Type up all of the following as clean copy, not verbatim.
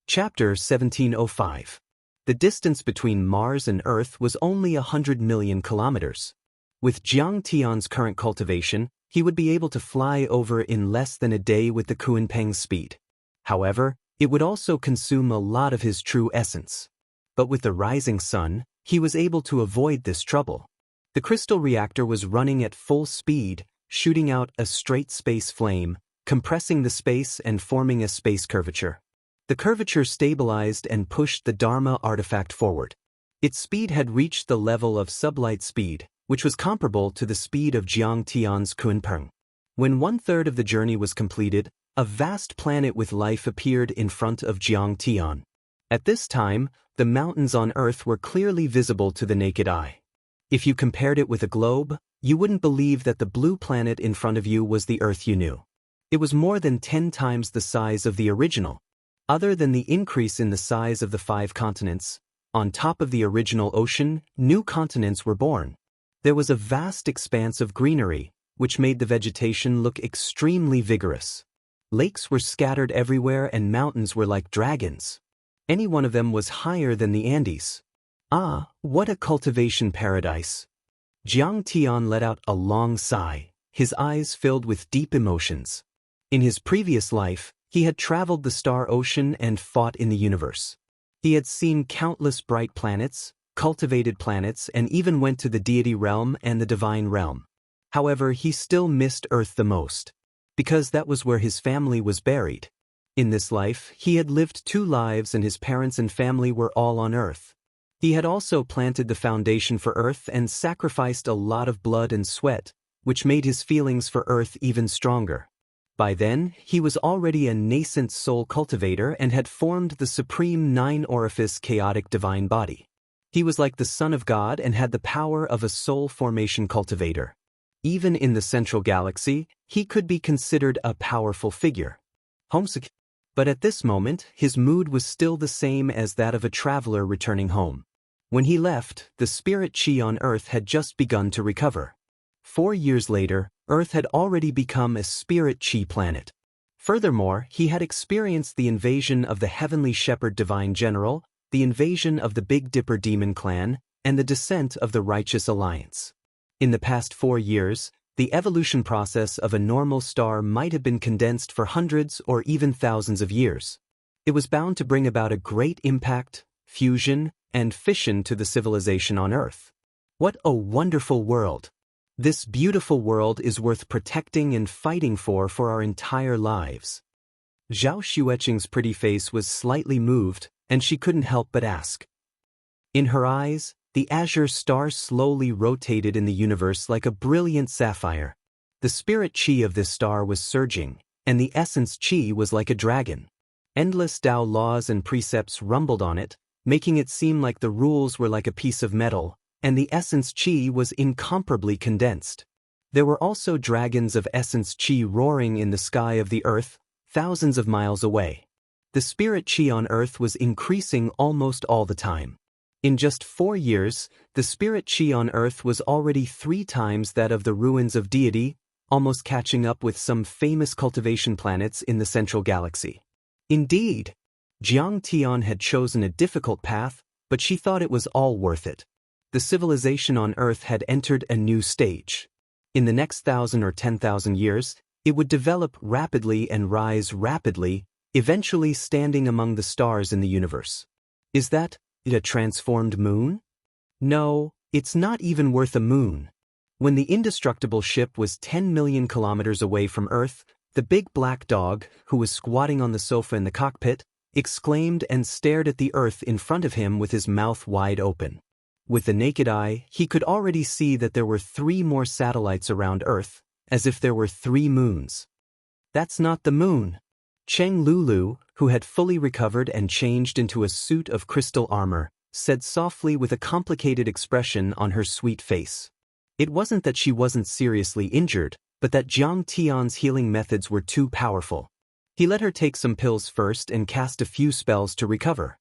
Chapter 1705. The distance between Mars and Earth was only 100 million kilometers. With Jiang Tian's current cultivation, he would be able to fly over in less than a day with the Kunpeng's speed. However, it would also consume a lot of his true essence. But with the rising sun, he was able to avoid this trouble. The crystal reactor was running at full speed, shooting out a straight space flame, compressing the space and forming a space curvature. The curvature stabilized and pushed the Dharma artifact forward. Its speed had reached the level of sublight speed, which was comparable to the speed of Jiang Tian's Kunpeng. When 1/3 of the journey was completed, a vast planet with life appeared in front of Jiang Tian. At this time, the mountains on Earth were clearly visible to the naked eye. If you compared it with a globe, you wouldn't believe that the blue planet in front of you was the Earth you knew. It was more than 10 times the size of the original. Other than the increase in the size of the 5 continents, on top of the original ocean, new continents were born. There was a vast expanse of greenery, which made the vegetation look extremely vigorous. Lakes were scattered everywhere and mountains were like dragons. Any one of them was higher than the Andes. Ah, what a cultivation paradise! Jiang Tian let out a long sigh, his eyes filled with deep emotions. In his previous life, he had traveled the star ocean and fought in the universe. He had seen countless bright planets, cultivated planets, and even went to the deity realm and the divine realm. However, he still missed Earth the most, because that was where his family was buried. In this life, he had lived 2 lives and his parents and family were all on Earth. He had also planted the foundation for Earth and sacrificed a lot of blood and sweat, which made his feelings for Earth even stronger. By then, he was already a nascent soul cultivator and had formed the supreme 9-orifice chaotic divine body. He was like the Son of God and had the power of a soul formation cultivator. Even in the central galaxy, he could be considered a powerful figure. Homesick. But at this moment, his mood was still the same as that of a traveler returning home. When he left, the spirit chi on Earth had just begun to recover. 4 years later, Earth had already become a spirit chi planet. Furthermore, he had experienced the invasion of the Heavenly Shepherd Divine General, the invasion of the Big Dipper Demon Clan, and the descent of the Righteous Alliance. In the past 4 years, the evolution process of a normal star might have been condensed for hundreds or even thousands of years. It was bound to bring about a great impact, fusion, and fission to the civilization on Earth. What a wonderful world! This beautiful world is worth protecting and fighting for our entire lives. Zhao Xueqing's pretty face was slightly moved, and she couldn't help but ask. In her eyes, the azure star slowly rotated in the universe like a brilliant sapphire. The spirit chi of this star was surging, and the essence chi was like a dragon. Endless Tao laws and precepts rumbled on it, making it seem like the rules were like a piece of metal, and the essence chi was incomparably condensed. There were also dragons of essence chi roaring in the sky of the Earth, thousands of miles away. The spirit chi on Earth was increasing almost all the time. In just 4 years, the spirit chi on Earth was already 3 times that of the ruins of deity, almost catching up with some famous cultivation planets in the central galaxy. Indeed, Jiang Tian had chosen a difficult path, but she thought it was all worth it. The civilization on Earth had entered a new stage. In the next 1,000 or 10,000 years, it would develop rapidly and rise rapidly, eventually standing among the stars in the universe. Is that a transformed moon? No, it's not even worth a moon. When the indestructible ship was 10 million kilometers away from Earth, the big black dog, who was squatting on the sofa in the cockpit, exclaimed and stared at the Earth in front of him with his mouth wide open. With the naked eye, he could already see that there were 3 more satellites around Earth, as if there were 3 moons. That's not the moon. Cheng Lulu, who had fully recovered and changed into a suit of crystal armor, said softly with a complicated expression on her sweet face. It wasn't that she wasn't seriously injured, but that Jiang Tian's healing methods were too powerful. He let her take some pills first and cast a few spells to recover.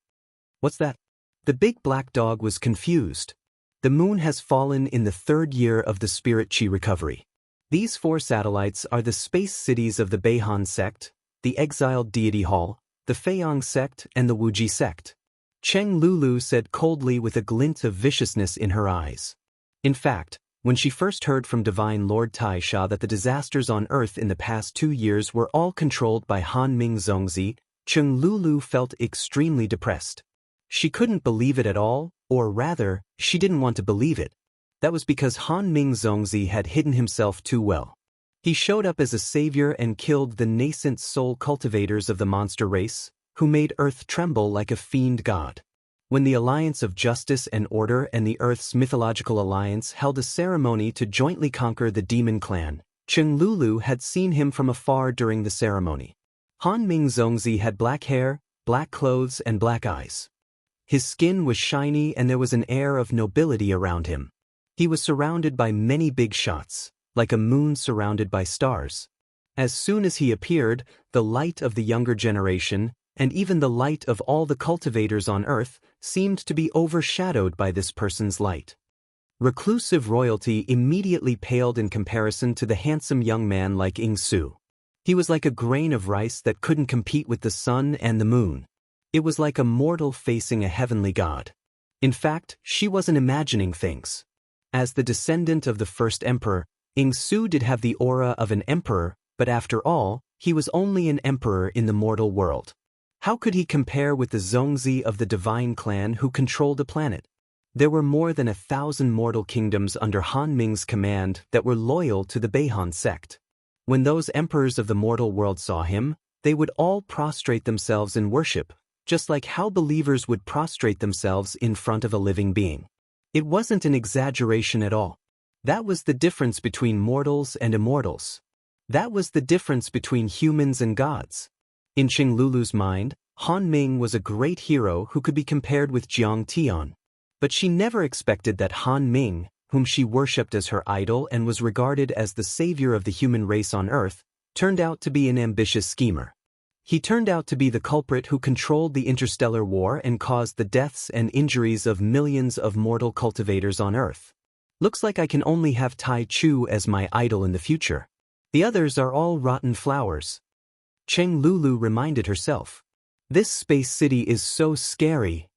What's that? The big black dog was confused. The moon has fallen in the 3rd year of the spirit chi recovery. These 4 satellites are the space cities of the Beihan sect, the exiled deity hall, the Feiyang sect and the Wuji sect. Cheng Lulu said coldly with a glint of viciousness in her eyes. In fact, when she first heard from Divine Lord Taisha that the disasters on Earth in the past 2 years were all controlled by Han Ming Zongzi, Cheng Lulu felt extremely depressed. She couldn't believe it at all, or rather, she didn't want to believe it. That was because Han Ming Zongzi had hidden himself too well. He showed up as a savior and killed the nascent soul cultivators of the monster race, who made Earth tremble like a fiend god. When the Alliance of Justice and Order and the Earth's mythological alliance held a ceremony to jointly conquer the demon clan, Cheng Lulu had seen him from afar during the ceremony. Han Ming Zongzi had black hair, black clothes and black eyes. His skin was shiny and there was an air of nobility around him. He was surrounded by many big shots, like a moon surrounded by stars. As soon as he appeared, the light of the younger generation, and even the light of all the cultivators on Earth, seemed to be overshadowed by this person's light. Reclusive royalty immediately paled in comparison to the handsome young man like Ing Su. He was like a grain of rice that couldn't compete with the sun and the moon. It was like a mortal facing a heavenly god. In fact, she wasn't imagining things. As the descendant of the first emperor, Ing Su did have the aura of an emperor, but after all, he was only an emperor in the mortal world. How could he compare with the Zongzi of the divine clan who controlled a planet? There were more than 1,000 mortal kingdoms under Han Ming's command that were loyal to the Beihan sect. When those emperors of the mortal world saw him, they would all prostrate themselves in worship, just like how believers would prostrate themselves in front of a living being. It wasn't an exaggeration at all. That was the difference between mortals and immortals. That was the difference between humans and gods. In Cheng Lulu's mind, Han Ming was a great hero who could be compared with Jiang Tian. But she never expected that Han Ming, whom she worshipped as her idol and was regarded as the savior of the human race on Earth, turned out to be an ambitious schemer. He turned out to be the culprit who controlled the interstellar war and caused the deaths and injuries of millions of mortal cultivators on Earth. Looks like I can only have Tai Chu as my idol in the future. The others are all rotten flowers. Cheng Lulu reminded herself. This space city is so scary.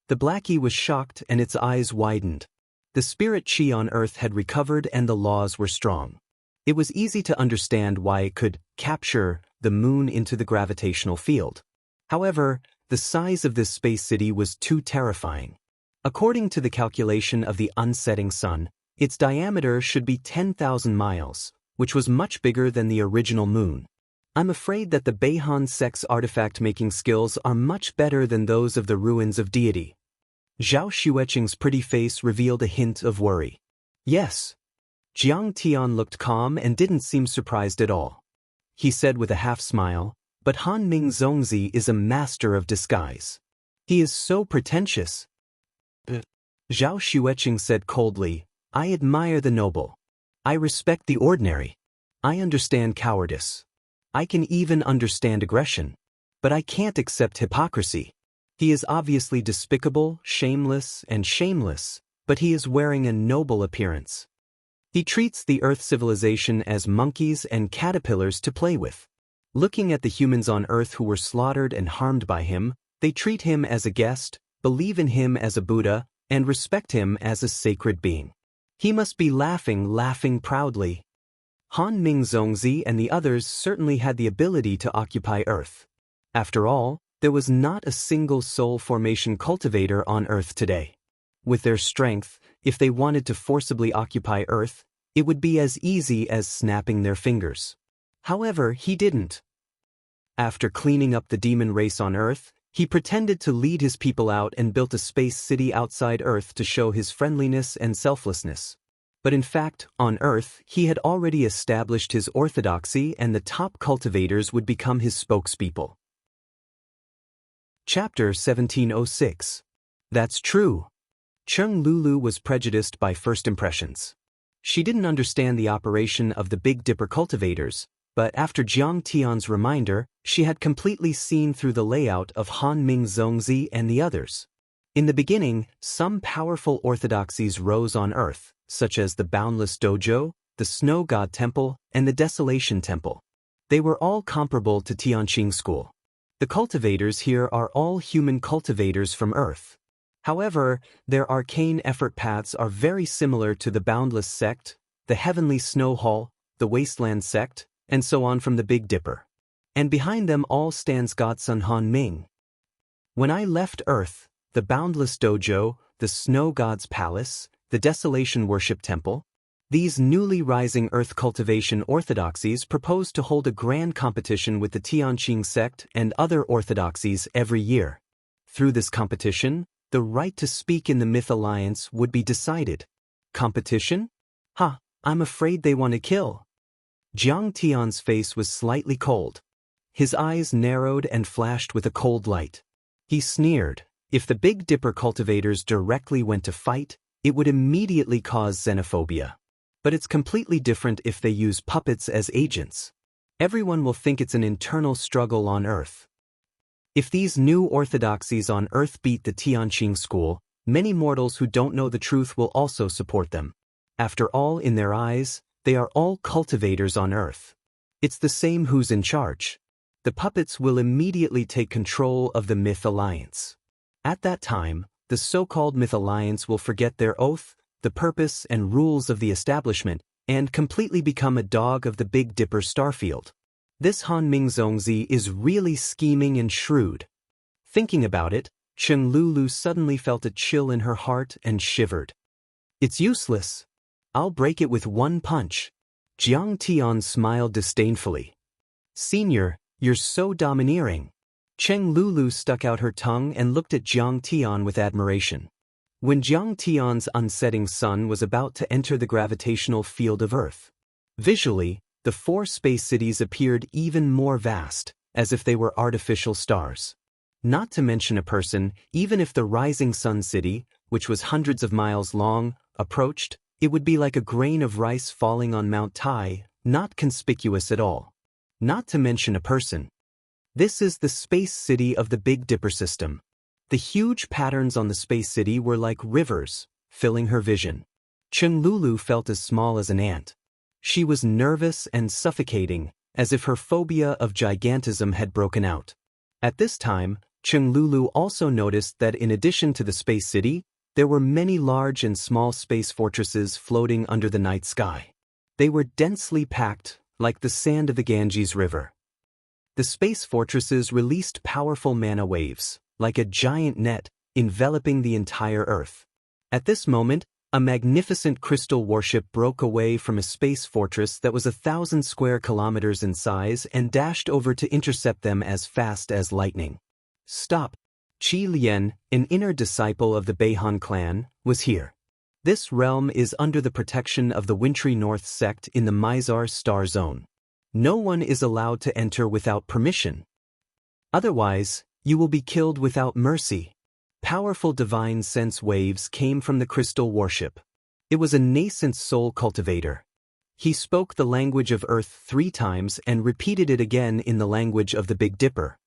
The Blackie was shocked and its eyes widened. The spirit chi on Earth had recovered and the laws were strong. It was easy to understand why it could capture the moon into the gravitational field. However, the size of this space city was too terrifying. According to the calculation of the unsetting sun, its diameter should be 10,000 miles, which was much bigger than the original moon. I'm afraid that the Beihan sect's artifact-making skills are much better than those of the ruins of deity. Zhao Xueqing's pretty face revealed a hint of worry. Yes. Jiang Tian looked calm and didn't seem surprised at all. He said with a half-smile, but Han Ming Zongzi is a master of disguise. He is so pretentious. Zhao Xueqing said coldly, I admire the noble. I respect the ordinary. I understand cowardice. I can even understand aggression. But I can't accept hypocrisy. He is obviously despicable, shameless, and shameless, but he is wearing a noble appearance. He treats the Earth civilization as monkeys and caterpillars to play with. Looking at the humans on Earth who were slaughtered and harmed by him, they treat him as a guest, believe in him as a Buddha, and respect him as a sacred being. He must be laughing proudly. Han Ming Zongzi and the others certainly had the ability to occupy Earth. After all, there was not a single soul formation cultivator on Earth today. With their strength, if they wanted to forcibly occupy Earth, it would be as easy as snapping their fingers. However, he didn't. After cleaning up the demon race on Earth, he pretended to lead his people out and built a space city outside Earth to show his friendliness and selflessness. But in fact, on Earth, he had already established his orthodoxy and the top cultivators would become his spokespeople. Chapter 1706. That's true. Cheng Lulu was prejudiced by first impressions. She didn't understand the operation of the Big Dipper cultivators, but after Jiang Tian's reminder, she had completely seen through the layout of Han Ming Zongzi and the others. In the beginning, some powerful orthodoxies rose on Earth, such as the Boundless Dojo, the Snow God Temple, and the Desolation Temple. They were all comparable to Tianqing School. The cultivators here are all human cultivators from Earth. However, their arcane effort paths are very similar to the Boundless sect, the Heavenly Snow Hall, the Wasteland sect, and so on from the Big Dipper. And behind them all stands Godson Han Ming. When I left Earth, the Boundless Dojo, the Snow God's Palace, the Desolation Worship Temple, these newly rising Earth cultivation orthodoxies propose to hold a grand competition with the Tianqing sect and other orthodoxies every year. Through this competition, the right to speak in the Myth Alliance would be decided. Competition? I'm afraid they want to kill. Jiang Tian's face was slightly cold. His eyes narrowed and flashed with a cold light. He sneered. If the Big Dipper cultivators directly went to fight, it would immediately cause xenophobia. But it's completely different if they use puppets as agents. Everyone will think it's an internal struggle on Earth. If these new orthodoxies on Earth beat the Tianqing school, many mortals who don't know the truth will also support them. After all, in their eyes, they are all cultivators on Earth. It's the same who's in charge. The puppets will immediately take control of the Myth Alliance. At that time, the so-called Myth Alliance will forget their oath, the purpose and rules of the establishment, and completely become a dog of the Big Dipper starfield. This Han Ming Zongzi is really scheming and shrewd. Thinking about it, Chen Lulu suddenly felt a chill in her heart and shivered. It's useless. I'll break it with one punch. Jiang Tian smiled disdainfully. Senior, you're so domineering. Cheng Lulu stuck out her tongue and looked at Jiang Tian with admiration. When Jiang Tian's unsetting sun was about to enter the gravitational field of Earth, visually, the 4 space cities appeared even more vast, as if they were artificial stars. Not to mention a person, even if the rising sun city, which was hundreds of miles long, approached, it would be like a grain of rice falling on Mount Tai, not conspicuous at all. Not to mention a person. This is the space city of the Big Dipper system. The huge patterns on the space city were like rivers, filling her vision. Chen Lulu felt as small as an ant. She was nervous and suffocating, as if her phobia of gigantism had broken out. At this time, Chen Lulu also noticed that in addition to the space city, there were many large and small space fortresses floating under the night sky. They were densely packed, like the sand of the Ganges River. The space fortresses released powerful mana waves, like a giant net, enveloping the entire Earth. At this moment, a magnificent crystal warship broke away from a space fortress that was 1,000 square kilometers in size and dashed over to intercept them as fast as lightning. Stop! Qi Lian, an inner disciple of the Beihan clan, was here. This realm is under the protection of the Wintry North sect in the Mizar star zone. No one is allowed to enter without permission. Otherwise, you will be killed without mercy. Powerful divine sense waves came from the crystal warship. It was a nascent soul cultivator. He spoke the language of Earth 3 times and repeated it again in the language of the Big Dipper.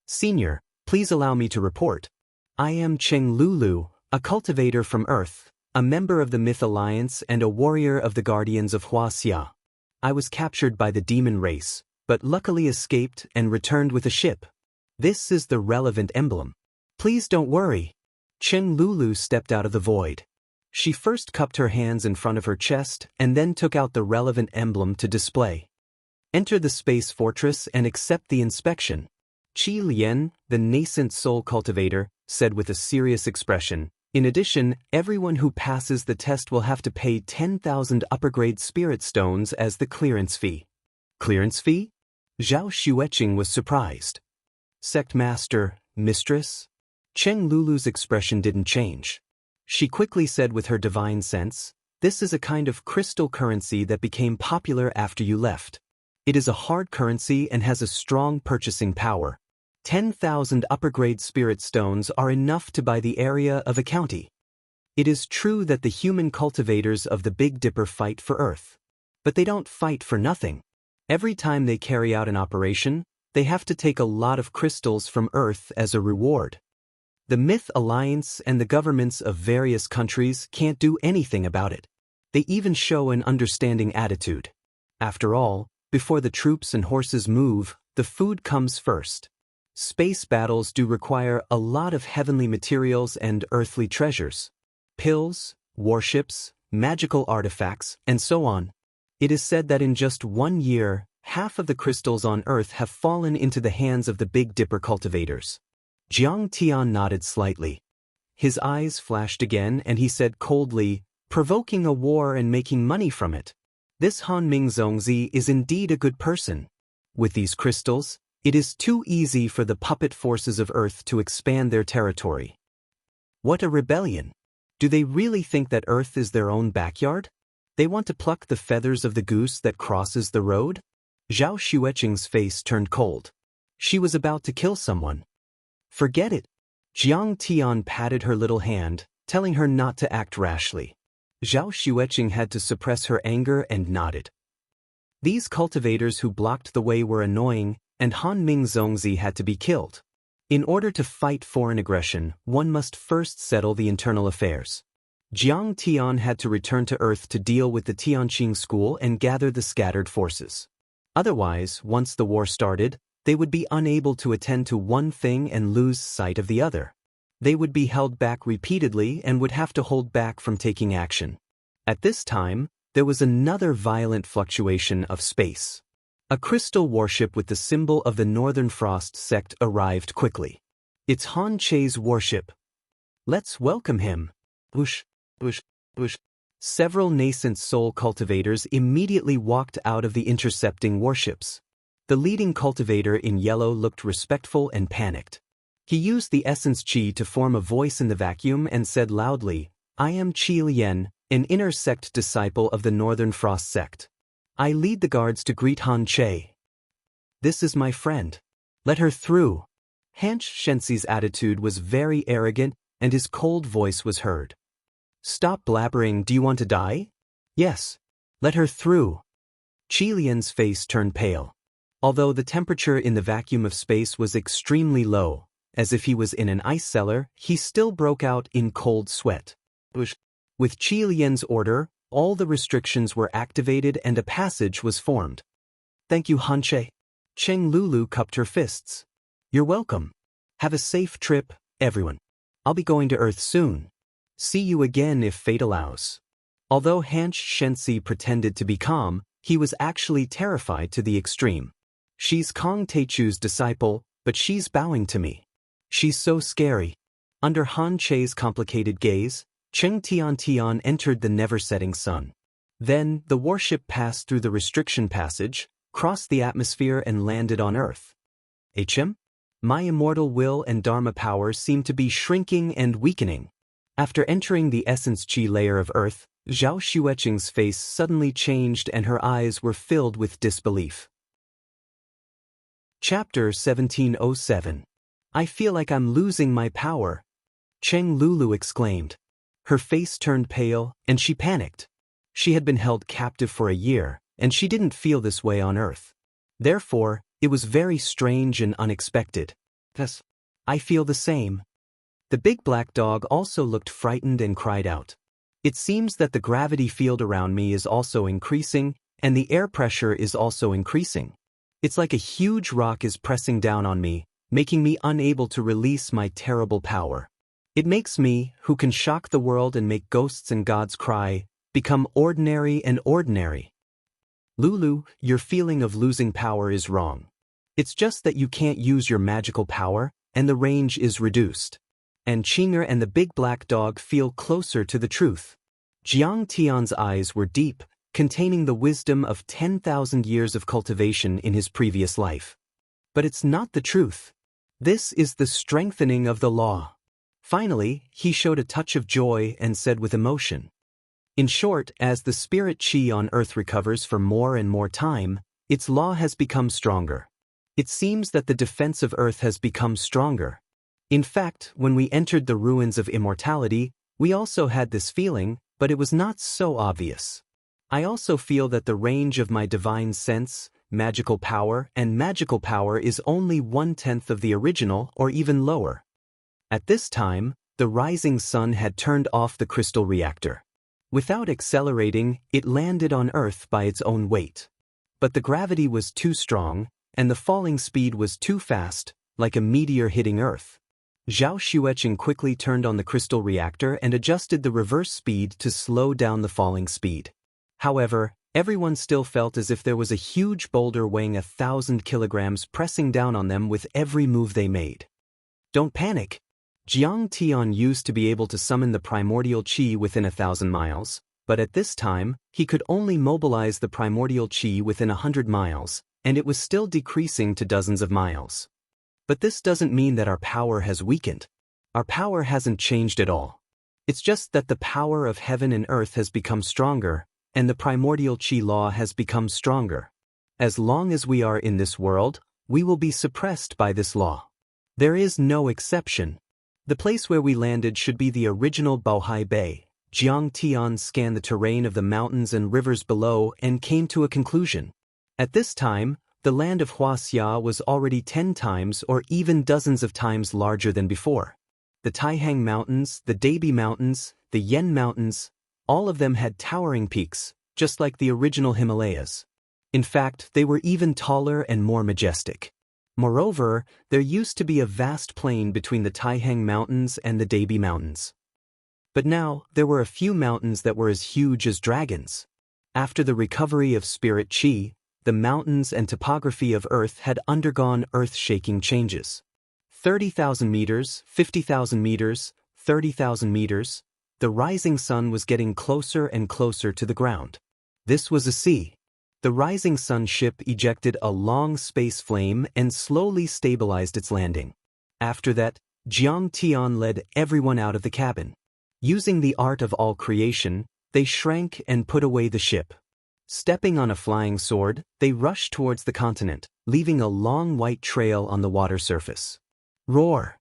Senior, please allow me to report. I am Cheng Lulu, a cultivator from Earth, a member of the Myth Alliance and a warrior of the Guardians of Wuxia. I was captured by the demon race, but luckily escaped and returned with a ship. This is the relevant emblem. Please don't worry. Chen Lulu stepped out of the void. She first cupped her hands in front of her chest and then took out the relevant emblem to display. Enter the space fortress and accept the inspection. Qi Lian, the nascent soul cultivator, said with a serious expression. In addition, everyone who passes the test will have to pay 10,000 upper-grade spirit stones as the clearance fee. Clearance fee? Zhao Xueqing was surprised. Sect Master, Mistress? Cheng Lulu's expression didn't change. She quickly said with her divine sense, this is a kind of crystal currency that became popular after you left. It is a hard currency and has a strong purchasing power. 10,000 upper-grade spirit stones are enough to buy the area of a county. It is true that the human cultivators of the Big Dipper fight for Earth. But they don't fight for nothing. Every time they carry out an operation, they have to take a lot of crystals from Earth as a reward. The Myth Alliance and the governments of various countries can't do anything about it. They even show an understanding attitude. After all, before the troops and horses move, the food comes first. Space battles do require a lot of heavenly materials and earthly treasures. Pills, warships, magical artifacts, and so on. It is said that in just 1 year, half of the crystals on Earth have fallen into the hands of the Big Dipper cultivators. Jiang Tian nodded slightly. His eyes flashed again and he said coldly, provoking a war and making money from it. This Han Ming Zongzi is indeed a good person. With these crystals, it is too easy for the puppet forces of Earth to expand their territory. What a rebellion! Do they really think that Earth is their own backyard? They want to pluck the feathers of the goose that crosses the road? Zhao Xueqing's face turned cold. She was about to kill someone. Forget it. Jiang Tian patted her little hand, telling her not to act rashly. Zhao Xueqing had to suppress her anger and nodded. These cultivators who blocked the way were annoying, and Han Ming Zongzi had to be killed. In order to fight foreign aggression, one must first settle the internal affairs. Jiang Tian had to return to Earth to deal with the Tianqing school and gather the scattered forces. Otherwise, once the war started, they would be unable to attend to one thing and lose sight of the other. They would be held back repeatedly and would have to hold back from taking action. At this time, there was another violent fluctuation of space. A crystal warship with the symbol of the Northern Frost sect arrived quickly. It's Han Che's warship. Let's welcome him. Whoosh, whoosh, whoosh. Several nascent soul cultivators immediately walked out of the intercepting warships. The leading cultivator in yellow looked respectful and panicked. He used the essence Qi to form a voice in the vacuum and said loudly, I am Qi Lian, an inner sect disciple of the Northern Frost sect. I lead the guards to greet Han Che. This is my friend. Let her through. Han Xianxia's attitude was very arrogant and his cold voice was heard. Stop blabbering, do you want to die? Yes. Let her through. Qi Lian's face turned pale. Although the temperature in the vacuum of space was extremely low, as if he was in an ice cellar, he still broke out in cold sweat. With Qi Lian's order, all the restrictions were activated and a passage was formed. Thank you, Han Che. Cheng Lulu cupped her fists. You're welcome. Have a safe trip, everyone. I'll be going to Earth soon. See you again if fate allows. Although Han Xianxia pretended to be calm, he was actually terrified to the extreme. She's Kong Teichu's disciple, but she's bowing to me. She's so scary. Under Han Che's complicated gaze, Cheng Tian entered the never-setting sun. Then, the warship passed through the restriction passage, crossed the atmosphere and landed on Earth. HM? My immortal will and Dharma power seem to be shrinking and weakening. After entering the essence Qi layer of Earth, Zhao Xueqing's face suddenly changed and her eyes were filled with disbelief. Chapter 1707. I feel like I'm losing my power. Cheng Lulu exclaimed. Her face turned pale, and she panicked. She had been held captive for a year, and she didn't feel this way on Earth. Therefore, it was very strange and unexpected. Yes, I feel the same. The big black dog also looked frightened and cried out. It seems that the gravity field around me is also increasing, and the air pressure is also increasing. It's like a huge rock is pressing down on me, making me unable to release my terrible power. It makes me, who can shock the world and make ghosts and gods cry, become ordinary and ordinary. Lulu, your feeling of losing power is wrong. It's just that you can't use your magical power, and the range is reduced. And Qinger and the big black dog feel closer to the truth. Jiang Tian's eyes were deep, containing the wisdom of 10,000 years of cultivation in his previous life. But it's not the truth. This is the strengthening of the law. Finally, he showed a touch of joy and said with emotion. In short, as the spirit Qi on Earth recovers for more and more time, its law has become stronger. It seems that the defense of Earth has become stronger. In fact, when we entered the ruins of immortality, we also had this feeling, but it was not so obvious. I also feel that the range of my divine sense, magical power is only 1/10 of the original or even lower. At this time, the rising sun had turned off the crystal reactor. Without accelerating, it landed on Earth by its own weight. But the gravity was too strong, and the falling speed was too fast, like a meteor hitting Earth. Zhao Xueqing quickly turned on the crystal reactor and adjusted the reverse speed to slow down the falling speed. However, everyone still felt as if there was a huge boulder weighing 1,000 kilograms pressing down on them with every move they made. Don't panic. Jiang Tian used to be able to summon the primordial qi within 1,000 miles, but at this time, he could only mobilize the primordial qi within 100 miles, and it was still decreasing to dozens of miles. But this doesn't mean that our power has weakened. Our power hasn't changed at all. It's just that the power of heaven and earth has become stronger, and the primordial qi law has become stronger. As long as we are in this world, we will be suppressed by this law. There is no exception. The place where we landed should be the original Bohai Bay. Jiang Tian scanned the terrain of the mountains and rivers below and came to a conclusion. At this time, the land of Wuxia was already 10 times or even dozens of times larger than before. The Taihang Mountains, the Dabi Mountains, the Yen Mountains, all of them had towering peaks, just like the original Himalayas. In fact, they were even taller and more majestic. Moreover, there used to be a vast plain between the Taihang Mountains and the Dabi Mountains. But now, there were a few mountains that were as huge as dragons. After the recovery of spirit qi, the mountains and topography of Earth had undergone earth-shaking changes. 30,000 meters, 50,000 meters, 30,000 meters, the rising sun was getting closer and closer to the ground. This was a sea. The rising sun ship ejected a long space flame and slowly stabilized its landing. After that, Jiang Tian led everyone out of the cabin. Using the art of all creation, they shrank and put away the ship. Stepping on a flying sword, they rushed towards the continent, leaving a long white trail on the water surface. Roar!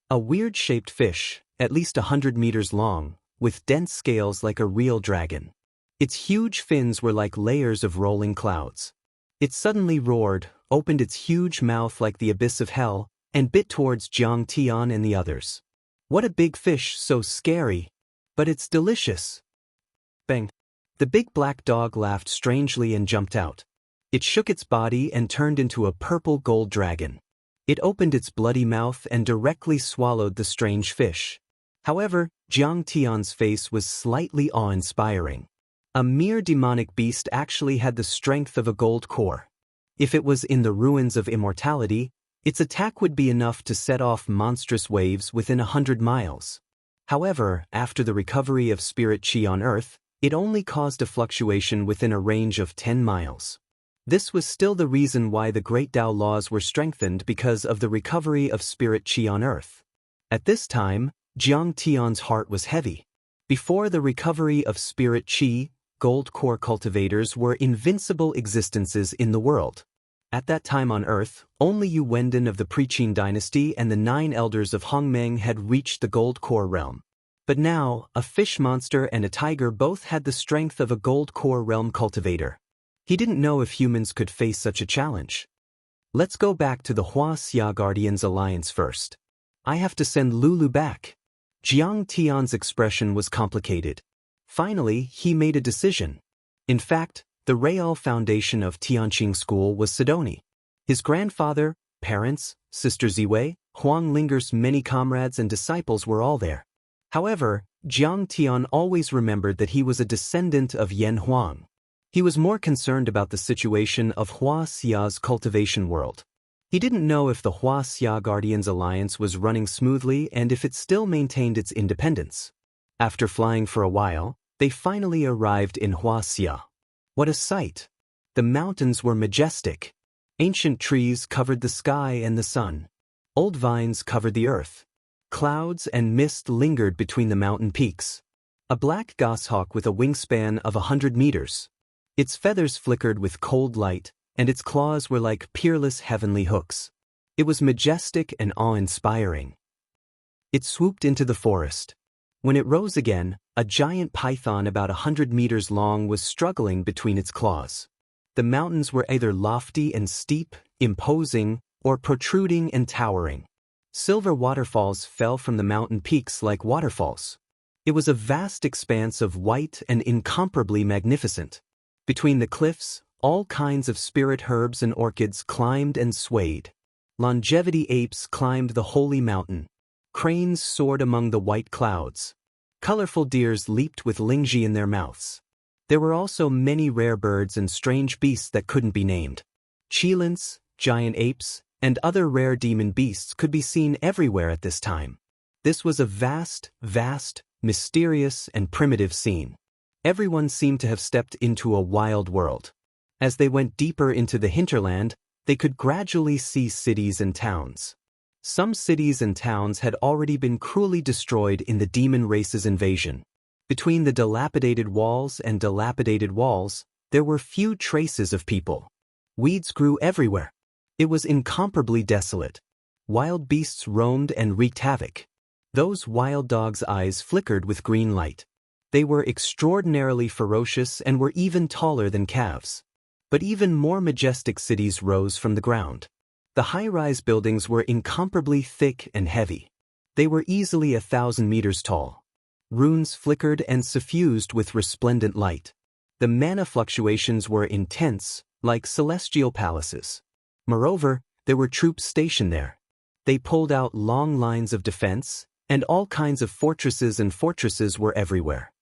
A weird-shaped fish, at least 100 meters long, with dense scales like a real dragon. Its huge fins were like layers of rolling clouds. It suddenly roared, opened its huge mouth like the abyss of hell, and bit towards Jiang Tian and the others. What a big fish, so scary! But it's delicious. Bang! The big black dog laughed strangely and jumped out. It shook its body and turned into a purple gold dragon. It opened its bloody mouth and directly swallowed the strange fish. However, Jiang Tian's face was slightly awe-inspiring. A mere demonic beast actually had the strength of a gold core. If it was in the ruins of immortality, its attack would be enough to set off monstrous waves within 100 miles. However, after the recovery of spirit qi on Earth, it only caused a fluctuation within a range of 10 miles. This was still the reason why the Great Tao laws were strengthened because of the recovery of spirit qi on Earth. At this time, Jiang Tian's heart was heavy. Before the recovery of spirit qi, gold core cultivators were invincible existences in the world. At that time on Earth, only Yu Wendan of the Pre-Qin dynasty and the 9 elders of Hongmeng had reached the gold core realm. But now, a fish monster and a tiger both had the strength of a gold core realm cultivator. He didn't know if humans could face such a challenge. Let's go back to the Wuxia Guardians Alliance first. I have to send Lulu back. Jiang Tian's expression was complicated. Finally, he made a decision. In fact, the Real foundation of Tianqing School was Sidoni. His grandfather, parents, Sister Ziwei, Huang Linger's many comrades and disciples were all there. However, Jiang Tian always remembered that he was a descendant of Yan Huang. He was more concerned about the situation of Wuxia's cultivation world. He didn't know if the Wuxia Guardians Alliance was running smoothly and if it still maintained its independence. After flying for a while, they finally arrived in Wuxia. What a sight! The mountains were majestic. Ancient trees covered the sky and the sun. Old vines covered the earth. Clouds and mist lingered between the mountain peaks. A black goshawk with a wingspan of 100 meters. Its feathers flickered with cold light, and its claws were like peerless heavenly hooks. It was majestic and awe-inspiring. It swooped into the forest. When it rose again, a giant python about 100 meters long was struggling between its claws. The mountains were either lofty and steep, imposing, or protruding and towering. Silver waterfalls fell from the mountain peaks like waterfalls. It was a vast expanse of white and incomparably magnificent. Between the cliffs, all kinds of spirit herbs and orchids climbed and swayed. Longevity apes climbed the holy mountain. Cranes soared among the white clouds. Colorful deers leaped with lingji in their mouths. There were also many rare birds and strange beasts that couldn't be named. Cheelants, giant apes, and other rare demon beasts could be seen everywhere at this time. This was a vast, mysterious, and primitive scene. Everyone seemed to have stepped into a wild world. As they went deeper into the hinterland, they could gradually see cities and towns. Some cities and towns had already been cruelly destroyed in the demon race's invasion. Between the dilapidated walls, there were few traces of people. Weeds grew everywhere. It was incomparably desolate. Wild beasts roamed and wreaked havoc. Those wild dogs' eyes flickered with green light. They were extraordinarily ferocious and were even taller than calves. But even more majestic cities rose from the ground. The high-rise buildings were incomparably thick and heavy. They were easily 1,000 meters tall. Runes flickered and suffused with resplendent light. The mana fluctuations were intense, like celestial palaces. Moreover, there were troops stationed there. They pulled out long lines of defense, and all kinds of fortresses were everywhere.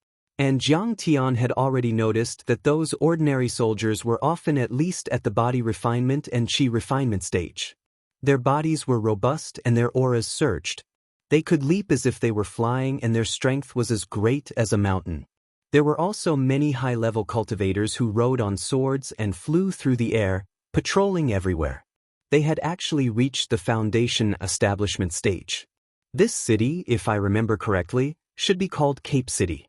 And Jiang Tian had already noticed that those ordinary soldiers were often at least at the body refinement and chi refinement stage. Their bodies were robust and their auras surged. They could leap as if they were flying, and their strength was as great as a mountain. There were also many high-level cultivators who rode on swords and flew through the air, patrolling everywhere. They had actually reached the foundation establishment stage. This city, if I remember correctly, should be called Cape City.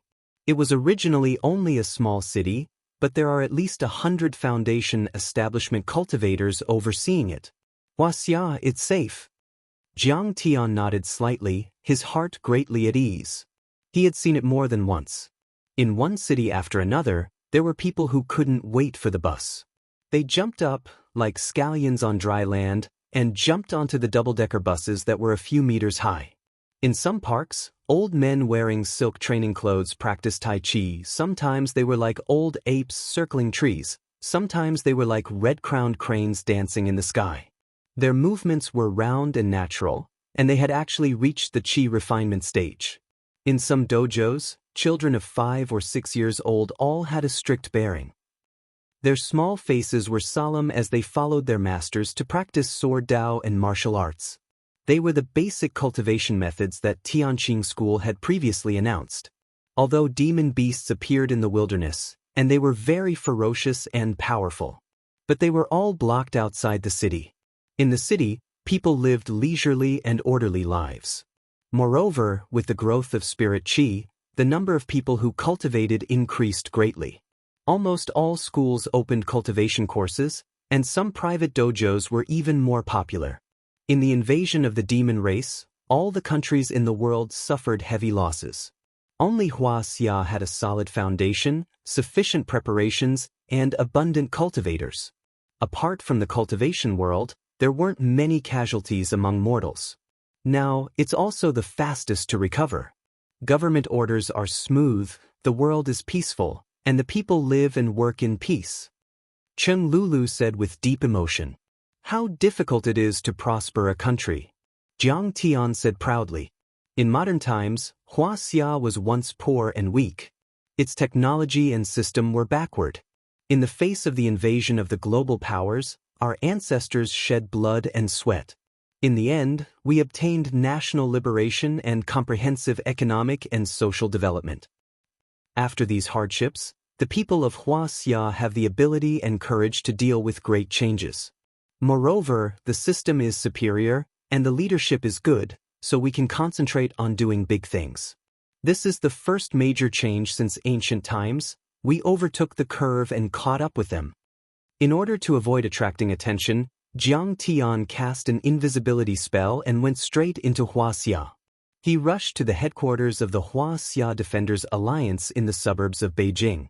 It was originally only a small city, but there are at least 100 foundation establishment cultivators overseeing it. Wuxia, it's safe. Jiang Tian nodded slightly, his heart greatly at ease. He had seen it more than once. In one city after another, there were people who couldn't wait for the bus. They jumped up, like scallions on dry land, and jumped onto the double-decker buses that were a few meters high. In some parks, old men wearing silk training clothes practiced Tai Chi. Sometimes they were like old apes circling trees. Sometimes they were like red-crowned cranes dancing in the sky. Their movements were round and natural, and they had actually reached the chi refinement stage. In some dojos, children of 5 or 6 years old all had a strict bearing. Their small faces were solemn as they followed their masters to practice sword dao and martial arts. They were the basic cultivation methods that Tianqing School had previously announced. Although demon beasts appeared in the wilderness, and they were very ferocious and powerful. But they were all blocked outside the city. In the city, people lived leisurely and orderly lives. Moreover, with the growth of spirit chi, the number of people who cultivated increased greatly. Almost all schools opened cultivation courses, and some private dojos were even more popular. In the invasion of the demon race, all the countries in the world suffered heavy losses. Only Wuxia had a solid foundation, sufficient preparations, and abundant cultivators. Apart from the cultivation world, there weren't many casualties among mortals. Now, it's also the fastest to recover. Government orders are smooth, the world is peaceful, and the people live and work in peace. Cheng Lulu said with deep emotion. How difficult it is to prosper a country. Jiang Tian said proudly. In modern times, Wuxia was once poor and weak. Its technology and system were backward. In the face of the invasion of the global powers, our ancestors shed blood and sweat. In the end, we obtained national liberation and comprehensive economic and social development. After these hardships, the people of Wuxia have the ability and courage to deal with great changes. Moreover, the system is superior, and the leadership is good, so we can concentrate on doing big things. This is the first major change since ancient times. We overtook the curve and caught up with them. In order to avoid attracting attention, Jiang Tian cast an invisibility spell and went straight into Wuxia. He rushed to the headquarters of the Wuxia Defenders Alliance in the suburbs of Beijing.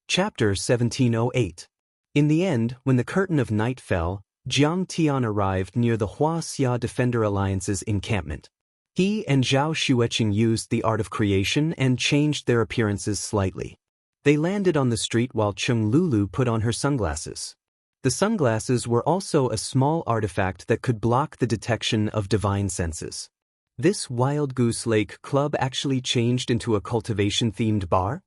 Chapter 1708. In the end, when the curtain of night fell, Jiang Tian arrived near the Wuxia Defender Alliance's encampment. He and Zhao Xueqing used the art of creation and changed their appearances slightly. They landed on the street while Cheng Lulu put on her sunglasses. The sunglasses were also a small artifact that could block the detection of divine senses. This Wild Goose Lake club actually changed into a cultivation-themed bar?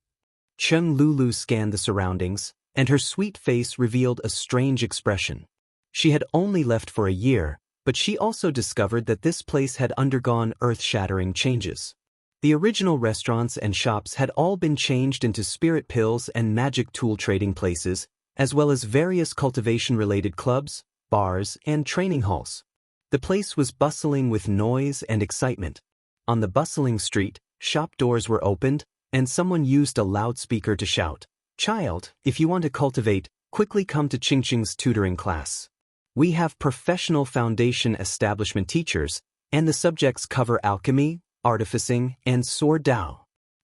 Cheng Lulu scanned the surroundings, and her sweet face revealed a strange expression. She had only left for a year, but she also discovered that this place had undergone earth-shattering changes. The original restaurants and shops had all been changed into spirit pills and magic tool trading places, as well as various cultivation-related clubs, bars, and training halls. The place was bustling with noise and excitement. On the bustling street, shop doors were opened, and someone used a loudspeaker to shout, "Child, if you want to cultivate, quickly come to Qingqing's tutoring class. We have professional foundation establishment teachers, and the subjects cover alchemy, artificing, and sword Dao."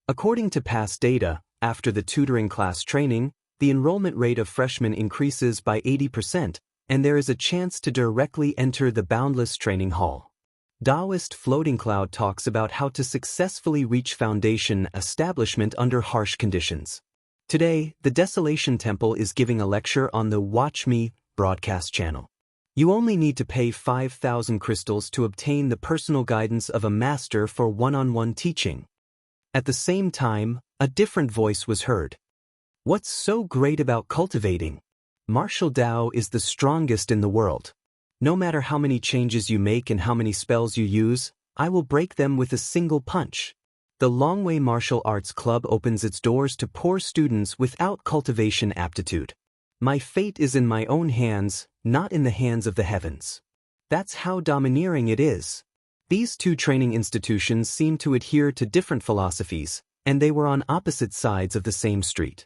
According to past data, after the tutoring class training, the enrollment rate of freshmen increases by 80%, and there is a chance to directly enter the Boundless Training Hall. Taoist Floating Cloud talks about how to successfully reach foundation establishment under harsh conditions. Today, the Desolation Temple is giving a lecture on the Watch Me broadcast channel. You only need to pay 5,000 crystals to obtain the personal guidance of a master for one-on-one teaching. At the same time, a different voice was heard. What's so great about cultivating? Martial Dao is the strongest in the world. No matter how many changes you make and how many spells you use, I will break them with a single punch. The Longway Martial Arts Club opens its doors to poor students without cultivation aptitude. My fate is in my own hands, not in the hands of the heavens. That's how domineering it is. These two training institutions seem to adhere to different philosophies, and they were on opposite sides of the same street.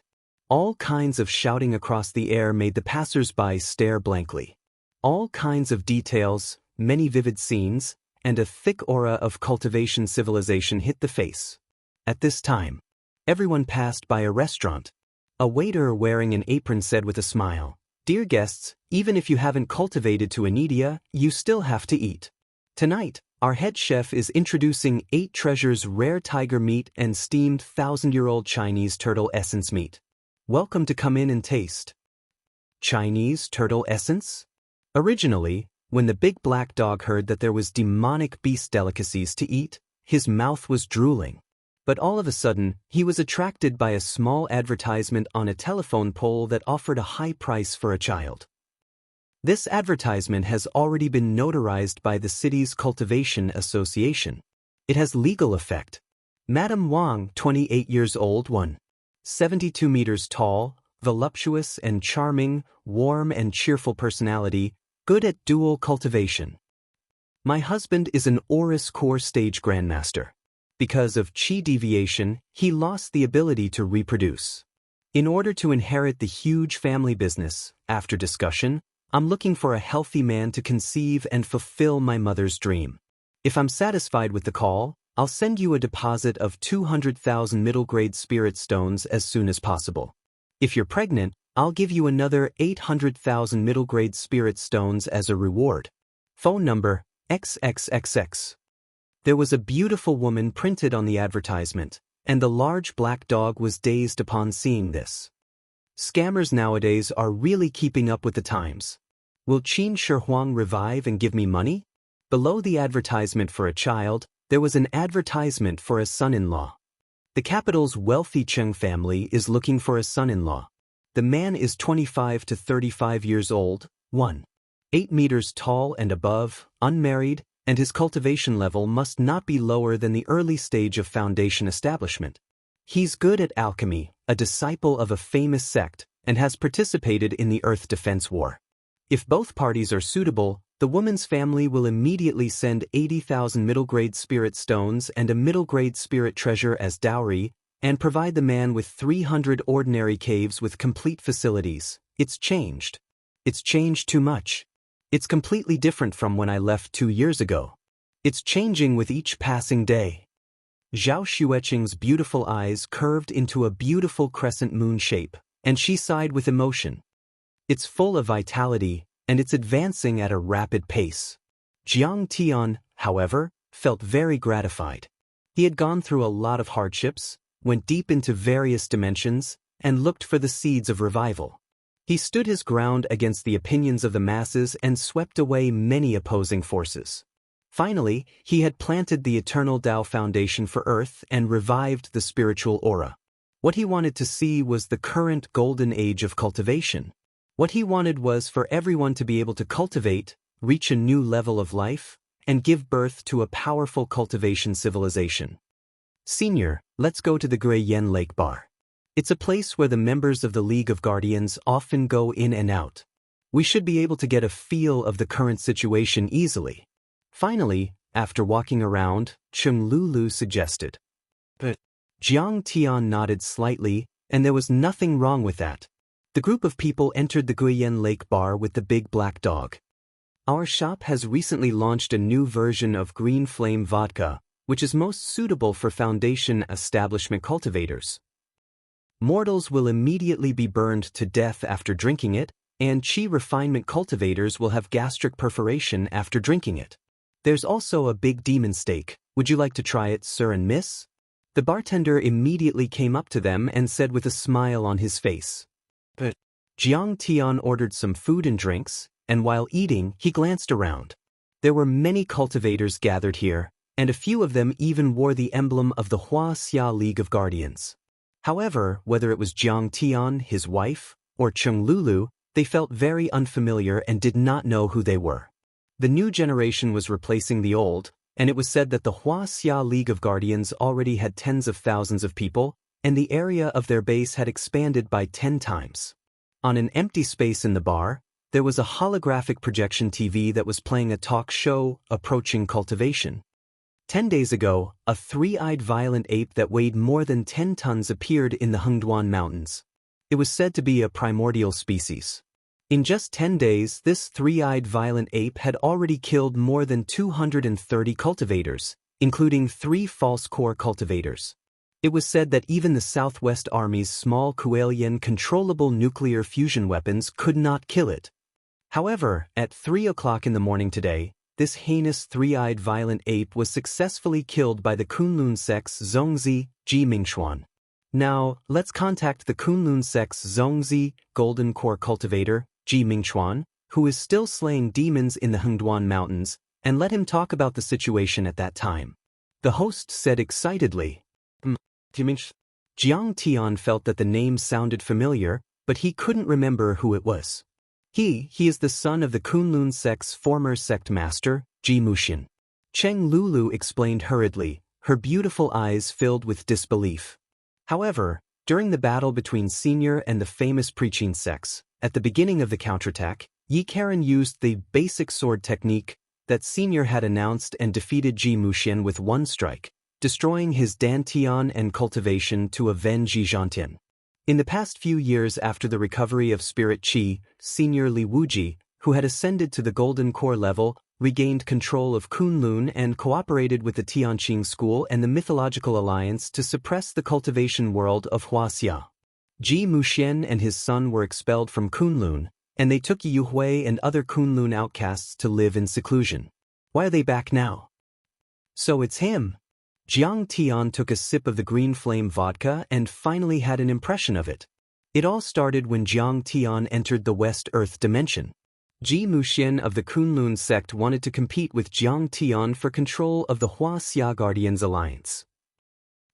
All kinds of shouting across the air made the passers-by stare blankly. All kinds of details, many vivid scenes, and a thick aura of cultivation civilization hit the face. At this time, everyone passed by a restaurant. A waiter wearing an apron said with a smile, "Dear guests, even if you haven't cultivated to Anidia, you still have to eat. Tonight, our head chef is introducing 8 treasures rare tiger meat and steamed 1,000-year-old Chinese turtle essence meat. Welcome to come in and taste." Chinese turtle essence? Originally, when the big black dog heard that there was demonic beast delicacies to eat, his mouth was drooling. But all of a sudden, he was attracted by a small advertisement on a telephone pole that offered a high price for a child. This advertisement has already been notarized by the city's Cultivation Association. It has legal effect. Madame Wang, 28 years old, 172 meters tall, voluptuous and charming, warm and cheerful personality, good at dual cultivation. My husband is an Oris Core Stage Grandmaster. Because of chi deviation, he lost the ability to reproduce. In order to inherit the huge family business, after discussion, I'm looking for a healthy man to conceive and fulfill my mother's dream. If I'm satisfied with the call, I'll send you a deposit of 200,000 middle-grade spirit stones as soon as possible. If you're pregnant, I'll give you another 800,000 middle-grade spirit stones as a reward. Phone number, XXXX. There was a beautiful woman printed on the advertisement, and the large black dog was dazed upon seeing this. Scammers nowadays are really keeping up with the times. Will Qin Shi Huang revive and give me money? Below the advertisement for a child, there was an advertisement for a son-in-law. The capital's wealthy Cheng family is looking for a son-in-law. The man is 25 to 35 years old, 8 meters tall and above, unmarried, and his cultivation level must not be lower than the early stage of foundation establishment. He's good at alchemy, a disciple of a famous sect, and has participated in the Earth Defense War. If both parties are suitable, the woman's family will immediately send 80,000 middle-grade spirit stones and a middle-grade spirit treasure as dowry, and provide the man with 300 ordinary caves with complete facilities. It's changed. It's changed too much. It's completely different from when I left 2 years ago. It's changing with each passing day. Zhao Xueqing's beautiful eyes curved into a beautiful crescent moon shape, and she sighed with emotion. It's full of vitality, and it's advancing at a rapid pace. Jiang Tian, however, felt very gratified. He had gone through a lot of hardships, went deep into various dimensions, and looked for the seeds of revival. He stood his ground against the opinions of the masses and swept away many opposing forces. Finally, he had planted the eternal Tao foundation for Earth and revived the spiritual aura. What he wanted to see was the current golden age of cultivation. What he wanted was for everyone to be able to cultivate, reach a new level of life, and give birth to a powerful cultivation civilization. Senior, let's go to the Guiyan Lake Bar. It's a place where the members of the League of Guardians often go in and out. We should be able to get a feel of the current situation easily. Finally, after walking around, Chung Lulu suggested. But Jiang Tian nodded slightly, and there was nothing wrong with that. The group of people entered the Guiyan Lake Bar with the big black dog. Our shop has recently launched a new version of Green Flame Vodka, which is most suitable for foundation establishment cultivators. Mortals will immediately be burned to death after drinking it, and Qi refinement cultivators will have gastric perforation after drinking it. There's also a big demon steak. Would you like to try it, sir and miss? The bartender immediately came up to them and said with a smile on his face. But Jiang Tian ordered some food and drinks, and while eating, he glanced around. There were many cultivators gathered here, and a few of them even wore the emblem of the Wuxia League of Guardians. However, whether it was Jiang Tian, his wife, or Chung Lulu, they felt very unfamiliar and did not know who they were. The new generation was replacing the old, and it was said that the Wuxia League of Guardians already had tens of thousands of people, and the area of their base had expanded by 10 times. On an empty space in the bar, there was a holographic projection TV that was playing a talk show approaching cultivation. 10 days ago, a three-eyed violent ape that weighed more than 10 tons appeared in the Hengduan Mountains. It was said to be a primordial species. In just 10 days, this three-eyed violent ape had already killed more than 230 cultivators, including 3 false core cultivators. It was said that even the Southwest Army's small Kualian controllable nuclear fusion weapons could not kill it. However, at 3 o'clock in the morning today, this heinous three-eyed violent ape was successfully killed by the Kunlun sect's Zhongzi, Ji Mingxuan. Now, let's contact the Kunlun sect's Zhongzi, Golden Core Cultivator, Ji Mingxuan, who is still slaying demons in the Hengduan Mountains, and let him talk about the situation at that time. The host said excitedly. Jiang Tian felt that the name sounded familiar, but he couldn't remember who it was. He is the son of the Kunlun sect's former sect master, Ji Muxian. Cheng Lulu explained hurriedly, her beautiful eyes filled with disbelief. However, during the battle between Senior and the famous preaching sects, at the beginning of the counterattack, Yi Karen used the basic sword technique that Senior had announced and defeated Ji Muxian with one strike, destroying his Dantian and Cultivation to avenge Yi Zhantian. In the past few years after the recovery of Spirit Qi, Senior Li Wuji, who had ascended to the Golden Core level, regained control of Kunlun and cooperated with the Tianqing School and the Mythological Alliance to suppress the cultivation world of Huaxia. Ji Muxian and his son were expelled from Kunlun, and they took Yu Hui and other Kunlun outcasts to live in seclusion. Why are they back now? So it's him. Jiang Tian took a sip of the Green Flame vodka and finally had an impression of it. It all started when Jiang Tian entered the West Earth dimension. Ji Muxian of the Kunlun sect wanted to compete with Jiang Tian for control of the Huaxia Guardians Alliance.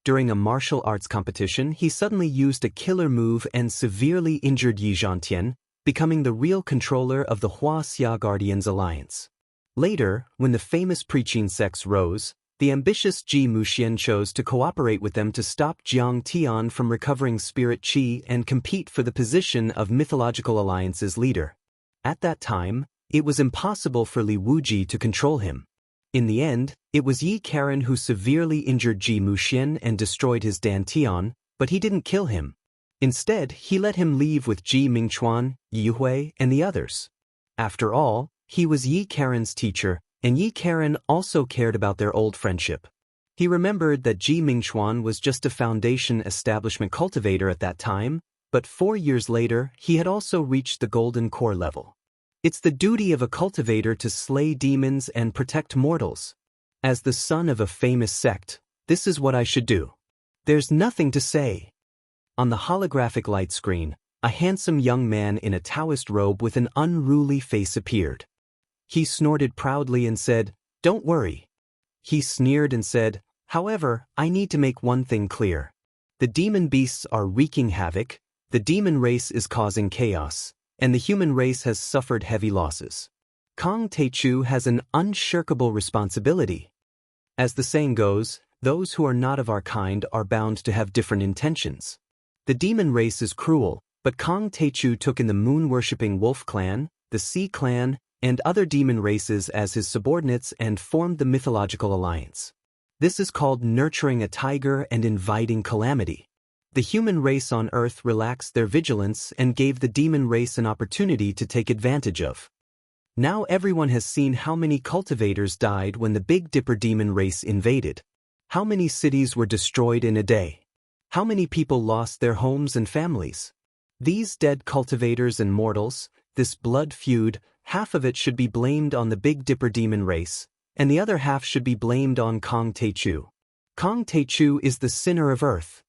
During a martial arts competition, he suddenly used a killer move and severely injured Yi Zhantian, becoming the real controller of the Huaxia Guardians Alliance. Later, when the famous preaching sects rose, the ambitious Ji Muxian chose to cooperate with them to stop Jiang Tian from recovering Spirit Qi and compete for the position of Mythological Alliance's leader. At that time, it was impossible for Li Wuji to control him. In the end, it was Yi Karen who severely injured Ji Muxian and destroyed his Dantian, but he didn't kill him. Instead, he let him leave with Ji Mingxuan, Yi Hui, and the others. After all, he was Yi Karen's teacher, and Yi Karen also cared about their old friendship. He remembered that Ji Mingxuan was just a foundation establishment cultivator at that time, but 4 years later, he had also reached the Golden Core level. It's the duty of a cultivator to slay demons and protect mortals. As the son of a famous sect, this is what I should do. There's nothing to say. On the holographic light screen, A handsome young man in a Taoist robe with an unruly face appeared. He snorted proudly and said, "Don't worry." He sneered and said, "However, I need to make one thing clear. The demon beasts are wreaking havoc, the demon race is causing chaos, and the human race has suffered heavy losses. Kong Teichu has an unshirkable responsibility. As the saying goes, those who are not of our kind are bound to have different intentions. The demon race is cruel, but Kong Teichu took in the moon-worshipping wolf clan, the sea clan, and other demon races as his subordinates and formed the mythological alliance. This is called nurturing a tiger and inviting calamity. The human race on Earth relaxed their vigilance and gave the demon race an opportunity to take advantage of. Now everyone has seen how many cultivators died when the Big Dipper demon race invaded. How many cities were destroyed in a day? How many people lost their homes and families? These dead cultivators and mortals, this blood feud, half of it should be blamed on the Big Dipper demon race, and the other half should be blamed on Kong Teichu. Kong Teichu is the sinner of Earth.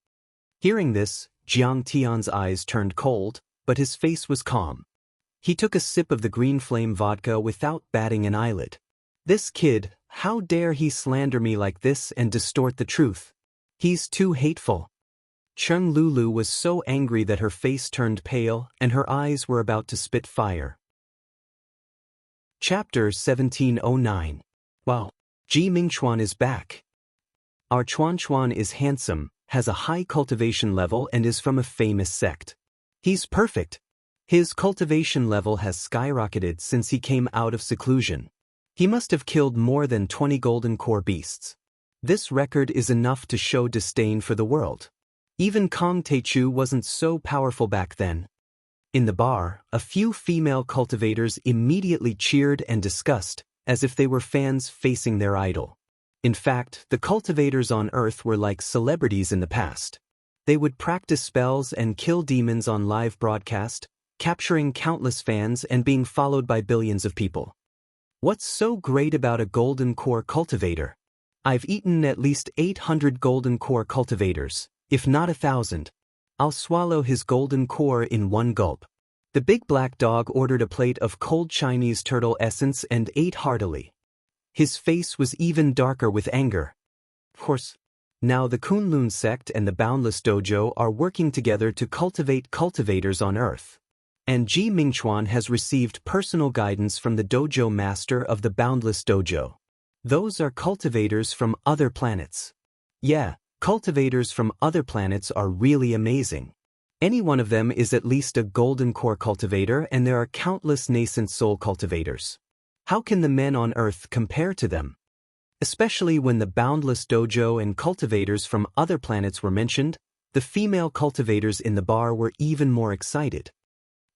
Hearing this, Jiang Tian's eyes turned cold, but his face was calm. He took a sip of the green flame vodka without batting an eyelid. This kid, how dare he slander me like this and distort the truth? He's too hateful. Cheng Lulu was so angry that her face turned pale and her eyes were about to spit fire. Chapter 1709. Wow, Ji Mingchuan is back. Our Chuan is handsome, has a high cultivation level and is from a famous sect. He's perfect. His cultivation level has skyrocketed since he came out of seclusion. He must have killed more than 20 golden core beasts. This record is enough to show disdain for the world. Even Kong Teichu wasn't so powerful back then. In the bar, a few female cultivators immediately cheered and discussed, as if they were fans facing their idol. In fact, the cultivators on Earth were like celebrities in the past. They would practice spells and kill demons on live broadcast, capturing countless fans and being followed by billions of people. What's so great about a golden core cultivator? I've eaten at least 800 golden core cultivators, if not 1,000. I'll swallow his golden core in one gulp. The big black dog ordered a plate of cold Chinese turtle essence and ate heartily. His face was even darker with anger. Of course, now the Kunlun sect and the Boundless Dojo are working together to cultivate cultivators on Earth. And Ji Mingchuan has received personal guidance from the dojo master of the Boundless Dojo. Those are cultivators from other planets. Yeah, cultivators from other planets are really amazing. Any one of them is at least a golden core cultivator, and there are countless nascent soul cultivators. How can the men on Earth compare to them? Especially when the Boundless Dojo and cultivators from other planets were mentioned, the female cultivators in the bar were even more excited.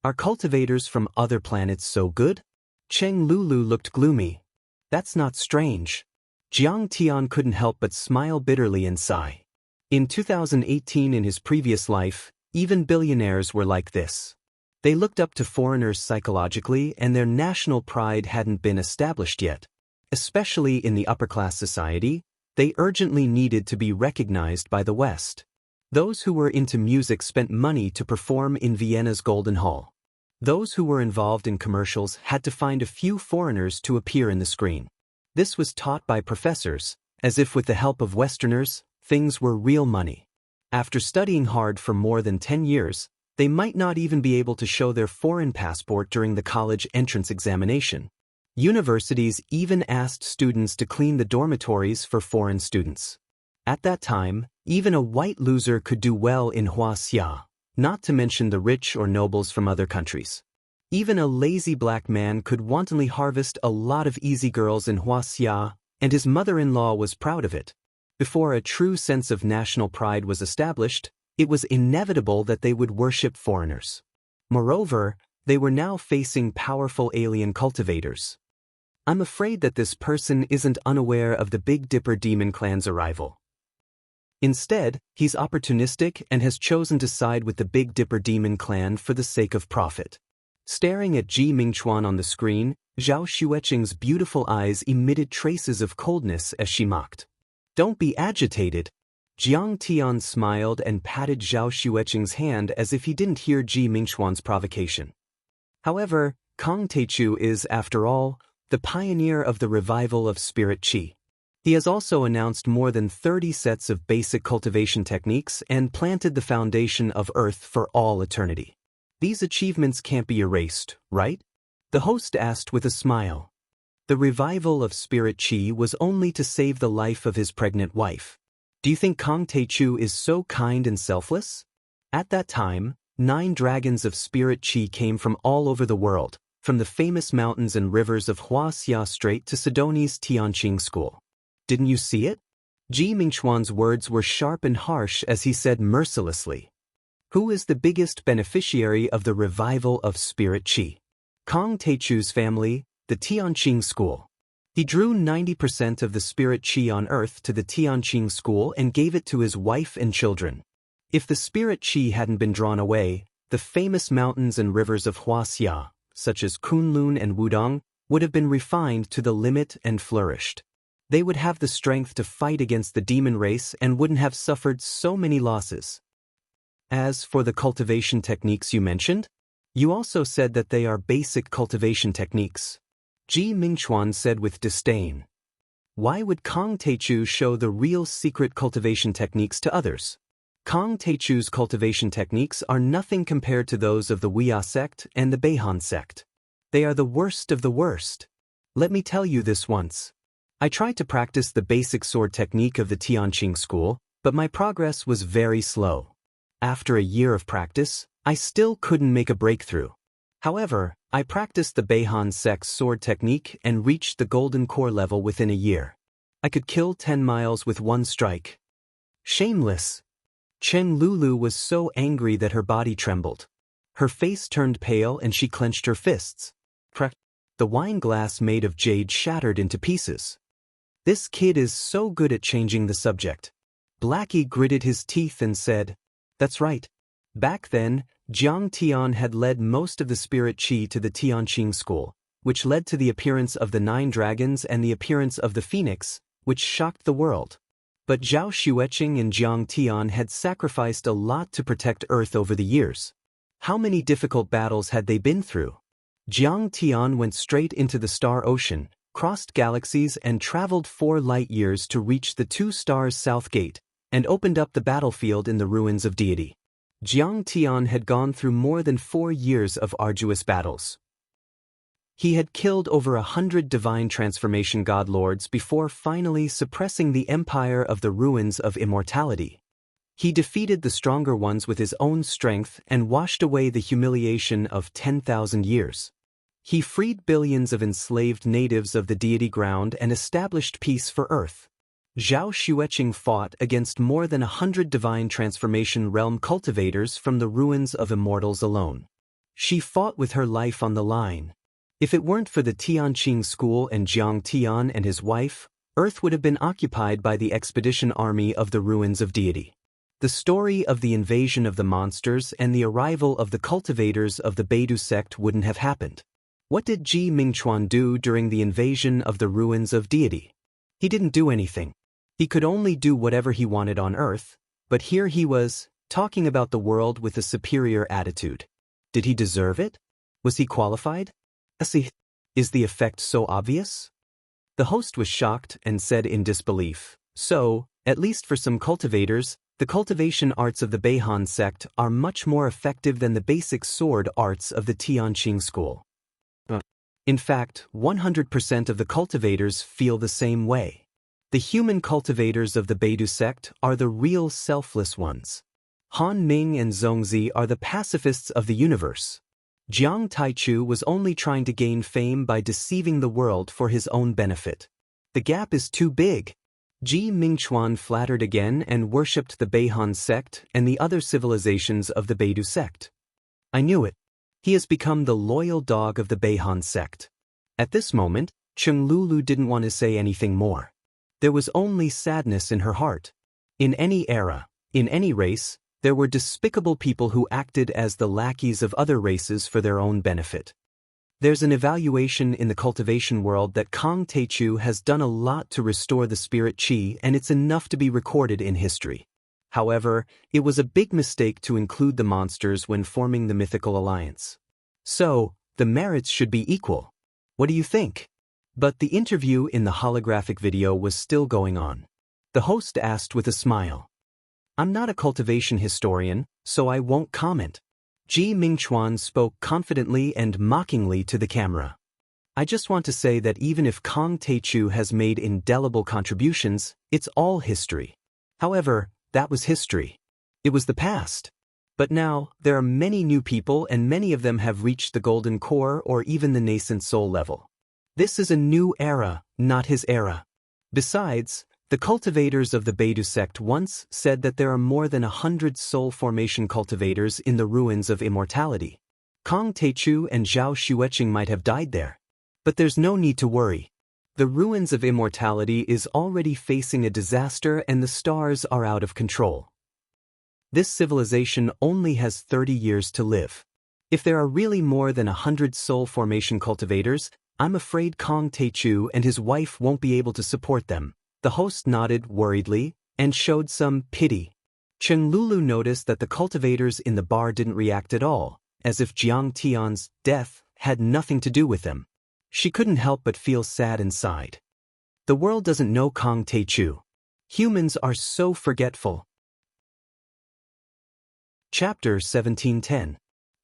Are cultivators from other planets so good? Cheng Lulu looked gloomy. That's not strange. Jiang Tian couldn't help but smile bitterly and sigh. In 2018, in his previous life, even billionaires were like this. They looked up to foreigners psychologically, and their national pride hadn't been established yet. Especially in the upper-class society, they urgently needed to be recognized by the West. Those who were into music spent money to perform in Vienna's Golden Hall. Those who were involved in commercials had to find a few foreigners to appear in the screen. This was taught by professors, as if with the help of Westerners, things were real money. After studying hard for more than 10 years, they might not even be able to show their foreign passport during the college entrance examination. Universities even asked students to clean the dormitories for foreign students. At that time, even a white loser could do well in Wuxia, not to mention the rich or nobles from other countries. Even a lazy black man could wantonly harvest a lot of easy girls in Wuxia, and his mother-in-law was proud of it. Before a true sense of national pride was established, it was inevitable that they would worship foreigners. Moreover, they were now facing powerful alien cultivators. I'm afraid that this person isn't unaware of the Big Dipper Demon Clan's arrival. Instead, he's opportunistic and has chosen to side with the Big Dipper Demon Clan for the sake of profit. Staring at Ji Mingchuan on the screen, Zhao Xueqing's beautiful eyes emitted traces of coldness as she mocked. Don't be agitated. Jiang Tian smiled and patted Zhao Xueqing's hand as if he didn't hear Ji Mingxuan's provocation. However, Kang Taichu is, after all, the pioneer of the revival of spirit qi. He has also announced more than 30 sets of basic cultivation techniques and planted the foundation of Earth for all eternity. These achievements can't be erased, right? The host asked with a smile. The revival of spirit qi was only to save the life of his pregnant wife. Do you think Kang Taichu is so kind and selfless? At that time, 9 dragons of spirit qi came from all over the world, from the famous mountains and rivers of Huaxia Strait to Sidoni's Tianqing School. Didn't you see it? Ji Mingxuan's words were sharp and harsh as he said mercilessly. Who is the biggest beneficiary of the revival of spirit qi? Kang Taichu's family, the Tianqing School. He drew 90% of the spirit qi on Earth to the Tianqing School and gave it to his wife and children. If the spirit qi hadn't been drawn away, the famous mountains and rivers of Huaxia, such as Kunlun and Wudong, would have been refined to the limit and flourished. They would have the strength to fight against the demon race and wouldn't have suffered so many losses. As for the cultivation techniques you mentioned, you also said that they are basic cultivation techniques. Ji Mingxuan said with disdain. Why would Kang Taichu show the real secret cultivation techniques to others? Kang Taichu's cultivation techniques are nothing compared to those of the Wuxia sect and the Beihan sect. They are the worst of the worst. Let me tell you this once. I tried to practice the basic sword technique of the Tianqing school, but my progress was very slow. After a year of practice, I still couldn't make a breakthrough. However, I practiced the Beihan sect's sword technique and reached the golden core level within a year. I could kill 10 miles with one strike. Shameless! Chen Lulu was so angry that her body trembled. Her face turned pale and she clenched her fists. The wine glass made of jade shattered into pieces. This kid is so good at changing the subject. Blackie gritted his teeth and said, "That's right." Back then, Jiang Tian had led most of the spirit qi to the Tianqing school, which led to the appearance of the 9 dragons and the appearance of the phoenix, which shocked the world. But Zhao Xueqing and Jiang Tian had sacrificed a lot to protect Earth over the years. How many difficult battles had they been through? Jiang Tian went straight into the star ocean, crossed galaxies and traveled 4 light years to reach the 2 stars south gate, and opened up the battlefield in the ruins of deity. Jiang Tian had gone through more than 4 years of arduous battles. He had killed over 100 divine transformation god lords before finally suppressing the empire of the ruins of immortality. He defeated the stronger ones with his own strength and washed away the humiliation of 10,000 years. He freed billions of enslaved natives of the deity ground and established peace for Earth. Zhao Xueqing fought against more than 100 divine transformation realm cultivators from the ruins of immortals alone. She fought with her life on the line. If it weren't for the Tianqing school and Jiang Tian and his wife, Earth would have been occupied by the expedition army of the ruins of deity. The story of the invasion of the monsters and the arrival of the cultivators of the Beidu sect wouldn't have happened. What did Ji Mingxuan do during the invasion of the ruins of deity? He didn't do anything. He could only do whatever he wanted on Earth, but here he was, talking about the world with a superior attitude. Did he deserve it? Was he qualified? Is the effect so obvious? The host was shocked and said in disbelief, "So, at least for some cultivators, the cultivation arts of the Beihan sect are much more effective than the basic sword arts of the Tianqing school." In fact, 100% of the cultivators feel the same way. The human cultivators of the Beidu sect are the real selfless ones. Han Ming and Zhongzi are the pacifists of the universe. Jiang Taichu was only trying to gain fame by deceiving the world for his own benefit. The gap is too big. Ji Mingxuan flattered again and worshipped the Beihan sect and the other civilizations of the Beidu sect. I knew it. He has become the loyal dog of the Beihan sect. At this moment, Cheng Lulu didn't want to say anything more. There was only sadness in her heart. In any era, in any race, there were despicable people who acted as the lackeys of other races for their own benefit. There's an evaluation in the cultivation world that Kang Taichu has done a lot to restore the spirit qi, and it's enough to be recorded in history. However, it was a big mistake to include the monsters when forming the mythical alliance. So, the merits should be equal. What do you think? But the interview in the holographic video was still going on. The host asked with a smile. I'm not a cultivation historian, so I won't comment. Ji Mingchuan spoke confidently and mockingly to the camera. I just want to say that even if Kong Teichu has made indelible contributions, it's all history. However, that was history. It was the past. But now, there are many new people and many of them have reached the golden core or even the nascent soul level. This is a new era, not his era. Besides, the cultivators of the Beidou sect once said that there are more than 100 soul formation cultivators in the ruins of immortality. Kong Teichu and Zhao Xueqing might have died there. But there's no need to worry. The ruins of immortality is already facing a disaster and the stars are out of control. This civilization only has 30 years to live. If there are really more than 100 soul formation cultivators, I'm afraid Kong Teichu and his wife won't be able to support them. The host nodded worriedly and showed some pity. Cheng Lulu noticed that the cultivators in the bar didn't react at all, as if Jiang Tian's death had nothing to do with them. She couldn't help but feel sad inside. The world doesn't know Kong Teichu. Humans are so forgetful. Chapter 1710.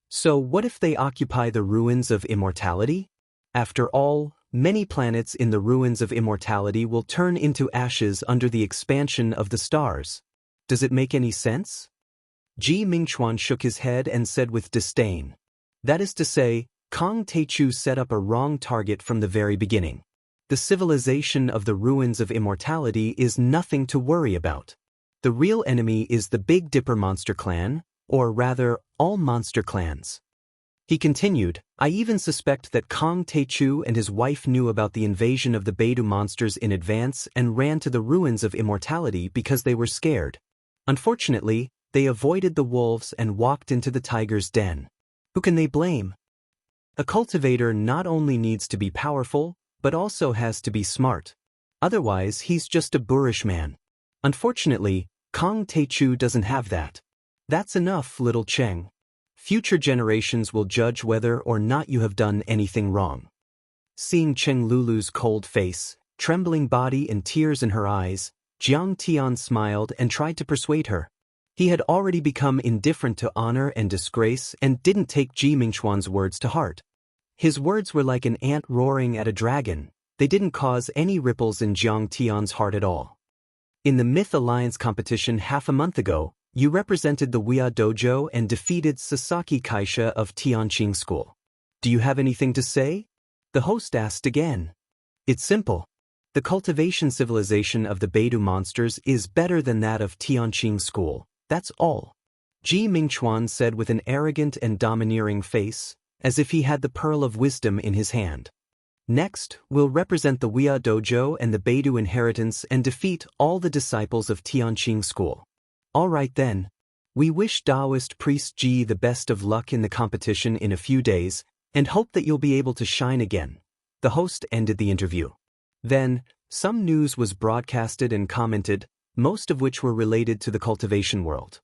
So what if they occupy the ruins of immortality? After all, many planets in the ruins of immortality will turn into ashes under the expansion of the stars. Does it make any sense? Ji Mingchuan shook his head and said with disdain. That is to say, Kong Teichu set up a wrong target from the very beginning. The civilization of the ruins of immortality is nothing to worry about. The real enemy is the Big Dipper monster clan, or rather, all monster clans. He continued, I even suspect that Kong Teichu and his wife knew about the invasion of the Beidou monsters in advance and ran to the ruins of immortality because they were scared. Unfortunately, they avoided the wolves and walked into the tiger's den. Who can they blame? A cultivator not only needs to be powerful, but also has to be smart. Otherwise, he's just a boorish man. Unfortunately, Kong Teichu doesn't have that. That's enough, little Cheng. Future generations will judge whether or not you have done anything wrong. Seeing Cheng Lulu's cold face, trembling body and tears in her eyes, Jiang Tian smiled and tried to persuade her. He had already become indifferent to honor and disgrace and didn't take Ji Mingchuan's words to heart. His words were like an ant roaring at a dragon. They didn't cause any ripples in Jiang Tian's heart at all. In the Myth Alliance competition half a month ago, you represented the Wuxia dojo and defeated Sasaki Kaisha of Tianqing School. Do you have anything to say? The host asked again. It's simple. The cultivation civilization of the Beidou monsters is better than that of Tianqing School. That's all. Ji Mingchuan said with an arrogant and domineering face, as if he had the pearl of wisdom in his hand. Next, we'll represent the Wuxia dojo and the Beidou inheritance and defeat all the disciples of Tianqing School. All right then. We wish Taoist priest Ji the best of luck in the competition in a few days, and hope that you'll be able to shine again. The host ended the interview. Then, some news was broadcasted and commented, most of which were related to the cultivation world.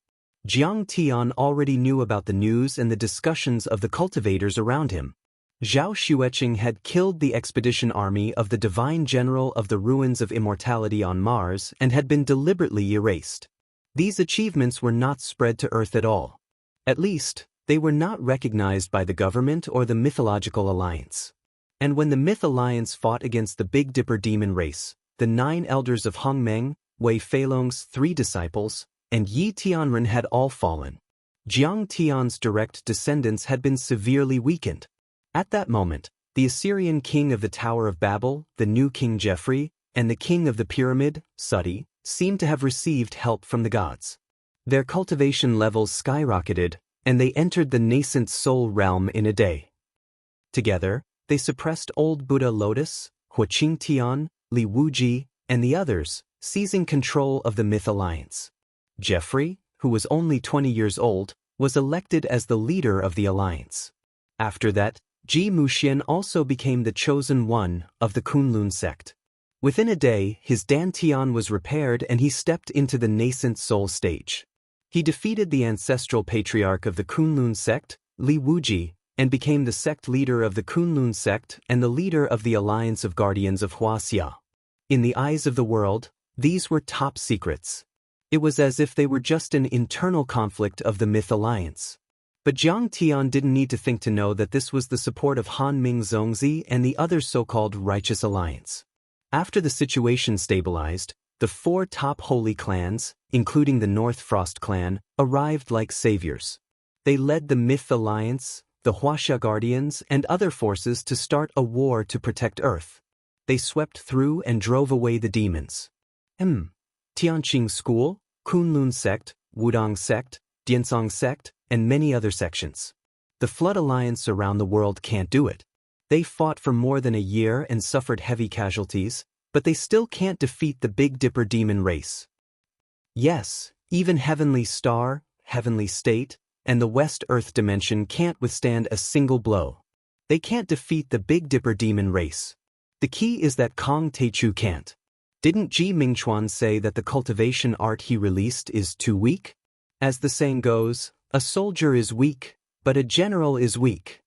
Jiang Tian already knew about the news and the discussions of the cultivators around him. Zhao Xueqing had killed the expedition army of the divine general of the ruins of immortality on Mars and had been deliberately erased. These achievements were not spread to Earth at all. At least, they were not recognized by the government or the mythological alliance. And when the Myth Alliance fought against the Big Dipper demon race, the 9 elders of Hongmeng, Wei Feilong's 3 disciples, and Yi Tianren had all fallen. Jiang Tian's direct descendants had been severely weakened. At that moment, the Assyrian king of the Tower of Babel, the new King Geoffrey, and the king of the pyramid, Seti, seemed to have received help from the gods. Their cultivation levels skyrocketed, and they entered the nascent soul realm in a day. Together, they suppressed old Buddha Lotus, Huaqing Tian, Li Wuji, and the others, seizing control of the Myth Alliance. Geoffrey, who was only 20 years old, was elected as the leader of the alliance. After that, Ji Muxian also became the chosen one of the Kunlun sect. Within a day, his dantian was repaired and he stepped into the nascent soul stage. He defeated the ancestral patriarch of the Kunlun sect, Li Wuji, and became the sect leader of the Kunlun sect and the leader of the Alliance of Guardians of Huaxia. In the eyes of the world, these were top secrets. It was as if they were just an internal conflict of the Myth Alliance. But Jiang Tian didn't need to think to know that this was the support of Han Ming Zongzi and the other so-called Righteous Alliance. After the situation stabilized, the 4 top holy clans, including the North Frost clan, arrived like saviors. They led the Myth Alliance, the Huaxia Guardians, and other forces to start a war to protect Earth. They swept through and drove away the demons. Tianqing School, Kunlun sect, Wudong sect, Diansong sect, and many other sections. The Flood Alliance around the world can't do it. They fought for more than a year and suffered heavy casualties, but they still can't defeat the Big Dipper demon race. Yes, even Heavenly Star, Heavenly State, and the West Earth dimension can't withstand a single blow. They can't defeat the Big Dipper demon race. The key is that Kong Teichu can't. Didn't Ji Mingchuan say that the cultivation art he released is too weak? As the saying goes, a soldier is weak, but a general is weak.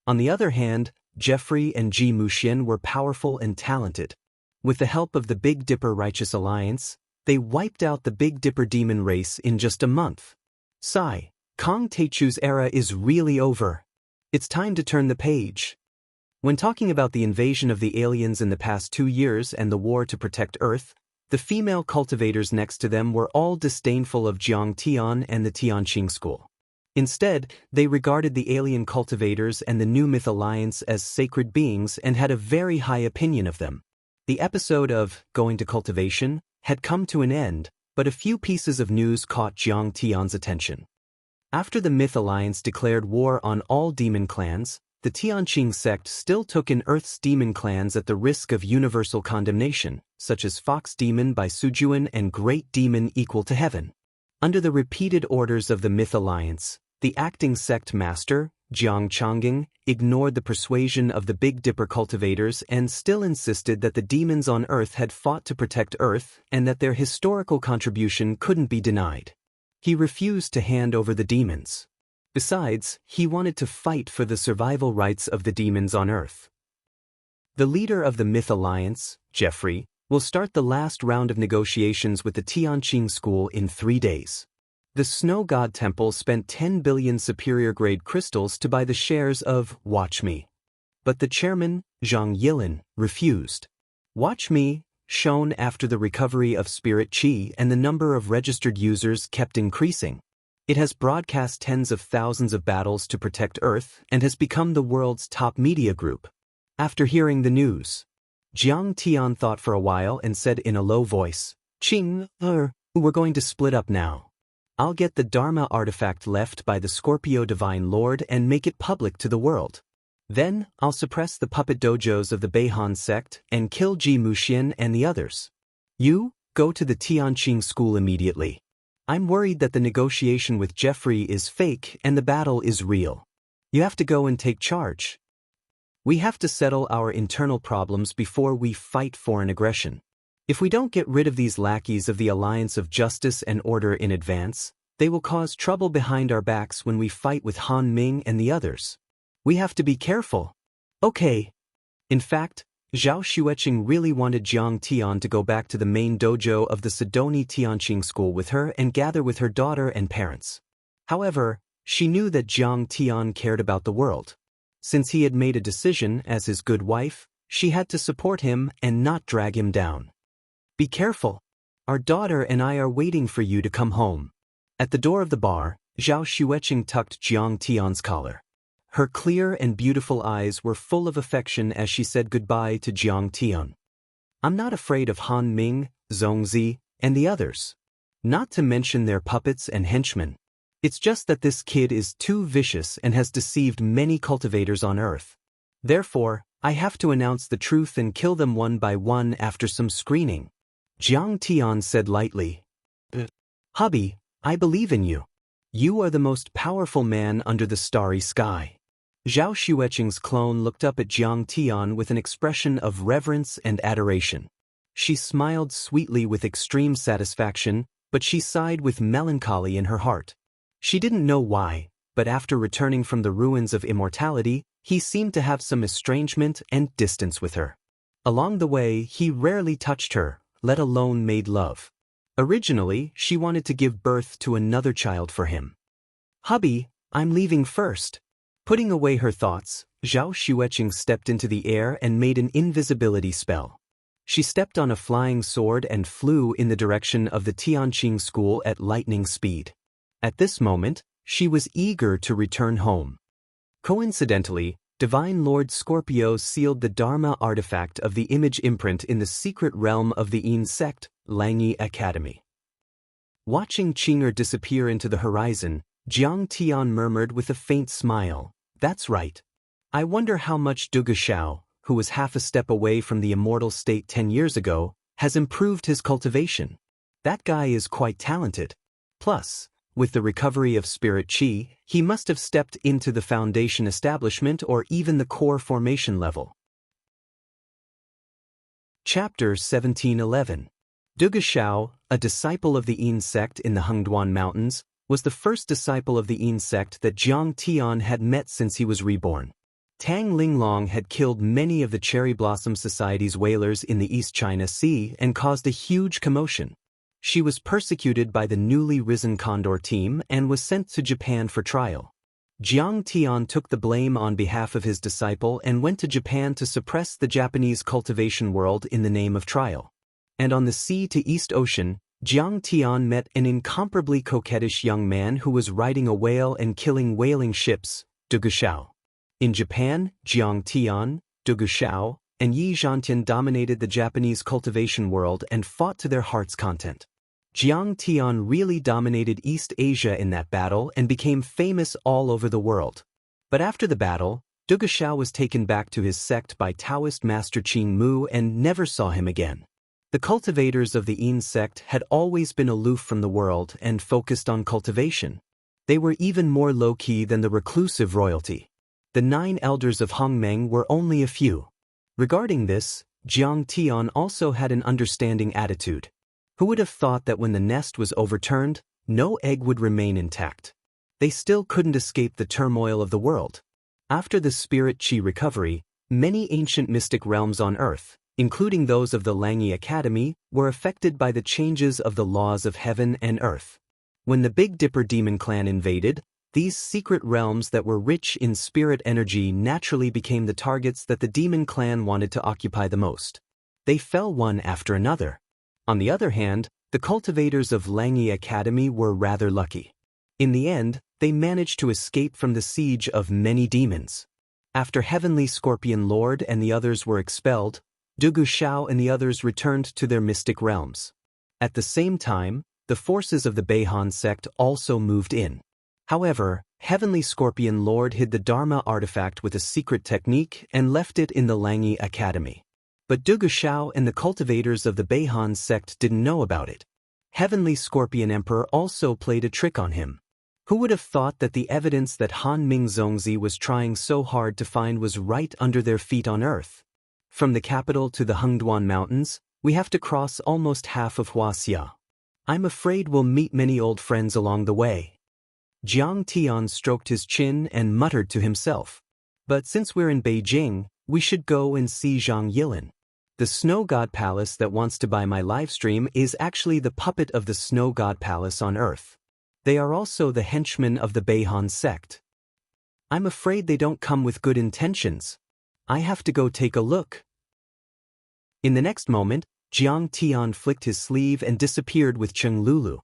On the other hand, Jeffrey and Ji Muxian were powerful and talented. With the help of the Big Dipper Righteous Alliance, they wiped out the Big Dipper demon race in just a month. Sigh, Kong Teichu's era is really over. It's time to turn the page. When talking about the invasion of the aliens in the past 2 years and the war to protect Earth, the female cultivators next to them were all disdainful of Jiang Tian and the Tianqing school. Instead, they regarded the alien cultivators and the New Myth Alliance as sacred beings and had a very high opinion of them. The episode of Going to Cultivation had come to an end, but a few pieces of news caught Jiang Tian's attention. After the Myth Alliance declared war on all demon clans, the Tianqing sect still took in Earth's demon clans at the risk of universal condemnation, such as Fox Demon by Sujuan and Great Demon Equal to Heaven. Under the repeated orders of the Myth Alliance, the acting sect master, Jiang Changing, ignored the persuasion of the Big Dipper cultivators and still insisted that the demons on Earth had fought to protect Earth and that their historical contribution couldn't be denied. He refused to hand over the demons. Besides, he wanted to fight for the survival rights of the demons on Earth. The leader of the Myth Alliance, Jeffrey, will start the last round of negotiations with the Tianqing school in 3 days. The Snow God Temple spent 10 billion superior-grade crystals to buy the shares of Watch Me. But the chairman, Zhang Yilin, refused. Watch Me, shown after the recovery of Spirit Qi and the number of registered users kept increasing. It has broadcast tens of thousands of battles to protect Earth and has become the world's top media group. After hearing the news, Jiang Tian thought for a while and said in a low voice, we're going to split up now. I'll get the Dharma artifact left by the Scorpio Divine Lord and make it public to the world. Then, I'll suppress the puppet dojos of the Beihan sect and kill Ji Muxian and the others. You, go to the Tianqing school immediately. I'm worried that the negotiation with Jeffrey is fake and the battle is real. You have to go and take charge. We have to settle our internal problems before we fight foreign aggression. If we don't get rid of these lackeys of the Alliance of Justice and Order in advance, they will cause trouble behind our backs when we fight with Han Ming and the others. We have to be careful. Okay. In fact, Zhao Xueqing really wanted Jiang Tian to go back to the main dojo of the Sidoni Tianqing school with her and gather with her daughter and parents. However, she knew that Jiang Tian cared about the world. Since he had made a decision as his good wife, she had to support him and not drag him down. Be careful. Our daughter and I are waiting for you to come home. At the door of the bar, Zhao Xueqing tucked Jiang Tian's collar. Her clear and beautiful eyes were full of affection as she said goodbye to Jiang Tian. I'm not afraid of Han Ming, Zongzi, and the others. Not to mention their puppets and henchmen. It's just that this kid is too vicious and has deceived many cultivators on Earth. Therefore, I have to announce the truth and kill them one by one after some screening. Jiang Tian said lightly. Hubby, I believe in you. You are the most powerful man under the starry sky. Zhao Xueqing's clone looked up at Jiang Tian with an expression of reverence and adoration. She smiled sweetly with extreme satisfaction, but she sighed with melancholy in her heart. She didn't know why, but after returning from the ruins of immortality, he seemed to have some estrangement and distance with her. Along the way, he rarely touched her, let alone made love. Originally, she wanted to give birth to another child for him. "Hubby, I'm leaving first." Putting away her thoughts, Zhao Xueqing stepped into the air and made an invisibility spell. She stepped on a flying sword and flew in the direction of the Tianqing school at lightning speed. At this moment, she was eager to return home. Coincidentally, Divine Lord Scorpio sealed the Dharma artifact of the image imprint in the secret realm of the Yin sect, Langyi Academy. Watching Qing'er disappear into the horizon, Jiang Tian murmured with a faint smile, "That's right. I wonder how much Duge Xiao, who was half a step away from the immortal state 10 years ago, has improved his cultivation. That guy is quite talented. Plus, with the recovery of spirit qi, he must have stepped into the foundation establishment or even the core formation level." Chapter 1711. Duge Xiao, a disciple of the Yin sect in the Hengduan Mountains, was the first disciple of the Yin sect that Jiang Tian had met since he was reborn. Tang Linglong had killed many of the Cherry Blossom Society's whalers in the East China Sea and caused a huge commotion. She was persecuted by the newly risen Condor team and was sent to Japan for trial. Jiang Tian took the blame on behalf of his disciple and went to Japan to suppress the Japanese cultivation world in the name of trial. And on the sea to East Ocean, Jiang Tian met an incomparably coquettish young man who was riding a whale and killing whaling ships, Duge Xiao. In Japan, Jiang Tian, Duge Xiao, and Yi Zhantian dominated the Japanese cultivation world and fought to their heart's content. Jiang Tian really dominated East Asia in that battle and became famous all over the world. But after the battle, Duge Xiao was taken back to his sect by Taoist master Qing Mu and never saw him again. The cultivators of the Yin sect had always been aloof from the world and focused on cultivation. They were even more low-key than the reclusive royalty. The 9 elders of Hongmeng were only a few. Regarding this, Jiang Tian also had an understanding attitude. Who would have thought that when the nest was overturned, no egg would remain intact? They still couldn't escape the turmoil of the world. After the spirit qi recovery, many ancient mystic realms on Earth, including those of the Langyi Academy, were affected by the changes of the laws of heaven and earth. When the Big Dipper demon clan invaded, these secret realms that were rich in spirit energy naturally became the targets that the demon clan wanted to occupy the most. They fell one after another. On the other hand, the cultivators of Langyi Academy were rather lucky. In the end, they managed to escape from the siege of many demons. After Heavenly Scorpion Lord and the others were expelled, Duge Xiao and the others returned to their mystic realms. At the same time, the forces of the Beihan sect also moved in. However, Heavenly Scorpion Lord hid the Dharma artifact with a secret technique and left it in the Langyi Academy. But Duge Xiao and the cultivators of the Beihan sect didn't know about it. Heavenly Scorpion Emperor also played a trick on him. Who would have thought that the evidence that Han Ming Zongzi was trying so hard to find was right under their feet on Earth? From the capital to the Hengduan Mountains, we have to cross almost half of Wuxia. I'm afraid we'll meet many old friends along the way. Jiang Tian stroked his chin and muttered to himself. But since we're in Beijing, we should go and see Zhang Yilin. The Snow God Palace that wants to buy my livestream is actually the puppet of the Snow God Palace on Earth. They are also the henchmen of the Beihan sect. I'm afraid they don't come with good intentions. I have to go take a look. In the next moment, Jiang Tian flicked his sleeve and disappeared with Cheng Lulu.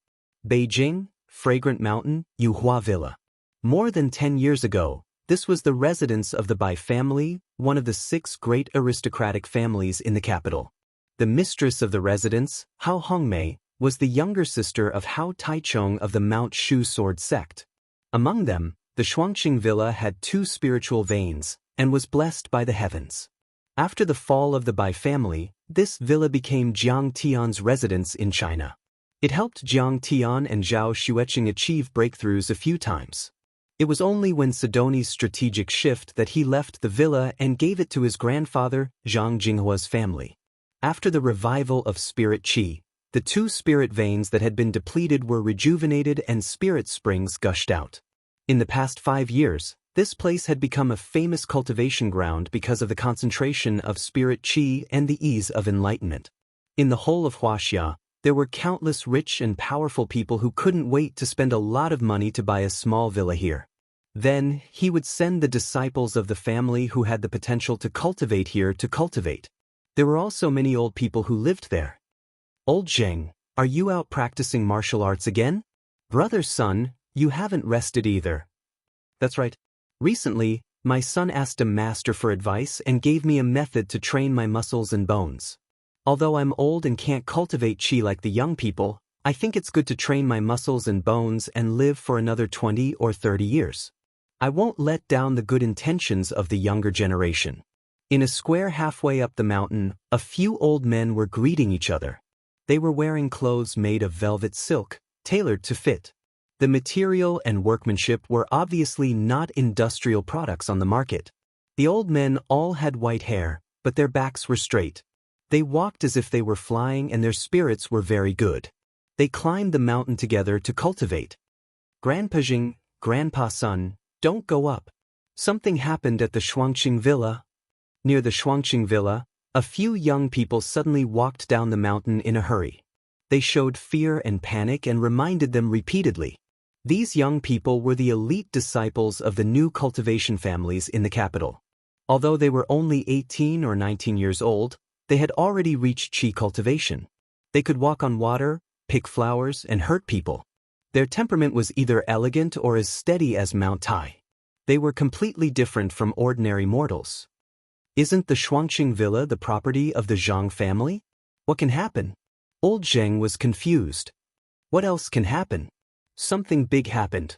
Beijing, Fragrant Mountain, Yuhua Villa. More than 10 years ago, this was the residence of the Bai family, one of the 6 great aristocratic families in the capital. The mistress of the residence, Hao Hongmei, was the younger sister of Hao Taichong of the Mount Shu Sword sect. Among them, the Shuangqing Villa had 2 spiritual veins and was blessed by the heavens. After the fall of the Bai family, this villa became Jiang Tian's residence in China. It helped Jiang Tian and Zhao Xueqing achieve breakthroughs a few times. It was only when Sidoni's strategic shift that he left the villa and gave it to his grandfather, Zhang Jinghua's family. After the revival of spirit qi, the two spirit veins that had been depleted were rejuvenated and spirit springs gushed out. In the past 5 years, this place had become a famous cultivation ground because of the concentration of spirit qi and the ease of enlightenment. In the whole of Wuxia, there were countless rich and powerful people who couldn't wait to spend a lot of money to buy a small villa here. Then, he would send the disciples of the family who had the potential to cultivate here to cultivate. There were also many old people who lived there. Old Zheng, are you out practicing martial arts again? Brother son, you haven't rested either. That's right. Recently, my son asked a master for advice and gave me a method to train my muscles and bones. Although I'm old and can't cultivate qi like the young people, I think it's good to train my muscles and bones and live for another 20 or 30 years. I won't let down the good intentions of the younger generation. In a square halfway up the mountain, a few old men were greeting each other. They were wearing clothes made of velvet silk, tailored to fit. The material and workmanship were obviously not industrial products on the market. The old men all had white hair, but their backs were straight. They walked as if they were flying and their spirits were very good. They climbed the mountain together to cultivate. Grandpa Jing, Grandpa son, don't go up. Something happened at the Shuangqing Villa. Near the Shuangqing Villa, a few young people suddenly walked down the mountain in a hurry. They showed fear and panic and reminded them repeatedly. These young people were the elite disciples of the new cultivation families in the capital. Although they were only 18 or 19 years old, they had already reached qi cultivation. They could walk on water, pick flowers, and hurt people. Their temperament was either elegant or as steady as Mount Tai. They were completely different from ordinary mortals. Isn't the Shuangqing Villa the property of the Zhang family? What can happen? Old Zheng was confused. What else can happen? Something big happened.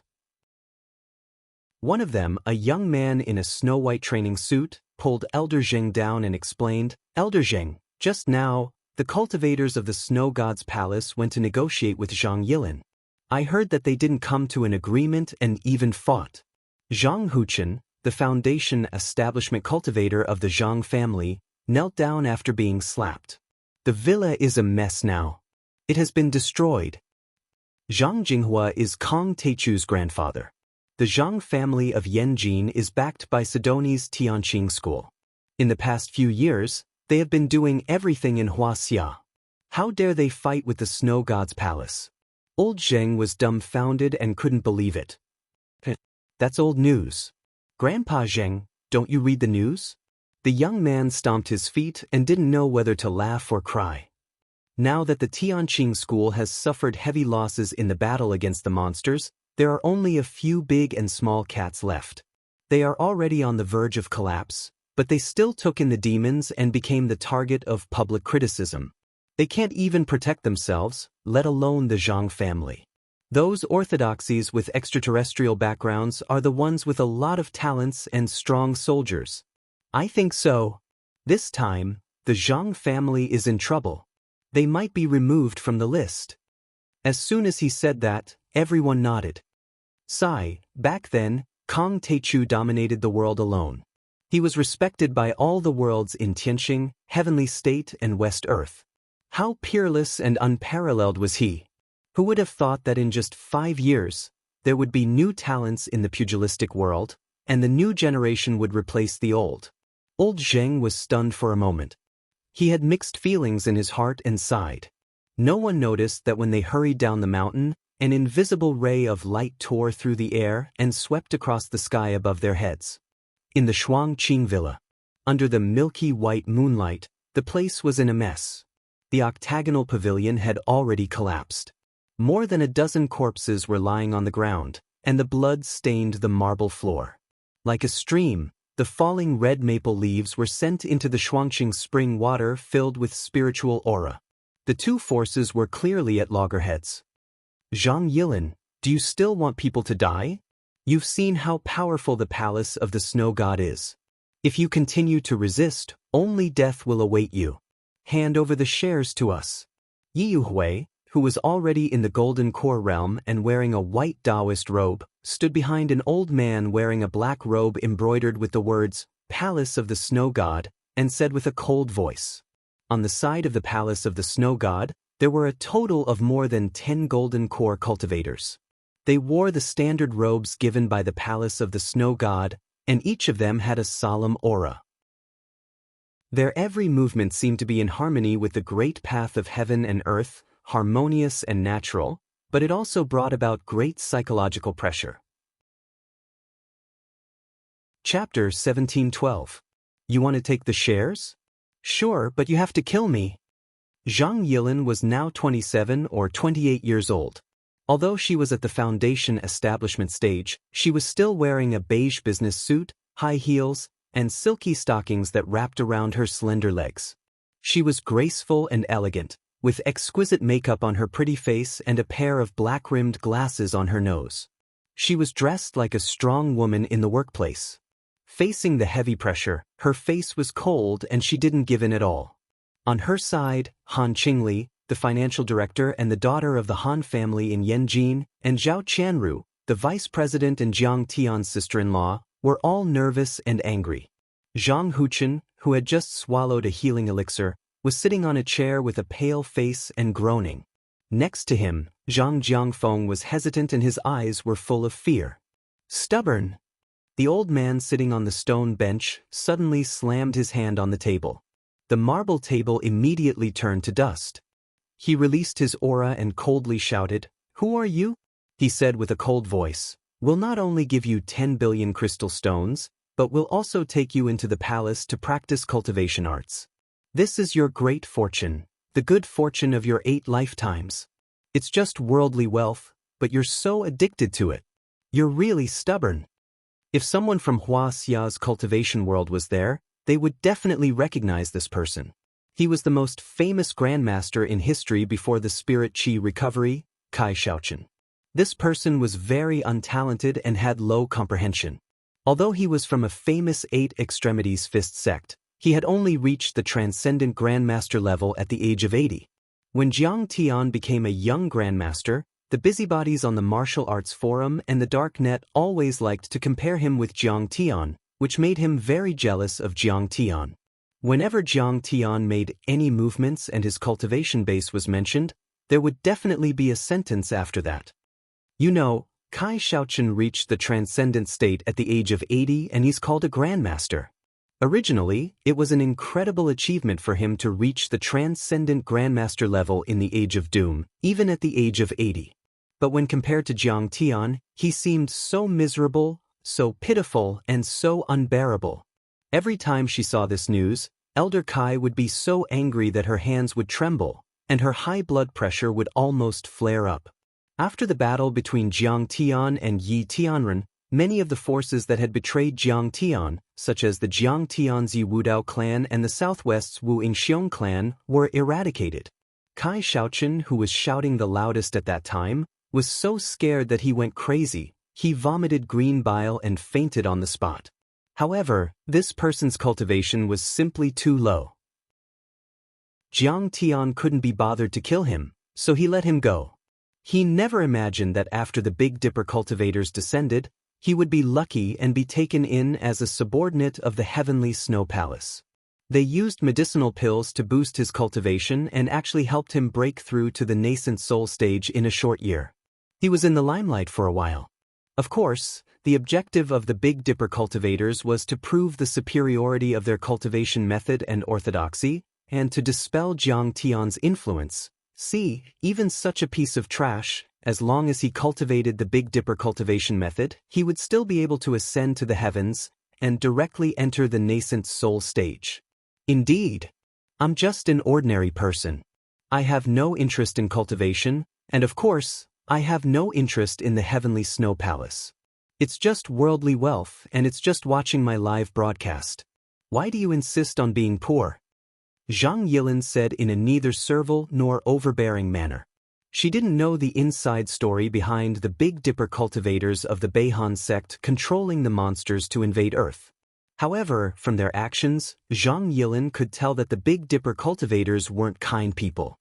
One of them, a young man in a snow-white training suit, pulled Elder Zheng down and explained, Elder Zheng, just now, the cultivators of the Snow God's Palace went to negotiate with Zhang Yilin. I heard that they didn't come to an agreement and even fought. Zhang Huchen, the foundation establishment cultivator of the Zhang family, knelt down after being slapped. The villa is a mess now. It has been destroyed. Zhang Jinghua is Kong Teichu's grandfather. The Zhang family of Yanjin is backed by Sidoni's Tianqing school. In the past few years, they have been doing everything in Wuxia. How dare they fight with the Snow God's Palace? Old Zheng was dumbfounded and couldn't believe it. That's old news. Grandpa Zheng, don't you read the news? The young man stomped his feet and didn't know whether to laugh or cry. Now that the Tianqing school has suffered heavy losses in the battle against the monsters, there are only a few big and small cats left. They are already on the verge of collapse, but they still took in the demons and became the target of public criticism. They can't even protect themselves, let alone the Zhang family. Those orthodoxies with extraterrestrial backgrounds are the ones with a lot of talents and strong soldiers. I think so. This time, the Zhang family is in trouble. They might be removed from the list. As soon as he said that, everyone nodded. Back then, Kong Teichu dominated the world alone. He was respected by all the worlds in Tianqing, Heavenly State, and West Earth. How peerless and unparalleled was he? Who would have thought that in just 5 years, there would be new talents in the pugilistic world, and the new generation would replace the old? Old Zheng was stunned for a moment. He had mixed feelings in his heart and sighed. No one noticed that when they hurried down the mountain, an invisible ray of light tore through the air and swept across the sky above their heads. In the Shuangqing Villa, under the milky white moonlight, the place was in a mess. The octagonal pavilion had already collapsed. More than a dozen corpses were lying on the ground, and the blood stained the marble floor. Like a stream, the falling red maple leaves were sent into the Shuangqing spring water filled with spiritual aura. The two forces were clearly at loggerheads. Zhang Yilin, do you still want people to die? You've seen how powerful the palace of the snow god is. If you continue to resist, only death will await you. Hand over the shares to us. Yi Hui, who was already in the golden core realm and wearing a white Taoist robe, stood behind an old man wearing a black robe embroidered with the words, "Palace of the Snow God," and said with a cold voice. On the side of the Palace of the Snow God, there were a total of more than 10 golden core cultivators. They wore the standard robes given by the Palace of the Snow God, and each of them had a solemn aura. Their every movement seemed to be in harmony with the great path of heaven and earth, harmonious and natural, but it also brought about great psychological pressure. Chapter 1712. You want to take the shares? Sure, but you have to kill me. Wang Lin was now 27 or 28 years old. Although she was at the foundation establishment stage, she was still wearing a beige business suit, high heels, and silky stockings that wrapped around her slender legs. She was graceful and elegant, with exquisite makeup on her pretty face and a pair of black-rimmed glasses on her nose. She was dressed like a strong woman in the workplace. Facing the heavy pressure, her face was cold and she didn't give in at all. On her side, Han Qingli, the financial director and the daughter of the Han family in Yanjin, and Zhao Qianru, the vice president and Jiang Tian's sister-in-law, were all nervous and angry. Zhang Huchen, who had just swallowed a healing elixir, was sitting on a chair with a pale face and groaning. Next to him, Zhang Jiangfeng was hesitant and his eyes were full of fear. Stubborn! The old man sitting on the stone bench suddenly slammed his hand on the table. The marble table immediately turned to dust. He released his aura and coldly shouted, "Who are you?" He said with a cold voice, "We'll not only give you 10 billion crystal stones, but we'll also take you into the palace to practice cultivation arts. This is your great fortune, the good fortune of your 8 lifetimes. It's just worldly wealth, but you're so addicted to it. You're really stubborn." If someone from Huaxia's cultivation world was there, they would definitely recognize this person. He was the most famous grandmaster in history before the spirit qi recovery, Kai Shaochen. This person was very untalented and had low comprehension. Although he was from a famous 8 extremities fist sect, he had only reached the transcendent grandmaster level at the age of 80. When Jiang Tian became a young grandmaster, the busybodies on the martial arts forum and the dark net always liked to compare him with Jiang Tian, which made him very jealous of Jiang Tian. Whenever Jiang Tian made any movements and his cultivation base was mentioned, there would definitely be a sentence after that. You know, Kai Shaochen reached the transcendent state at the age of 80 and he's called a grandmaster. Originally, it was an incredible achievement for him to reach the transcendent grandmaster level in the age of doom, even at the age of 80. But when compared to Jiang Tian, he seemed so miserable, so pitiful, and so unbearable. Every time she saw this news, Elder Kai would be so angry that her hands would tremble, and her high blood pressure would almost flare up. After the battle between Jiang Tian and Yi Tianren, many of the forces that had betrayed Jiang Tian, such as the Jiang Tianzi Wudao clan and the Southwest's Wu Yingxiong clan, were eradicated. Kai Shaochen, who was shouting the loudest at that time, was so scared that he went crazy. He vomited green bile and fainted on the spot. However, this person's cultivation was simply too low. Jiang Tian couldn't be bothered to kill him, so he let him go. He never imagined that after the Big Dipper cultivators descended, he would be lucky and be taken in as a subordinate of the Heavenly Snow Palace. They used medicinal pills to boost his cultivation and actually helped him break through to the nascent soul stage in a short year. He was in the limelight for a while. Of course, the objective of the Big Dipper cultivators was to prove the superiority of their cultivation method and orthodoxy, and to dispel Jiang Tian's influence. See, even such a piece of trash, as long as he cultivated the Big Dipper cultivation method, he would still be able to ascend to the heavens and directly enter the nascent soul stage. Indeed, I'm just an ordinary person. I have no interest in cultivation, and of course, I have no interest in the Heavenly Snow Palace. It's just worldly wealth and it's just watching my live broadcast. Why do you insist on being poor? Wang Lin said in a neither servile nor overbearing manner. She didn't know the inside story behind the Big Dipper cultivators of the Beihan sect controlling the monsters to invade Earth. However, from their actions, Wang Lin could tell that the Big Dipper cultivators weren't kind people.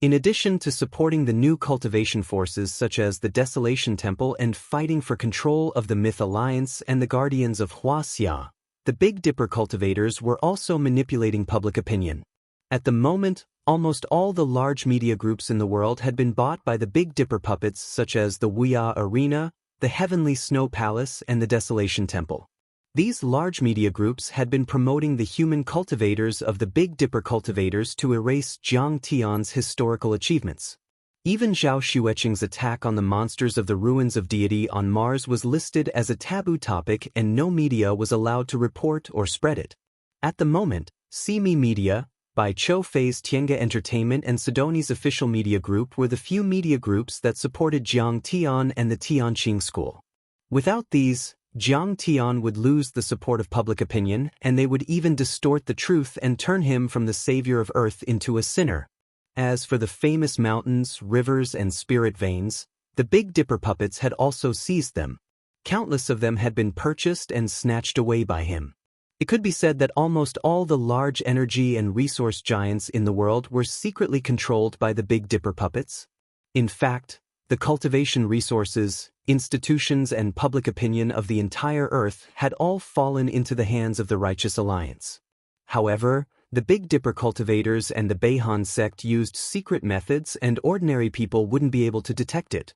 In addition to supporting the new cultivation forces such as the Desolation Temple and fighting for control of the Myth Alliance and the Guardians of Wuxia, the Big Dipper cultivators were also manipulating public opinion. At the moment, almost all the large media groups in the world had been bought by the Big Dipper puppets such as the Wuxia Arena, the Heavenly Snow Palace, and the Desolation Temple. These large media groups had been promoting the human cultivators of the Big Dipper cultivators to erase Jiang Tian's historical achievements. Even Zhao Xueqing's attack on the monsters of the ruins of deity on Mars was listed as a taboo topic and no media was allowed to report or spread it. At the moment, Simi Media, by Chou Fei's Tiange Entertainment and Sidoni's official media group were the few media groups that supported Jiang Tian and the Tianqing school. Without these, Jiang Tian would lose the support of public opinion and they would even distort the truth and turn him from the savior of Earth into a sinner. As for the famous mountains, rivers, and spirit veins, the Big Dipper puppets had also seized them. Countless of them had been purchased and snatched away by him. It could be said that almost all the large energy and resource giants in the world were secretly controlled by the Big Dipper puppets. In fact, the cultivation resources, institutions, and public opinion of the entire Earth had all fallen into the hands of the Righteous Alliance. However, the Big Dipper cultivators and the Beihan sect used secret methods and ordinary people wouldn't be able to detect it.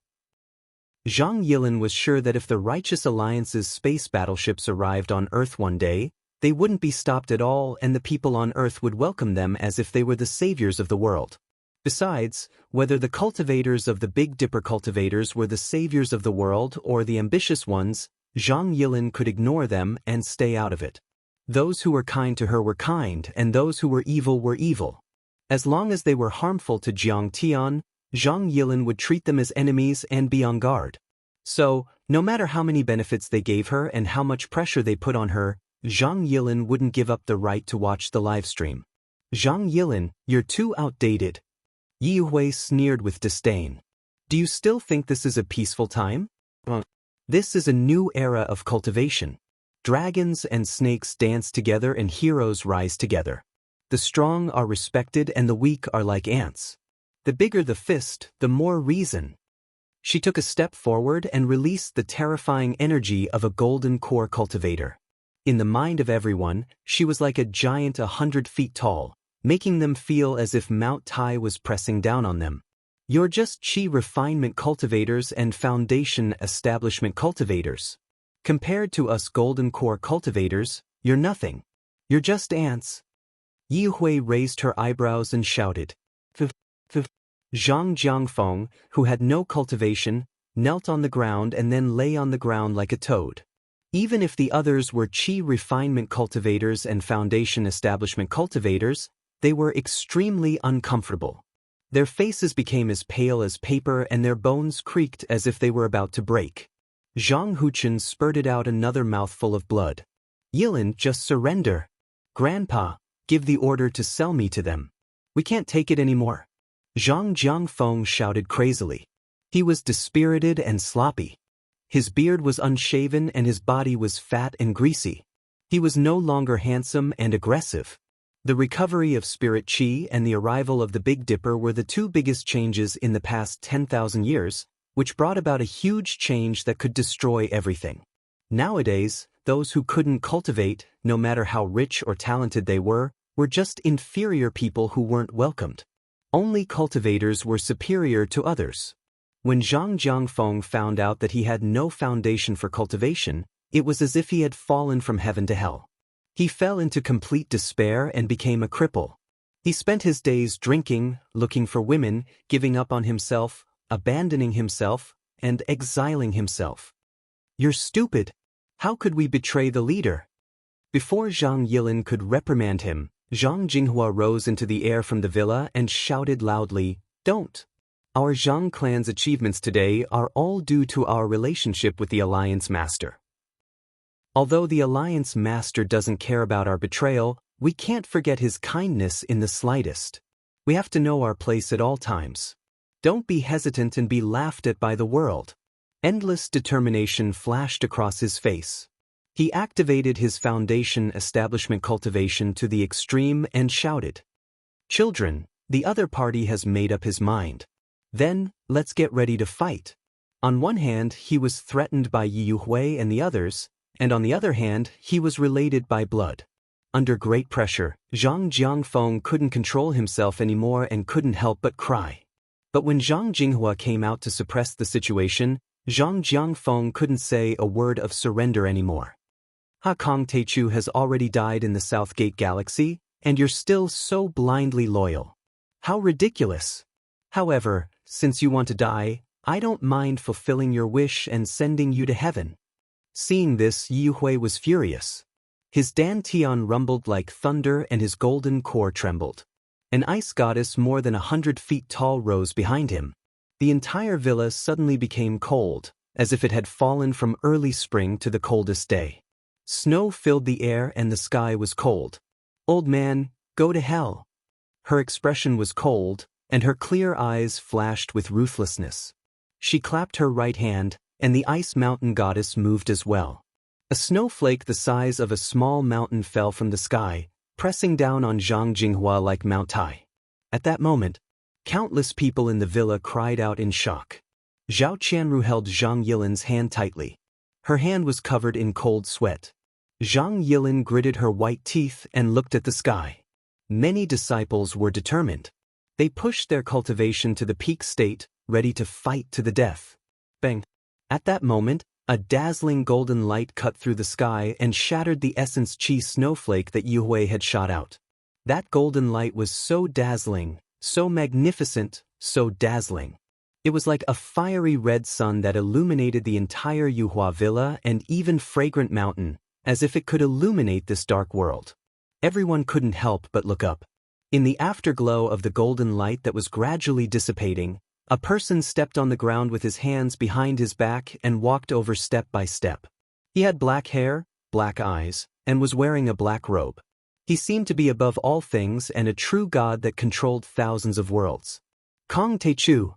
Zhang Yilin was sure that if the Righteous Alliance's space battleships arrived on Earth one day, they wouldn't be stopped at all and the people on Earth would welcome them as if they were the saviors of the world. Besides, whether the cultivators of the Big Dipper cultivators were the saviors of the world or the ambitious ones, Zhang Yilin could ignore them and stay out of it. Those who were kind to her were kind and those who were evil. As long as they were harmful to Jiang Tian, Zhang Yilin would treat them as enemies and be on guard. So, no matter how many benefits they gave her and how much pressure they put on her, Zhang Yilin wouldn't give up the right to watch the livestream. Zhang Yilin, you're too outdated. Yi Hui sneered with disdain. Do you still think this is a peaceful time? This is a new era of cultivation. Dragons and snakes dance together and heroes rise together. The strong are respected and the weak are like ants. The bigger the fist, the more reason. She took a step forward and released the terrifying energy of a golden core cultivator. In the mind of everyone, she was like a giant 100 feet tall, making them feel as if Mount Tai was pressing down on them. You're just Qi refinement cultivators and foundation establishment cultivators. Compared to us golden core cultivators, you're nothing. You're just ants. Yi Hui raised her eyebrows and shouted. Zhang Jiangfeng, who had no cultivation, knelt on the ground and then lay on the ground like a toad. Even if the others were Qi refinement cultivators and foundation establishment cultivators, they were extremely uncomfortable. Their faces became as pale as paper and their bones creaked as if they were about to break. Zhang Huchen spurted out another mouthful of blood. Yilin, just surrender. Grandpa, give the order to sell me to them. We can't take it anymore. Zhang Jiangfeng shouted crazily. He was dispirited and sloppy. His beard was unshaven and his body was fat and greasy. He was no longer handsome and aggressive. The recovery of Spirit Qi and the arrival of the Big Dipper were the two biggest changes in the past 10,000 years, which brought about a huge change that could destroy everything. Nowadays, those who couldn't cultivate, no matter how rich or talented they were just inferior people who weren't welcomed. Only cultivators were superior to others. When Zhang Jiangfeng found out that he had no foundation for cultivation, it was as if he had fallen from heaven to hell. He fell into complete despair and became a cripple. He spent his days drinking, looking for women, giving up on himself, abandoning himself, and exiling himself. You're stupid. How could we betray the leader? Before Zhang Yilin could reprimand him, Zhang Jinghua rose into the air from the villa and shouted loudly, "Don't! Our Zhang clan's achievements today are all due to our relationship with the Alliance Master. Although the Alliance Master doesn't care about our betrayal, we can't forget his kindness in the slightest. We have to know our place at all times. Don't be hesitant and be laughed at by the world." Endless determination flashed across his face. He activated his foundation establishment cultivation to the extreme and shouted, "Children, The other party has made up his mind. Then, let's get ready to fight. On one hand, he was threatened by Yi Yuhui and the others, and on the other hand, he was related by blood. Under great pressure, Zhang Jiangfeng couldn't control himself anymore and couldn't help but cry. But when Zhang Jinghua came out to suppress the situation, Zhang Jiangfeng couldn't say a word of surrender anymore. Kong Teichu has already died in the South Gate Galaxy, and you're still so blindly loyal. How ridiculous! However, since you want to die, I don't mind fulfilling your wish and sending you to heaven. Seeing this, Yi Hui was furious. His dantian rumbled like thunder and his golden core trembled. An ice goddess more than 100 feet tall rose behind him. The entire villa suddenly became cold, as if it had fallen from early spring to the coldest day. Snow filled the air and the sky was cold. Old man, go to hell. Her expression was cold, and her clear eyes flashed with ruthlessness. She clapped her right hand, and the ice mountain goddess moved as well. A snowflake the size of a small mountain fell from the sky, pressing down on Zhang Jinghua like Mount Tai. At that moment, countless people in the villa cried out in shock. Zhao Qianru held Zhang Yilin's hand tightly. Her hand was covered in cold sweat. Zhang Yilin gritted her white teeth and looked at the sky. Many disciples were determined. They pushed their cultivation to the peak state, ready to fight to the death. Bang! At that moment, a dazzling golden light cut through the sky and shattered the essence chi snowflake that Yu Hui had shot out. That golden light was so dazzling, so magnificent, so dazzling. It was like a fiery red sun that illuminated the entire Yuhua villa and even Fragrant Mountain, as if it could illuminate this dark world. Everyone couldn't help but look up. In the afterglow of the golden light that was gradually dissipating, a person stepped on the ground with his hands behind his back and walked over step by step. He had black hair, black eyes, and was wearing a black robe. He seemed to be above all things and a true god that controlled thousands of worlds. Kong Teichu.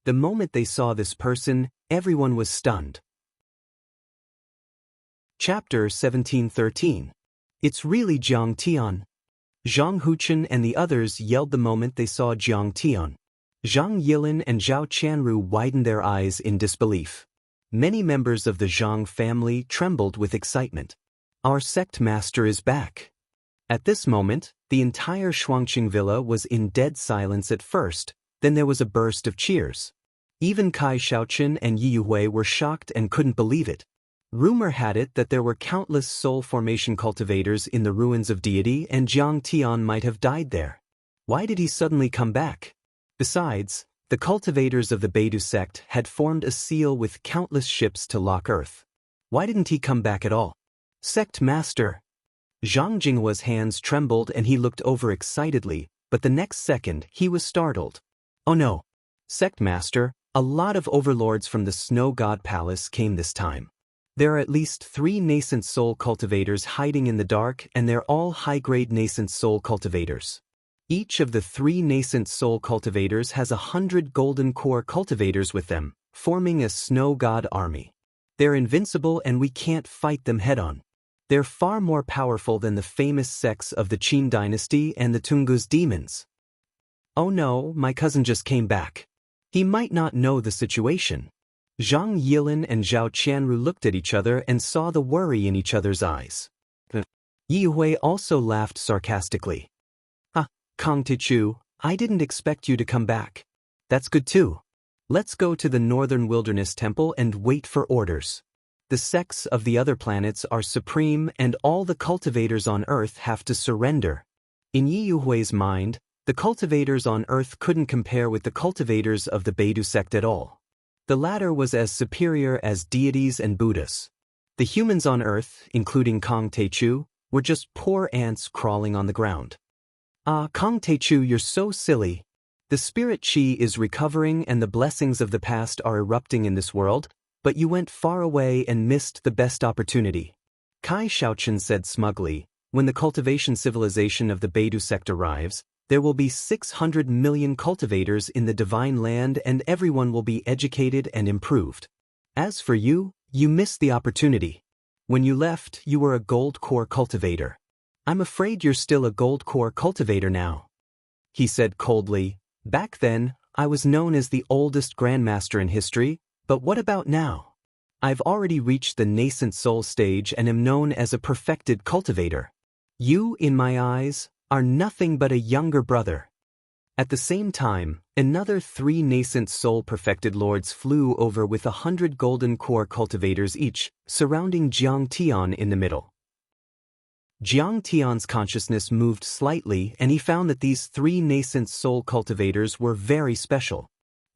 The moment they saw this person, everyone was stunned. Chapter 1713. It's really Jiang Tian. Zhang Huchen and the others yelled the moment they saw Jiang Tian. Zhang Yilin and Zhao Qianru widened their eyes in disbelief. Many members of the Zhang family trembled with excitement. Our sect master is back. At this moment, the entire Shuangqing villa was in dead silence at first, then there was a burst of cheers. Even Kai Shaoqun and Yi Yuhui were shocked and couldn't believe it. Rumor had it that there were countless soul formation cultivators in the ruins of deity and Jiang Tian might have died there. Why did he suddenly come back? Besides, the cultivators of the Beidou sect had formed a seal with countless ships to lock Earth. Why didn't he come back at all? Sect master. Zhang Jinghua's hands trembled and he looked over excitedly, but the next second he was startled. Oh no! Sect master, a lot of overlords from the Snow God Palace came this time. There are at least 3 nascent soul cultivators hiding in the dark and they're all high-grade nascent soul cultivators. Each of the 3 nascent soul cultivators has 100 golden core cultivators with them, forming a snow god army. They're invincible and we can't fight them head-on. They're far more powerful than the famous sects of the Qin dynasty and the Tungus demons. Oh no, my cousin just came back. He might not know the situation. Zhang Yilin and Zhao Qianru looked at each other and saw the worry in each other's eyes. Yi Hui also laughed sarcastically. Kong Teichu, I didn't expect you to come back. That's good too. Let's go to the Northern Wilderness Temple and wait for orders. The sects of the other planets are supreme and all the cultivators on Earth have to surrender. In Yi Yuhui's mind, the cultivators on Earth couldn't compare with the cultivators of the Beidou sect at all. The latter was as superior as deities and Buddhas. The humans on Earth, including Kong Teichu, were just poor ants crawling on the ground. Kong Teichu, you're so silly. The spirit chi is recovering and the blessings of the past are erupting in this world, but you went far away and missed the best opportunity. Kai Shaoqun said smugly, when the cultivation civilization of the Beidou sect arrives, there will be 600 million cultivators in the divine land and everyone will be educated and improved. As for you, you missed the opportunity. When you left, you were a gold core cultivator. I'm afraid you're still a gold core cultivator now. he said coldly. Back then, I was known as the oldest grandmaster in history, but what about now? I've already reached the nascent soul stage and am known as a perfected cultivator. You, in my eyes, are nothing but a younger brother. At the same time, another 3 nascent soul-perfected lords flew over with 100 golden core cultivators each, surrounding Jiang Tian in the middle. Jiang Tian's consciousness moved slightly, and he found that these 3 nascent soul cultivators were very special.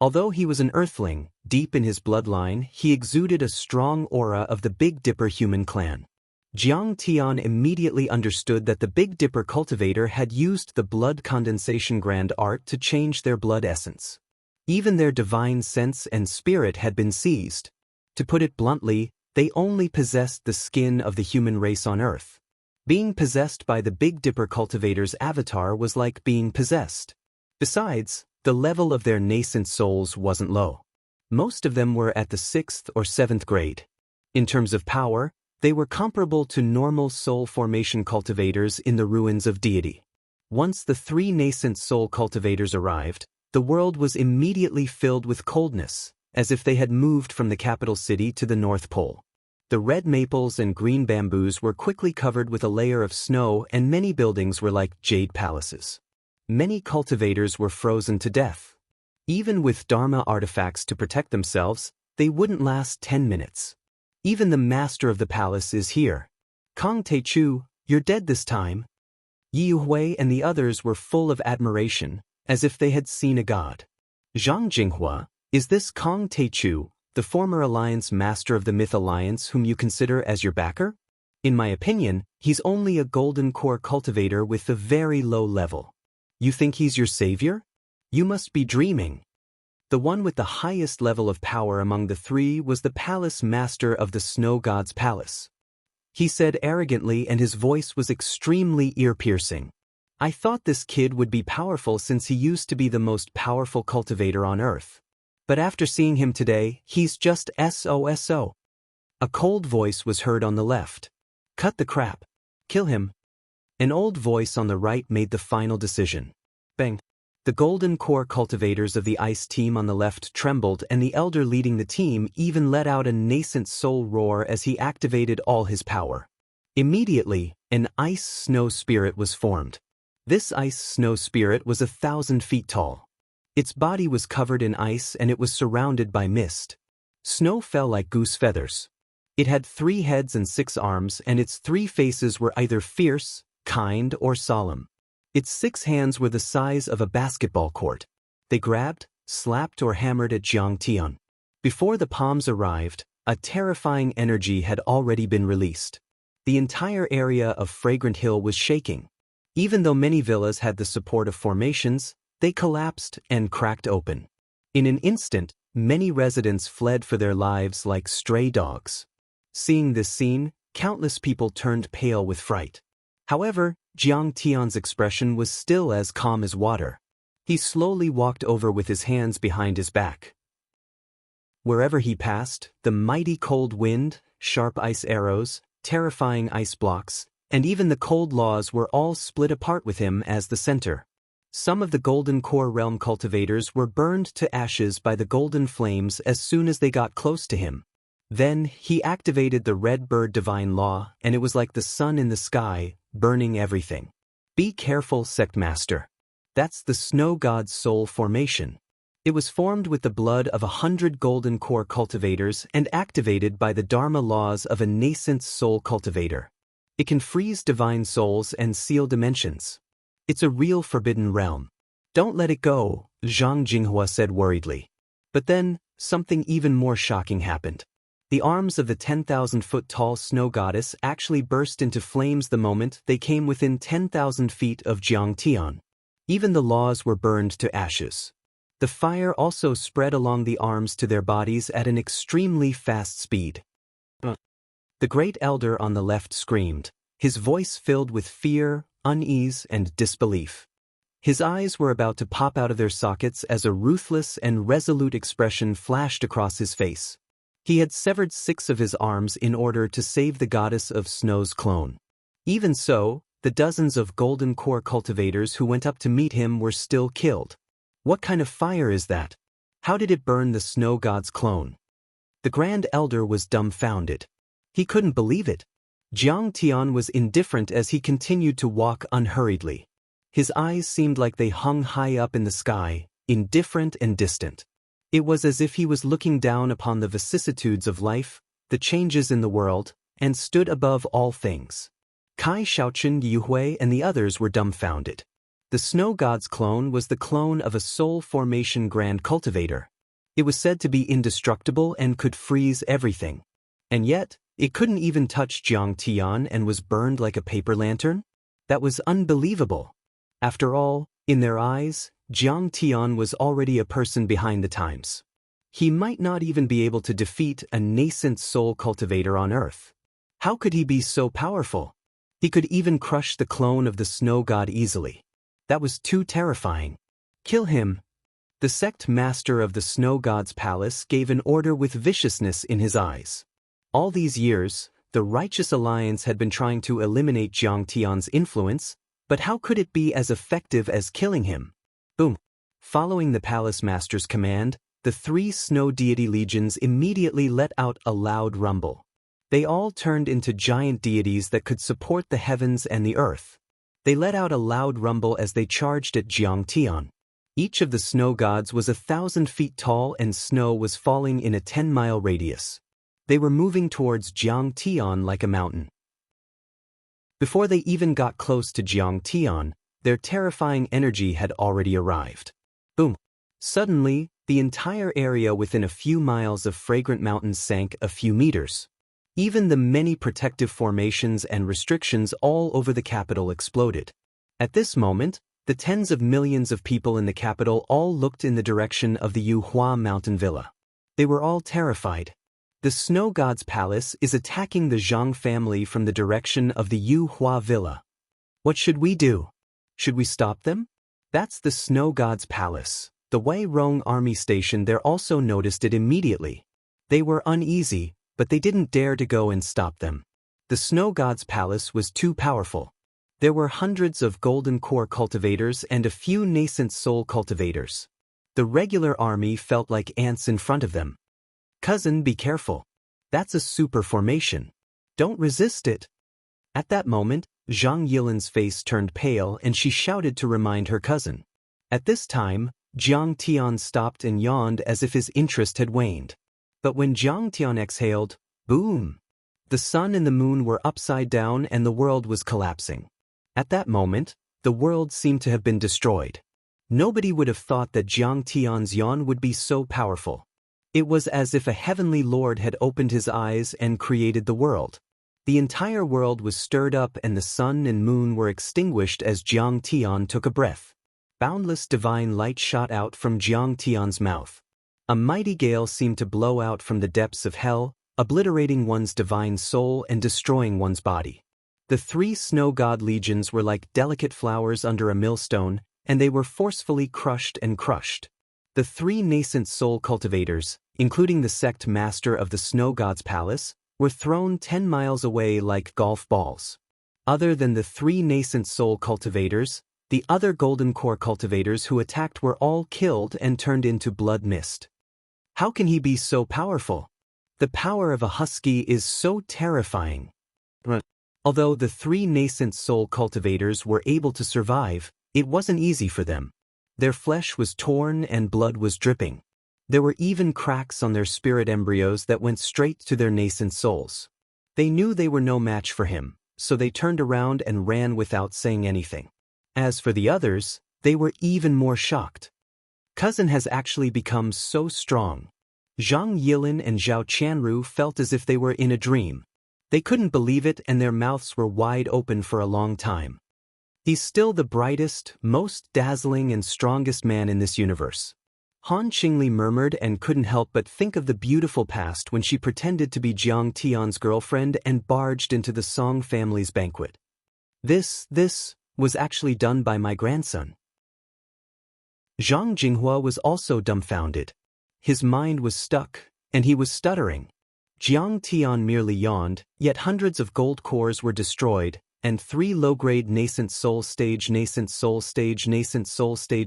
Although he was an earthling, deep in his bloodline, he exuded a strong aura of the Big Dipper human clan. Jiang Tian immediately understood that the Big Dipper cultivator had used the blood condensation grand art to change their blood essence. Even their divine sense and spirit had been seized. To put it bluntly, they only possessed the skin of the human race on Earth. Being possessed by the Big Dipper cultivator's avatar was like being possessed. Besides, the level of their nascent souls wasn't low. Most of them were at the 6th or 7th grade. In terms of power, they were comparable to normal soul formation cultivators in the ruins of deity. Once the 3 nascent soul cultivators arrived, the world was immediately filled with coldness, as if they had moved from the capital city to the North Pole. The red maples and green bamboos were quickly covered with a layer of snow, and many buildings were like jade palaces. Many cultivators were frozen to death. Even with Dharma artifacts to protect themselves, they wouldn't last 10 minutes. Even the master of the palace is here. Kong Teichu, you're dead this time. Yi Hui and the others were full of admiration, as if they had seen a god. Zhang Jinghua, is this Kong Teichu, the former alliance master of the Myth Alliance whom you consider as your backer? In my opinion, he's only a golden core cultivator with a very low level. You think he's your savior? You must be dreaming. The one with the highest level of power among the 3 was the palace master of the snow god's palace. He said arrogantly, and his voice was extremely ear-piercing. I thought this kid would be powerful since he used to be the most powerful cultivator on Earth. But after seeing him today, he's just SOSO. A cold voice was heard on the left. Cut the crap. Kill him. An old voice on the right made the final decision. Bang. The golden core cultivators of the ice team on the left trembled, and the elder leading the team even let out a nascent soul roar as he activated all his power. Immediately, an ice snow spirit was formed. This ice snow spirit was 1,000 feet tall. Its body was covered in ice and it was surrounded by mist. Snow fell like goose feathers. It had 3 heads and 6 arms, and its 3 faces were either fierce, kind, or solemn. Its 6 hands were the size of a basketball court. They grabbed, slapped, or hammered at Jiang Tian. Before the palms arrived, a terrifying energy had already been released. The entire area of Fragrant Hill was shaking. Even though many villas had the support of formations, they collapsed and cracked open. In an instant, many residents fled for their lives like stray dogs. Seeing this scene, countless people turned pale with fright. However, Jiang Tian's expression was still as calm as water. He slowly walked over with his hands behind his back. Wherever he passed, the mighty cold wind, sharp ice arrows, terrifying ice blocks, and even the cold laws were all split apart with him as the center. Some of the Golden Core Realm cultivators were burned to ashes by the golden flames as soon as they got close to him. Then, he activated the Red Bird Divine Law, and it was like the sun in the sky, burning everything. Be careful, Sect Master. That's the Snow God's soul formation. It was formed with the blood of 100 Golden Core cultivators and activated by the Dharma laws of a nascent soul cultivator. It can freeze divine souls and seal dimensions. It's a real forbidden realm. Don't let it go, Zhang Jinghua said worriedly. But then, something even more shocking happened. The arms of the 10,000-foot-tall snow goddess actually burst into flames the moment they came within 10,000 feet of Jiang Tian. Even the laws were burned to ashes. The fire also spread along the arms to their bodies at an extremely fast speed. The great elder on the left screamed, his voice filled with fear, unease, and disbelief. His eyes were about to pop out of their sockets as a ruthless and resolute expression flashed across his face. He had severed 6 of his arms in order to save the goddess of snow's clone. Even so, The dozens of golden core cultivators who went up to meet him were still killed. What kind of fire is that? How did it burn the snow god's clone? The Grand Elder was dumbfounded. He couldn't believe it. Jiang Tian was indifferent as he continued to walk unhurriedly. His eyes seemed like they hung high up in the sky, indifferent and distant. It was as if he was looking down upon the vicissitudes of life, the changes in the world, and stood above all things. Kai Shaochen, Yu Hui, and the others were dumbfounded. The snow god's clone was the clone of a soul formation grand cultivator. It was said to be indestructible and could freeze everything. And yet, it couldn't even touch Jiang Tian and was burned like a paper lantern? That was unbelievable. After all, in their eyes, Jiang Tian was already a person behind the times. He might not even be able to defeat a nascent soul cultivator on Earth. How could he be so powerful? He could even crush the clone of the snow god easily. That was too terrifying. Kill him. The sect master of the snow god's palace gave an order with viciousness in his eyes. All these years, the Righteous Alliance had been trying to eliminate Jiang Tian's influence, but how could it be as effective as killing him? Boom. Following the palace master's command, the 3 snow deity legions immediately let out a loud rumble. They all turned into giant deities that could support the heavens and the earth. They let out a loud rumble as they charged at Jiang Tian. Each of the snow gods was 1,000 feet tall and snow was falling in a 10-mile radius. They were moving towards Jiang Tian like a mountain. Before they even got close to Jiang Tian, their terrifying energy had already arrived. Boom! Suddenly, the entire area within a few miles of fragrant mountains sank a few meters. Even the many protective formations and restrictions all over the capital exploded. At this moment, the tens of millions of people in the capital all looked in the direction of the Yuhua mountain villa. They were all terrified. The snow god's palace is attacking the Zhang family from the direction of the Yuhua villa. What should we do? Should we stop them? That's the snow god's palace. The Wei Rong army station there also noticed it immediately. They were uneasy, but they didn't dare to go and stop them. The snow god's palace was too powerful. There were hundreds of golden core cultivators and a few nascent soul cultivators. The regular army felt like ants in front of them. Cousin, be careful. That's a super formation. Don't resist it. At that moment, Zhang Yilin's face turned pale and she shouted to remind her cousin. At this time, Jiang Tian stopped and yawned as if his interest had waned. But when Jiang Tian exhaled, boom! The sun and the moon were upside down and the world was collapsing. At that moment, the world seemed to have been destroyed. Nobody would have thought that Jiang Tian's yawn would be so powerful. It was as if a heavenly lord had opened his eyes and created the world. The entire world was stirred up and the sun and moon were extinguished as Jiang Tian took a breath. Boundless divine light shot out from Jiang Tian's mouth. A mighty gale seemed to blow out from the depths of hell, obliterating one's divine soul and destroying one's body. The 3 snow god legions were like delicate flowers under a millstone, and they were forcefully crushed and crushed. The 3 nascent soul cultivators, including the sect master of the snow god's palace, were thrown 10 miles away like golf balls. Other than the 3 nascent soul cultivators, the other golden core cultivators who attacked were all killed and turned into blood mist. How can he be so powerful? The power of a husky is so terrifying. Although the 3 nascent soul cultivators were able to survive, it wasn't easy for them. Their flesh was torn and blood was dripping. There were even cracks on their spirit embryos that went straight to their nascent souls. They knew they were no match for him, so they turned around and ran without saying anything. As for the others, they were even more shocked. Cousin has actually become so strong. Zhang Yilin and Zhao Qianru felt as if they were in a dream. They couldn't believe it and their mouths were wide open for a long time. He's still the brightest, most dazzling and strongest man in this universe. Han Qingli murmured and couldn't help but think of the beautiful past when she pretended to be Jiang Tian's girlfriend and barged into the Song family's banquet. This was actually done by my grandson. Zhang Jinghua was also dumbfounded. His mind was stuck, and he was stuttering. Jiang Tian merely yawned, yet hundreds of gold cores were destroyed, and 3 low-grade nascent soul stage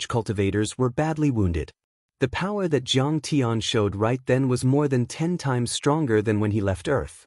cultivators were badly wounded. The power that Jiang Tian showed right then was more than 10 times stronger than when he left Earth.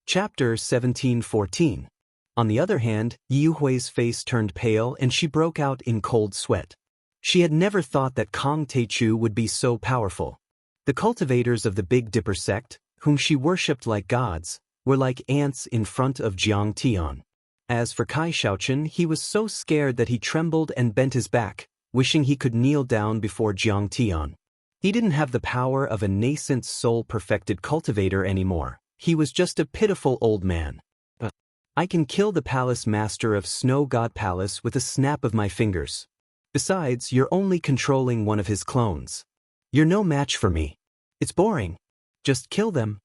Chapter 17:14. On the other hand, Yu Hui's face turned pale and she broke out in cold sweat. She had never thought that Kong Teichu would be so powerful. The cultivators of the Big Dipper sect, whom she worshipped like gods, were like ants in front of Jiang Tian. As for Kai Shaochen, he was so scared that he trembled and bent his back, wishing he could kneel down before Jiang Tian. He didn't have the power of a nascent soul-perfected cultivator anymore. He was just a pitiful old man. I can kill the palace master of Snow God Palace with a snap of my fingers. Besides, you're only controlling one of his clones. You're no match for me. It's boring. Just kill them.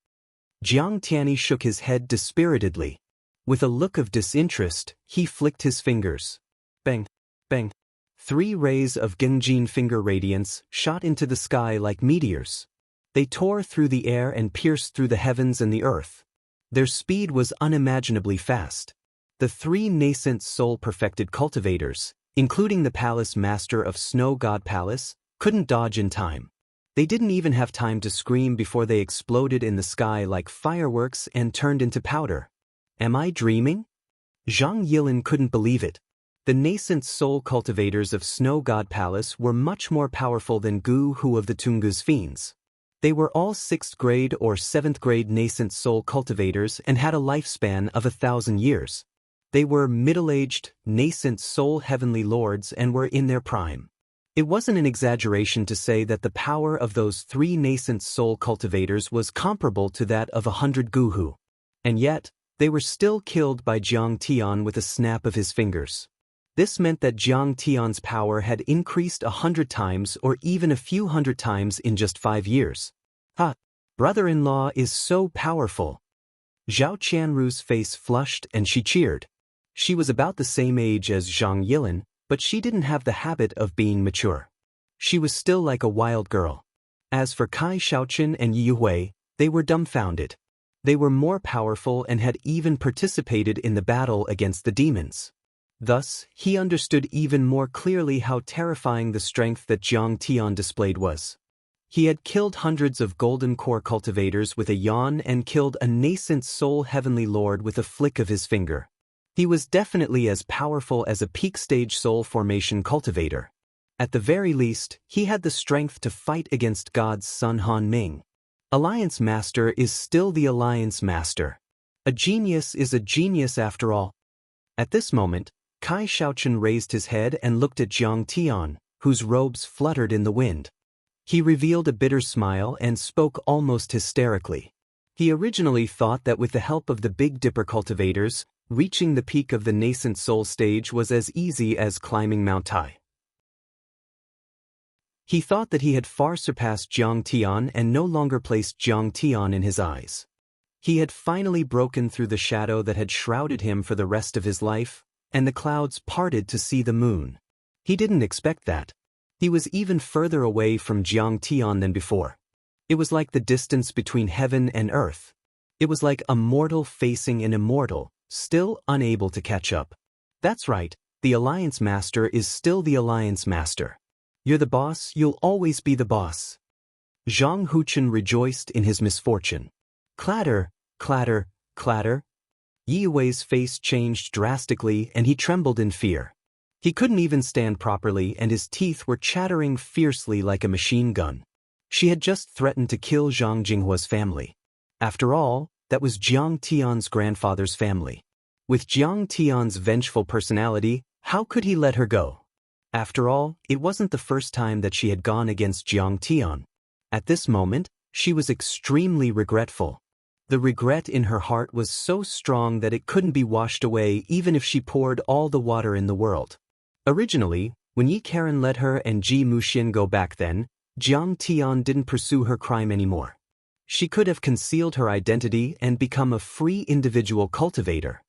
Jiang Tianyi shook his head dispiritedly. With a look of disinterest, he flicked his fingers. Bang, bang. 3 rays of Genjin finger radiance shot into the sky like meteors. They tore through the air and pierced through the heavens and the earth. Their speed was unimaginably fast. The 3 nascent soul-perfected cultivators, including the palace master of Snow God Palace, couldn't dodge in time. They didn't even have time to scream before they exploded in the sky like fireworks and turned into powder. Am I dreaming? Zhang Yilin couldn't believe it. The nascent soul cultivators of Snow God Palace were much more powerful than Gu Hu of the Tungus Fiends. They were all 6th grade or 7th grade nascent soul cultivators and had a lifespan of 1,000 years. They were middle-aged, nascent soul heavenly lords and were in their prime. It wasn't an exaggeration to say that the power of those 3 nascent soul cultivators was comparable to that of 100 Gu Hu. And yet, they were still killed by Jiang Tian with a snap of his fingers. This meant that Jiang Tian's power had increased 100 times or even a few hundred times in just 5 years. Ha! Brother-in-law is so powerful. Zhao Qianru's face flushed and she cheered. She was about the same age as Zhang Yilin, but she didn't have the habit of being mature. She was still like a wild girl. As for Kai Shaochen and Yu Hui, they were dumbfounded. They were more powerful and had even participated in the battle against the demons. Thus, he understood even more clearly how terrifying the strength that Jiang Tian displayed was. He had killed hundreds of golden core cultivators with a yawn and killed a nascent soul heavenly lord with a flick of his finger. He was definitely as powerful as a peak stage soul formation cultivator. At the very least, he had the strength to fight against God's son Han Ming. Alliance Master is still the Alliance Master. A genius is a genius after all. At this moment, Kai Shaochen raised his head and looked at Jiang Tian, whose robes fluttered in the wind. He revealed a bitter smile and spoke almost hysterically. He originally thought that with the help of the Big Dipper cultivators, reaching the peak of the nascent soul stage was as easy as climbing Mount Tai. He thought that he had far surpassed Jiang Tian and no longer placed Jiang Tian in his eyes. He had finally broken through the shadow that had shrouded him for the rest of his life, and the clouds parted to see the moon. He didn't expect that. He was even further away from Jiang Tian than before. It was like the distance between heaven and earth. It was like a mortal facing an immortal, still unable to catch up. That's right, the Alliance Master is still the Alliance Master. You're the boss, you'll always be the boss. Zhang Huchen rejoiced in his misfortune. Clatter, clatter, clatter. Yi Wei's face changed drastically and he trembled in fear. He couldn't even stand properly and his teeth were chattering fiercely like a machine gun. She had just threatened to kill Zhang Jinghua's family. After all, that was Jiang Tian's grandfather's family. With Jiang Tian's vengeful personality, how could he let her go? After all, it wasn't the first time that she had gone against Jiang Tian. At this moment, she was extremely regretful. The regret in her heart was so strong that it couldn't be washed away even if she poured all the water in the world. Originally, when Yi Karen let her and Ji Muxian go back then, Jiang Tian didn't pursue her crime anymore. She could have concealed her identity and become a free individual cultivator.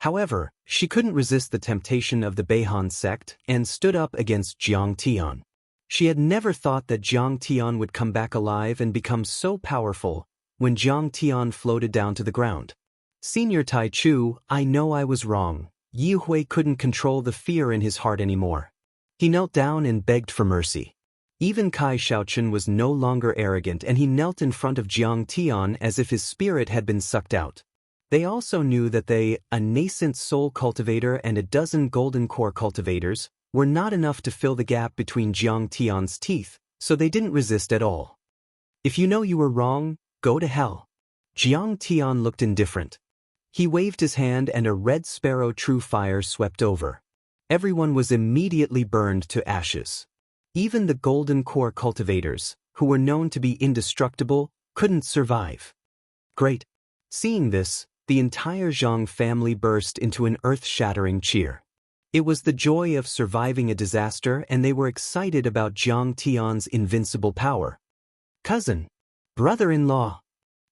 However, she couldn't resist the temptation of the Beihan sect and stood up against Jiang Tian. She had never thought that Jiang Tian would come back alive and become so powerful, when Jiang Tian floated down to the ground. Senior Tai Chu, I know I was wrong. Yi Hui couldn't control the fear in his heart anymore. He knelt down and begged for mercy. Even Kai Shaochen was no longer arrogant, and he knelt in front of Jiang Tian as if his spirit had been sucked out. They also knew that they, a nascent soul cultivator and a dozen golden core cultivators, were not enough to fill the gap between Jiang Tian's teeth, so they didn't resist at all. If you know you were wrong, go to hell. Jiang Tian looked indifferent. He waved his hand and a red sparrow true fire swept over. Everyone was immediately burned to ashes. Even the golden core cultivators, who were known to be indestructible, couldn't survive. Great. Seeing this, the entire Zhang family burst into an earth-shattering cheer. It was the joy of surviving a disaster, and they were excited about Jiang Tian's invincible power. Cousin, brother-in-law.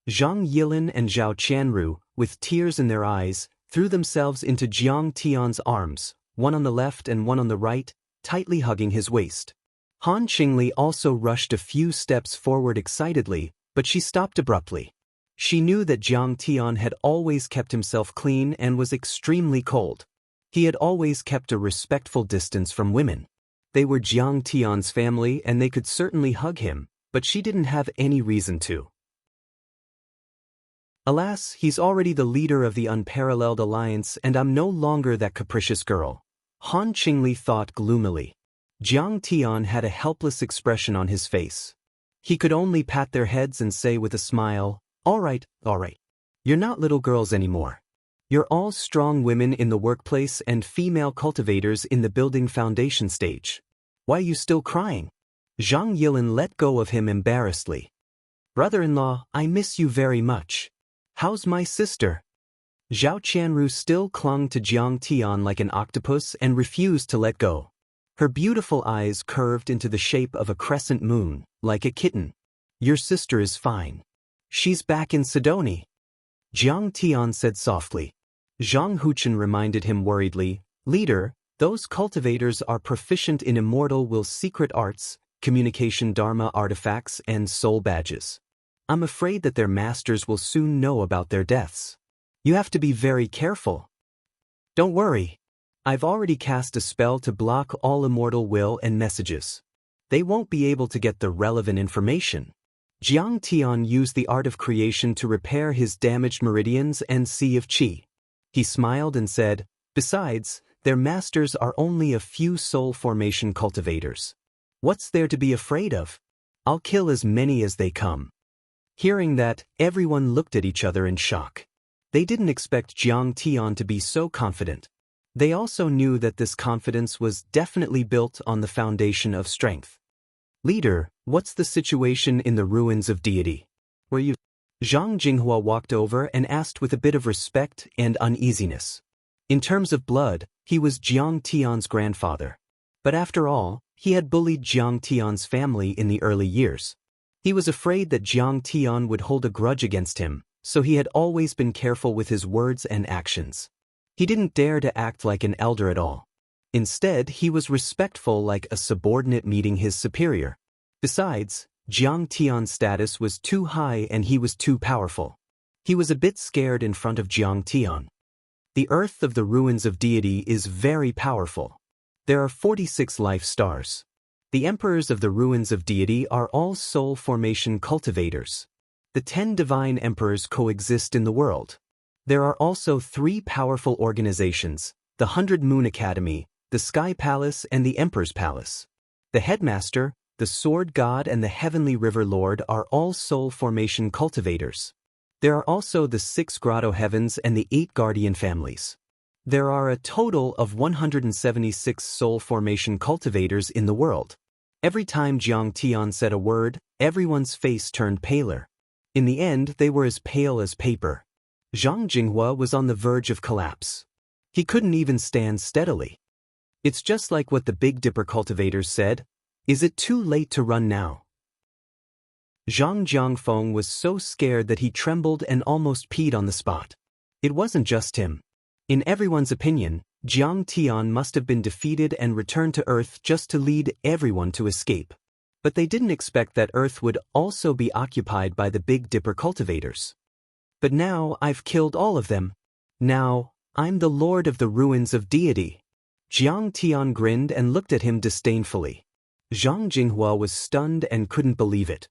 Zhang Yilin and Zhao Qianru, with tears in their eyes, threw themselves into Jiang Tian's arms, one on the left and one on the right, tightly hugging his waist. Han Qingli also rushed a few steps forward excitedly, but she stopped abruptly. She knew that Jiang Tian had always kept himself clean and was extremely cold. He had always kept a respectful distance from women. They were Jiang Tian's family and they could certainly hug him, but she didn't have any reason to. Alas, he's already the leader of the unparalleled alliance and I'm no longer that capricious girl. Han Qingli thought gloomily. Jiang Tian had a helpless expression on his face. He could only pat their heads and say with a smile, all right. You're not little girls anymore. You're all strong women in the workplace and female cultivators in the building foundation stage. Why are you still crying? Zhang Yilin let go of him embarrassedly. Brother-in-law, I miss you very much. How's my sister? Zhao Qianru still clung to Jiang Tian like an octopus and refused to let go. Her beautiful eyes curved into the shape of a crescent moon, like a kitten. Your sister is fine. She's back in Sidoni. Jiang Tian said softly. Zhang Huchen reminded him worriedly, Leader, those cultivators are proficient in immortal will's secret arts, communication dharma artifacts, and soul badges. I'm afraid that their masters will soon know about their deaths. You have to be very careful. Don't worry. I've already cast a spell to block all immortal will and messages. They won't be able to get the relevant information. Jiang Tian used the art of creation to repair his damaged meridians and sea of qi. He smiled and said, Besides, their masters are only a few soul formation cultivators. What's there to be afraid of? I'll kill as many as they come. Hearing that, everyone looked at each other in shock. They didn't expect Jiang Tian to be so confident. They also knew that this confidence was definitely built on the foundation of strength. Leader, what's the situation in the ruins of deity? Were you? Zhang Jinghua walked over and asked with a bit of respect and uneasiness. In terms of blood, he was Jiang Tian's grandfather. But after all, he had bullied Jiang Tian's family in the early years. He was afraid that Jiang Tian would hold a grudge against him, so he had always been careful with his words and actions. He didn't dare to act like an elder at all. Instead, he was respectful like a subordinate meeting his superior. Besides, Jiang Tian's status was too high and he was too powerful. He was a bit scared in front of Jiang Tian. The earth of the ruins of deity is very powerful. There are 46 life stars. The emperors of the ruins of deity are all soul formation cultivators. The 10 divine emperors coexist in the world. There are also 3 powerful organizations, the 100 Moon Academy, the Sky Palace and the Emperor's Palace. The headmaster, the Sword God and the Heavenly River Lord are all soul formation cultivators. There are also the 6 Grotto Heavens and the 8 Guardian families. There are a total of 176 soul formation cultivators in the world. Every time Jiang Tian said a word, everyone's face turned paler. In the end, they were as pale as paper. Zhang Jinghua was on the verge of collapse. He couldn't even stand steadily. It's just like what the Big Dipper cultivators said. Is it too late to run now? Zhang Jiangfeng was so scared that he trembled and almost peed on the spot. It wasn't just him. In everyone's opinion, Jiang Tian must have been defeated and returned to Earth just to lead everyone to escape. But they didn't expect that Earth would also be occupied by the Big Dipper cultivators. But now I've killed all of them. Now, I'm the Lord of the Ruins of Deity. Jiang Tian grinned and looked at him disdainfully. Zhang Jinghua was stunned and couldn't believe it.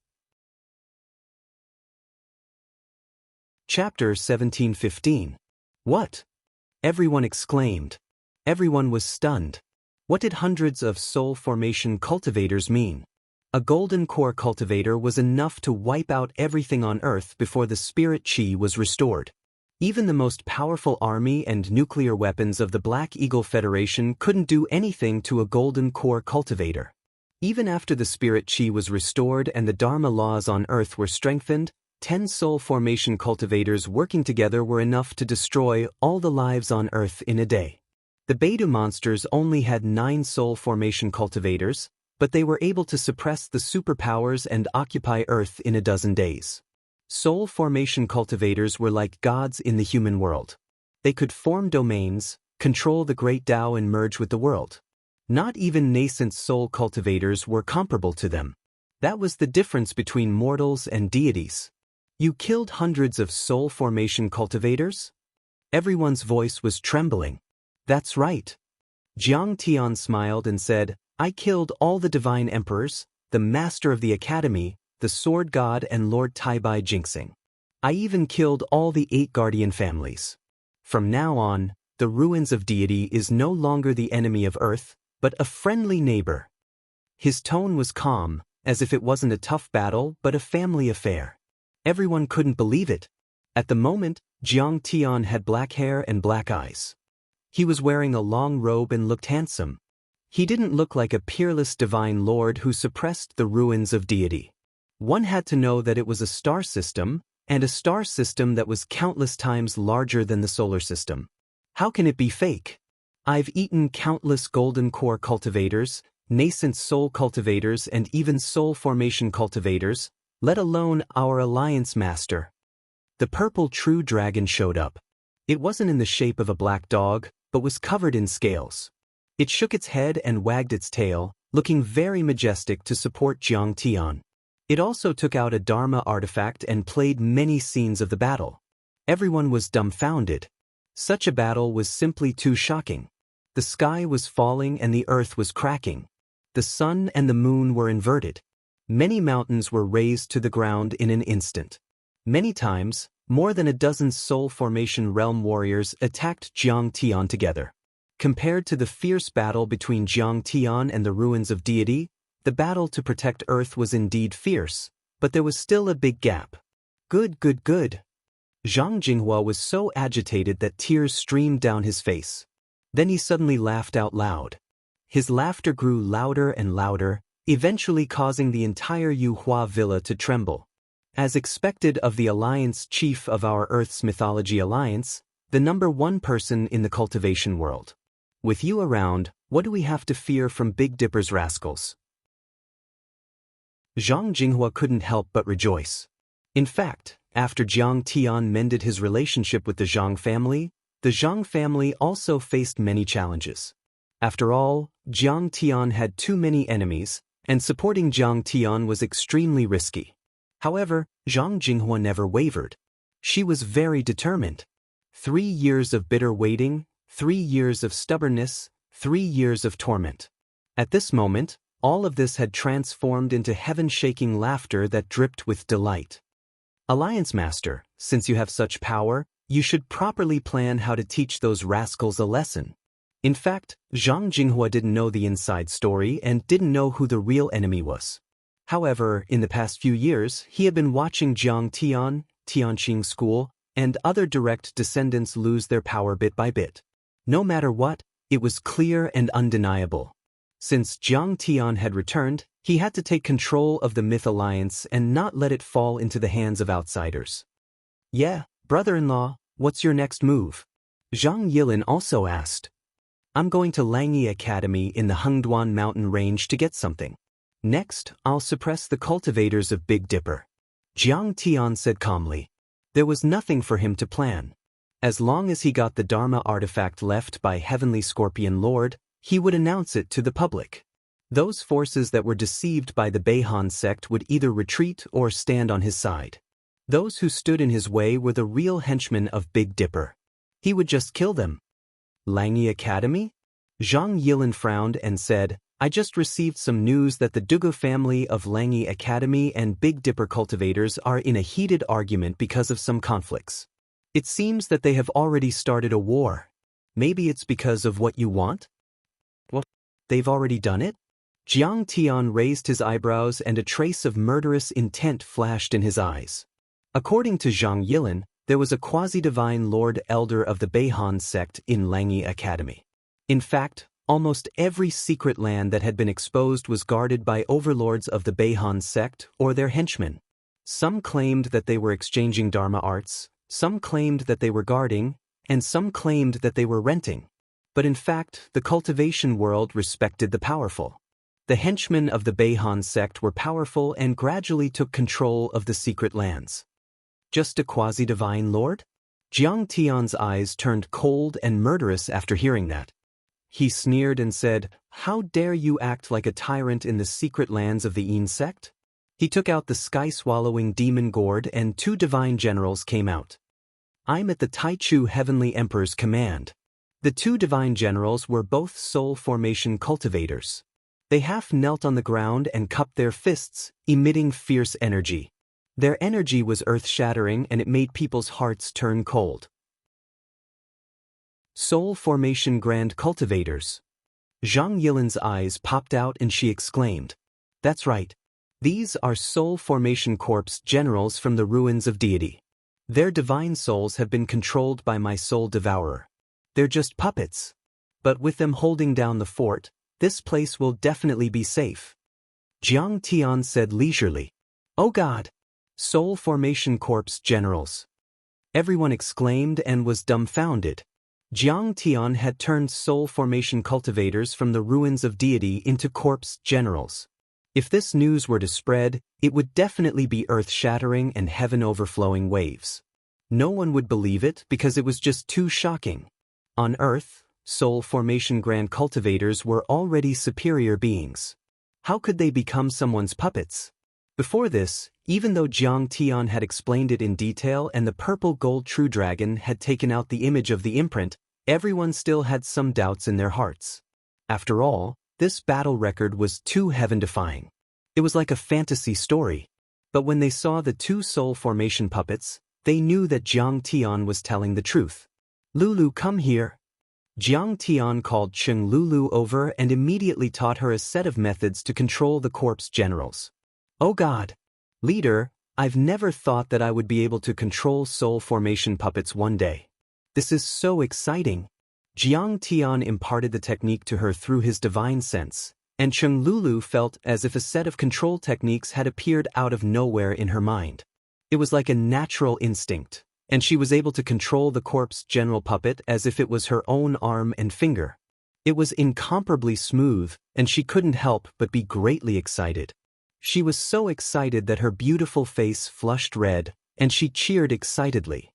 Chapter 1715. What? Everyone exclaimed. Everyone was stunned. What did hundreds of soul formation cultivators mean? A golden core cultivator was enough to wipe out everything on Earth before the spirit chi was restored. Even the most powerful army and nuclear weapons of the Black Eagle Federation couldn't do anything to a golden core cultivator. Even after the spirit chi was restored and the Dharma laws on Earth were strengthened, 10 soul formation cultivators working together were enough to destroy all the lives on Earth in a day. The Beidou monsters only had 9 soul formation cultivators, but they were able to suppress the superpowers and occupy Earth in a dozen days. Soul formation cultivators were like gods in the human world. They could form domains, control the great Tao and merge with the world. Not even nascent soul cultivators were comparable to them. That was the difference between mortals and deities. You killed hundreds of soul formation cultivators? Everyone's voice was trembling. That's right. Jiang Tian smiled and said, I killed all the divine emperors, the master of the academy, the sword god and Lord Taibai Jinxing. I even killed all the 8 guardian families. From now on, the ruins of deity is no longer the enemy of Earth, but a friendly neighbor. His tone was calm, as if it wasn't a tough battle but a family affair. Everyone couldn't believe it. At the moment, Jiang Tian had black hair and black eyes. He was wearing a long robe and looked handsome. He didn't look like a peerless divine lord who suppressed the ruins of deity. One had to know that it was a star system, and a star system that was countless times larger than the solar system. How can it be fake? I've eaten countless golden core cultivators, nascent soul cultivators and even soul formation cultivators, let alone our alliance master. The purple true dragon showed up. It wasn't in the shape of a black dog, but was covered in scales. It shook its head and wagged its tail, looking very majestic to support Jiang Tian. It also took out a Dharma artifact and played many scenes of the battle. Everyone was dumbfounded. Such a battle was simply too shocking. The sky was falling and the earth was cracking. The sun and the moon were inverted. Many mountains were razed to the ground in an instant. Many times, more than a dozen soul formation realm warriors attacked Jiang Tian together. Compared to the fierce battle between Jiang Tian and the ruins of deity, the battle to protect Earth was indeed fierce, but there was still a big gap. Good. Zhang Jinghua was so agitated that tears streamed down his face. Then he suddenly laughed out loud. His laughter grew louder and louder, eventually causing the entire Yuhua villa to tremble. As expected of the alliance chief of our Earth's mythology alliance, the #1 person in the cultivation world. With you around, what do we have to fear from Big Dipper's rascals? Zhang Jinghua couldn't help but rejoice. In fact, after Jiang Tian mended his relationship with the Zhang family, the Zhang family also faced many challenges. After all, Jiang Tian had too many enemies, and supporting Jiang Tian was extremely risky. However, Zhang Jinghua never wavered. She was very determined. 3 years of bitter waiting, 3 years of stubbornness, 3 years of torment. At this moment, all of this had transformed into heaven-shaking laughter that dripped with delight. Alliance Master, since you have such power, you should properly plan how to teach those rascals a lesson. In fact, Zhang Jinghua didn't know the inside story and didn't know who the real enemy was. However, in the past few years, he had been watching Jiang Tian, Tianqing School, and other direct descendants lose their power bit by bit. No matter what, it was clear and undeniable. Since Jiang Tian had returned, he had to take control of the Myth Alliance and not let it fall into the hands of outsiders. Yeah, brother-in-law, what's your next move? Zhang Yilin also asked. I'm going to Langyi Academy in the Hengduan mountain range to get something. Next, I'll suppress the cultivators of Big Dipper. Jiang Tian said calmly. There was nothing for him to plan. As long as he got the Dharma artifact left by Heavenly Scorpion Lord, he would announce it to the public. Those forces that were deceived by the Beihan sect would either retreat or stand on his side. Those who stood in his way were the real henchmen of Big Dipper. He would just kill them. Langyi Academy? Zhang Yilin frowned and said, I just received some news that the Dugu family of Langyi Academy and Big Dipper cultivators are in a heated argument because of some conflicts. It seems that they have already started a war. Maybe it's because of what you want? What? They've already done it? Jiang Tian raised his eyebrows and a trace of murderous intent flashed in his eyes. According to Zhang Yilin, there was a quasi-divine Lord Elder of the Beihan sect in Langyi Academy. In fact, almost every secret land that had been exposed was guarded by overlords of the Beihan sect or their henchmen. Some claimed that they were exchanging Dharma arts, some claimed that they were guarding, and some claimed that they were renting. But in fact, the cultivation world respected the powerful. The henchmen of the Beihan sect were powerful and gradually took control of the secret lands. Just a quasi-divine lord? Jiang Tian's eyes turned cold and murderous after hearing that. He sneered and said, How dare you act like a tyrant in the secret lands of the Yin sect? He took out the sky-swallowing demon gourd and 2 divine generals came out. I'm at the Taichu Heavenly Emperor's command. The 2 divine generals were both soul formation cultivators. They half knelt on the ground and cupped their fists, emitting fierce energy. Their energy was earth-shattering and it made people's hearts turn cold. Soul Formation Grand Cultivators. Zhang Yilin's eyes popped out and she exclaimed, That's right. These are Soul Formation Corps generals from the ruins of deity. Their divine souls have been controlled by my soul devourer. They're just puppets. But with them holding down the fort, this place will definitely be safe. Jiang Tian said leisurely, Oh God! Soul Formation Corps generals. Everyone exclaimed and was dumbfounded. Jiang Tian had turned soul formation cultivators from the ruins of deity into corpse generals. If this news were to spread, it would definitely be earth-shattering and heaven-overflowing waves. No one would believe it because it was just too shocking. On Earth, soul formation grand cultivators were already superior beings. How could they become someone's puppets? Before this, even though Jiang Tian had explained it in detail and the purple gold true dragon had taken out the image of the imprint, everyone still had some doubts in their hearts. After all, this battle record was too heaven-defying. It was like a fantasy story. But when they saw the 2 soul formation puppets, they knew that Jiang Tian was telling the truth. Lulu, come here. Jiang Tian called Cheng Lulu over and immediately taught her a set of methods to control the corpse generals. Oh God! Leader, I've never thought that I would be able to control soul formation puppets one day. This is so exciting. Jiang Tian imparted the technique to her through his divine sense, and Cheng Lulu felt as if a set of control techniques had appeared out of nowhere in her mind. It was like a natural instinct, and she was able to control the corpse general puppet as if it was her own arm and finger. It was incomparably smooth, and she couldn't help but be greatly excited. She was so excited that her beautiful face flushed red, and she cheered excitedly.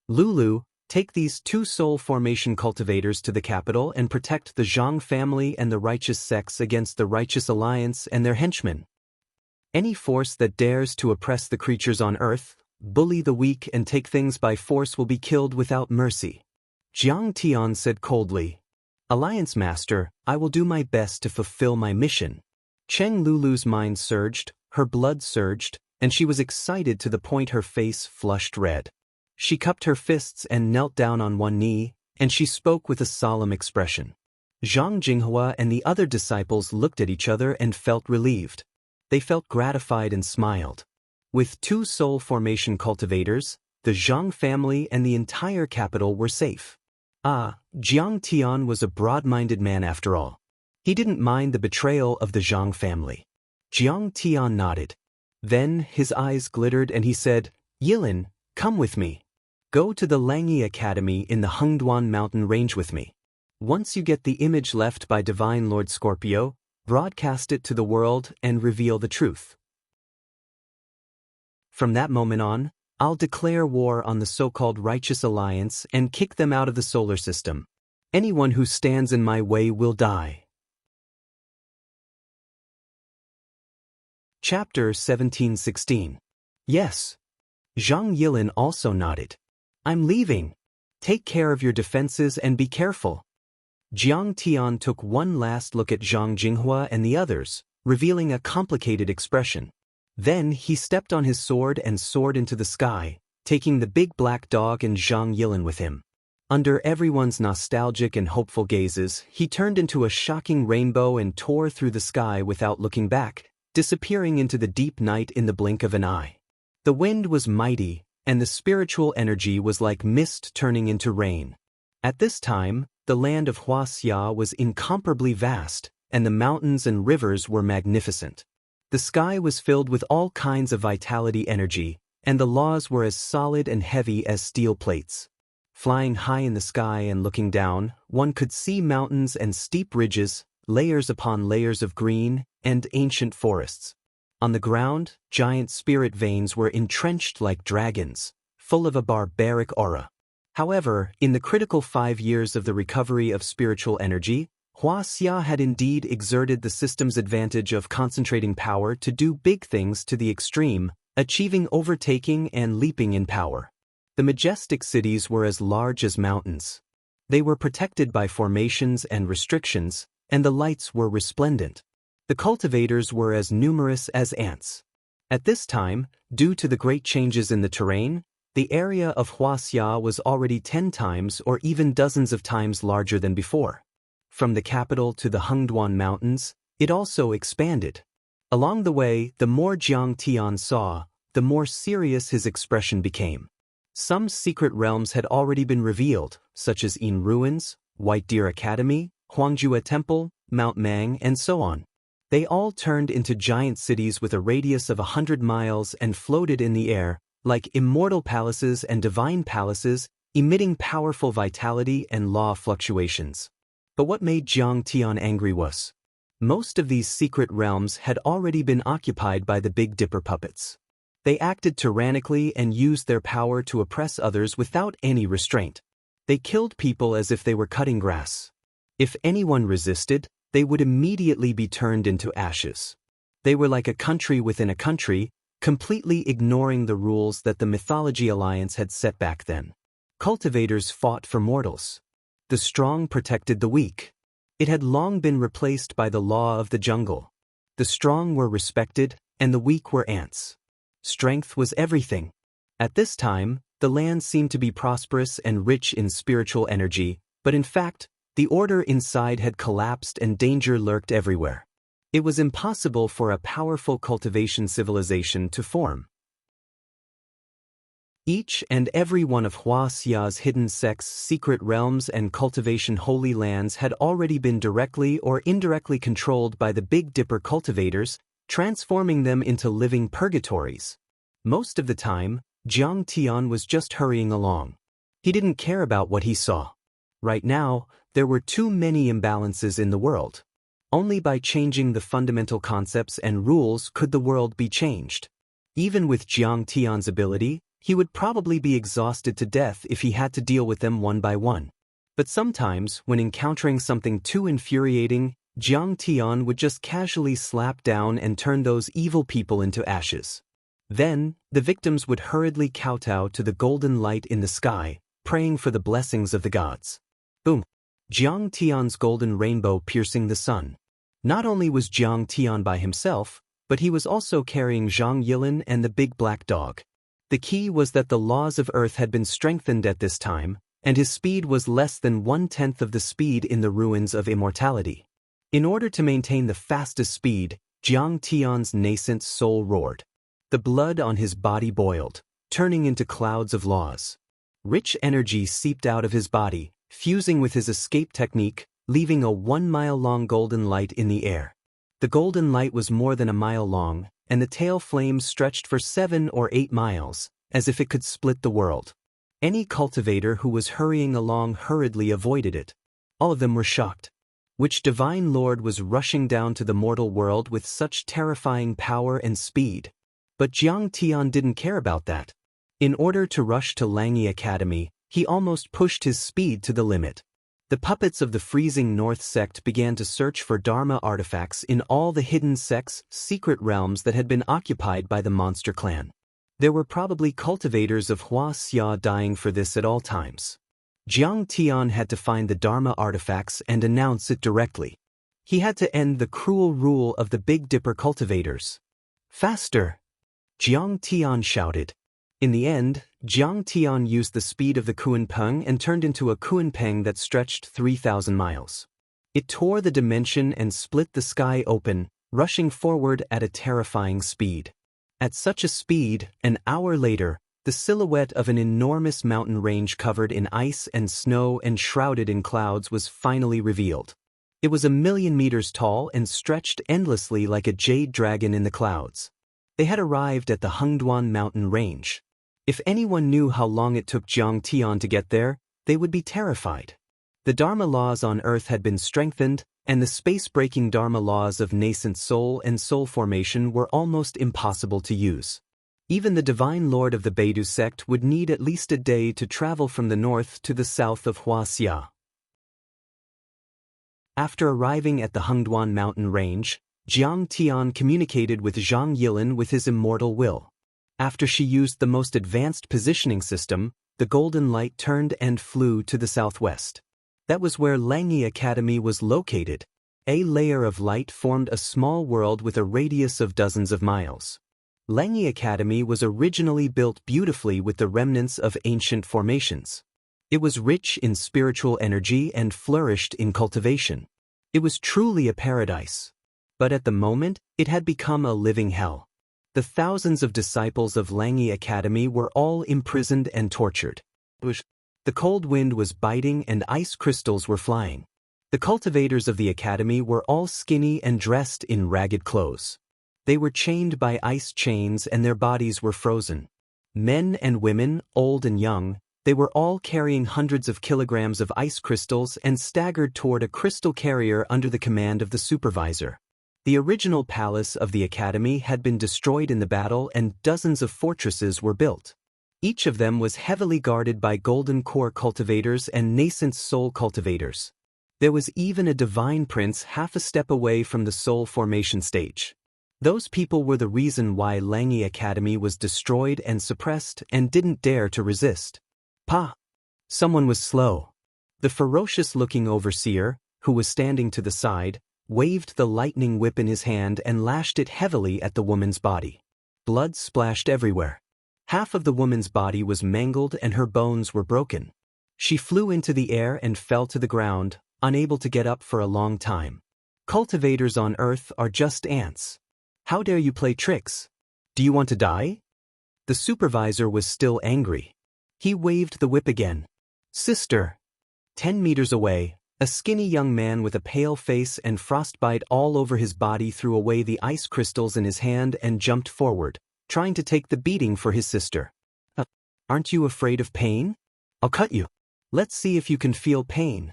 Lulu, take these 2 soul formation cultivators to the capital and protect the Zhang family and the righteous sects against the Righteous Alliance and their henchmen. Any force that dares to oppress the creatures on earth, bully the weak and take things by force will be killed without mercy. Jiang Tian said coldly, Alliance Master, I will do my best to fulfill my mission. Cheng Lulu's mind surged, her blood surged, and she was excited to the point her face flushed red. She cupped her fists and knelt down on one knee, and she spoke with a solemn expression. Zhang Jinghua and the other disciples looked at each other and felt relieved. They felt gratified and smiled. With 2 soul formation cultivators, the Zhang family and the entire capital were safe. Jiang Tian was a broad-minded man after all. He didn't mind the betrayal of the Zhang family. Jiang Tian nodded. Then his eyes glittered and he said, Yilin, come with me. Go to the Langyi Academy in the Hengduan mountain range with me. Once you get the image left by Divine Lord Scorpio, broadcast it to the world and reveal the truth. From that moment on, I'll declare war on the so-called Righteous Alliance and kick them out of the solar system. Anyone who stands in my way will die. Chapter 1716. Yes. Zhang Yilin also nodded. I'm leaving. Take care of your defenses and be careful. Jiang Tian took one last look at Zhang Jinghua and the others, revealing a complicated expression. Then he stepped on his sword and soared into the sky, taking the big black dog and Zhang Yilin with him. Under everyone's nostalgic and hopeful gazes, he turned into a shocking rainbow and tore through the sky without looking back, disappearing into the deep night in the blink of an eye. The wind was mighty, and the spiritual energy was like mist turning into rain. At this time, the land of Wuxia was incomparably vast, and the mountains and rivers were magnificent. The sky was filled with all kinds of vitality energy, and the laws were as solid and heavy as steel plates. Flying high in the sky and looking down, one could see mountains and steep ridges, layers upon layers of green, and ancient forests. On the ground, giant spirit veins were entrenched like dragons, full of a barbaric aura. However, in the critical 5 years of the recovery of spiritual energy, Wuxia had indeed exerted the system's advantage of concentrating power to do big things to the extreme, achieving overtaking and leaping in power. The majestic cities were as large as mountains. They were protected by formations and restrictions, and the lights were resplendent. The cultivators were as numerous as ants. At this time, due to the great changes in the terrain, the area of Wuxia was already 10 times or even dozens of times larger than before. From the capital to the Hengduan Mountains, it also expanded. Along the way, the more Jiang Tian saw, the more serious his expression became. Some secret realms had already been revealed, such as Yin Ruins, White Deer Academy, Huangjue Temple, Mount Mang, and so on. They all turned into giant cities with a radius of 100 miles and floated in the air, like immortal palaces and divine palaces, emitting powerful vitality and law fluctuations. But what made Jiang Tian angry was, most of these secret realms had already been occupied by the Big Dipper puppets. They acted tyrannically and used their power to oppress others without any restraint. They killed people as if they were cutting grass. If anyone resisted, they would immediately be turned into ashes. They were like a country within a country, completely ignoring the rules that the Mythology Alliance had set back then. Cultivators fought for mortals. The strong protected the weak. It had long been replaced by the law of the jungle. The strong were respected, and the weak were ants. Strength was everything. At this time, the land seemed to be prosperous and rich in spiritual energy, but in fact, the order inside had collapsed and danger lurked everywhere. It was impossible for a powerful cultivation civilization to form. Each and every one of Wuxia's hidden sects, secret realms, and cultivation holy lands had already been directly or indirectly controlled by the Big Dipper cultivators, transforming them into living purgatories. Most of the time, Jiang Tian was just hurrying along. He didn't care about what he saw. Right now, there were too many imbalances in the world. Only by changing the fundamental concepts and rules could the world be changed. Even with Jiang Tian's ability, he would probably be exhausted to death if he had to deal with them one by one. But sometimes, when encountering something too infuriating, Jiang Tian would just casually slap down and turn those evil people into ashes. Then, the victims would hurriedly kowtow to the golden light in the sky, praying for the blessings of the gods. Boom! Jiang Tian's golden rainbow piercing the sun. Not only was Jiang Tian by himself, but he was also carrying Zhang Yilin and the big black dog. The key was that the laws of Earth had been strengthened at this time, and his speed was less than 1/10 of the speed in the ruins of immortality. In order to maintain the fastest speed, Jiang Tian's nascent soul roared. The blood on his body boiled, turning into clouds of laws. Rich energy seeped out of his body, fusing with his escape technique, leaving a 1-mile-long golden light in the air. The golden light was more than a mile long, and the tail flames stretched for 7 or 8 miles, as if it could split the world. Any cultivator who was hurrying along hurriedly avoided it. All of them were shocked. Which divine lord was rushing down to the mortal world with such terrifying power and speed? But Jiang Tian didn't care about that. In order to rush to Langyi Academy, he almost pushed his speed to the limit. The puppets of the freezing North sect began to search for Dharma artifacts in all the hidden sect's secret realms that had been occupied by the monster clan. There were probably cultivators of Wuxia dying for this at all times. Jiang Tian had to find the Dharma artifacts and announce it directly. He had to end the cruel rule of the Big Dipper cultivators. Faster! Jiang Tian shouted. In the end, Jiang Tian used the speed of the Kunpeng and turned into a Kunpeng that stretched 3,000 miles. It tore the dimension and split the sky open, rushing forward at a terrifying speed. At such a speed, an hour later, the silhouette of an enormous mountain range covered in ice and snow and shrouded in clouds was finally revealed. It was 1,000,000 meters tall and stretched endlessly like a jade dragon in the clouds. They had arrived at the Hengduan mountain range. If anyone knew how long it took Jiang Tian to get there, they would be terrified. The Dharma laws on Earth had been strengthened, and the space-breaking Dharma laws of nascent soul and soul formation were almost impossible to use. Even the Divine Lord of the Beidu sect would need at least a day to travel from the north to the south of Wuxia. After arriving at the Hengduan mountain range, Jiang Tian communicated with Zhang Yilin with his immortal will. After she used the most advanced positioning system, the golden light turned and flew to the southwest. That was where Langi Academy was located. A layer of light formed a small world with a radius of dozens of miles. Langi Academy was originally built beautifully with the remnants of ancient formations. It was rich in spiritual energy and flourished in cultivation. It was truly a paradise. But at the moment, it had become a living hell. The thousands of disciples of Langi Academy were all imprisoned and tortured. The cold wind was biting and ice crystals were flying. The cultivators of the academy were all skinny and dressed in ragged clothes. They were chained by ice chains and their bodies were frozen. Men and women, old and young, they were all carrying hundreds of kilograms of ice crystals and staggered toward a crystal carrier under the command of the supervisor. The original palace of the academy had been destroyed in the battle and dozens of fortresses were built. Each of them was heavily guarded by golden core cultivators and nascent soul cultivators. There was even a divine prince half a step away from the soul formation stage. Those people were the reason why Langi Academy was destroyed and suppressed and didn't dare to resist. Someone was slow. The ferocious-looking overseer, who was standing to the side, waved the lightning whip in his hand and lashed it heavily at the woman's body. Blood splashed everywhere. Half of the woman's body was mangled and her bones were broken. She flew into the air and fell to the ground, unable to get up for a long time. Cultivators on Earth are just ants. How dare you play tricks? Do you want to die? The supervisor was still angry. He waved the whip again. Sister! 10 meters away, a skinny young man with a pale face and frostbite all over his body threw away the ice crystals in his hand and jumped forward, trying to take the beating for his sister. Aren't you afraid of pain? I'll cut you. Let's see if you can feel pain.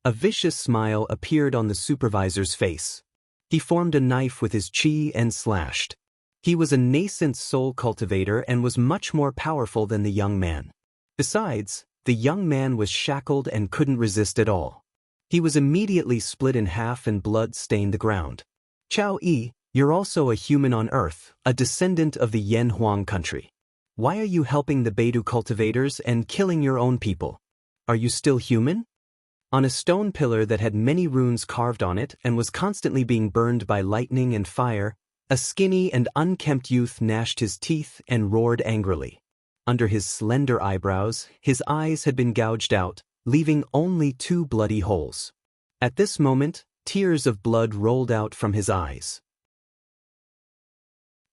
A vicious smile appeared on the supervisor's face. He formed a knife with his chi and slashed. He was a nascent soul cultivator and was much more powerful than the young man. Besides, the young man was shackled and couldn't resist at all. He was immediately split in half and blood stained the ground. Chao Yi, you're also a human on Earth, a descendant of the Yan Huang country. Why are you helping the Beidu cultivators and killing your own people? Are you still human? On a stone pillar that had many runes carved on it and was constantly being burned by lightning and fire, a skinny and unkempt youth gnashed his teeth and roared angrily. Under his slender eyebrows, his eyes had been gouged out, leaving only 2 bloody holes. At this moment, tears of blood rolled out from his eyes.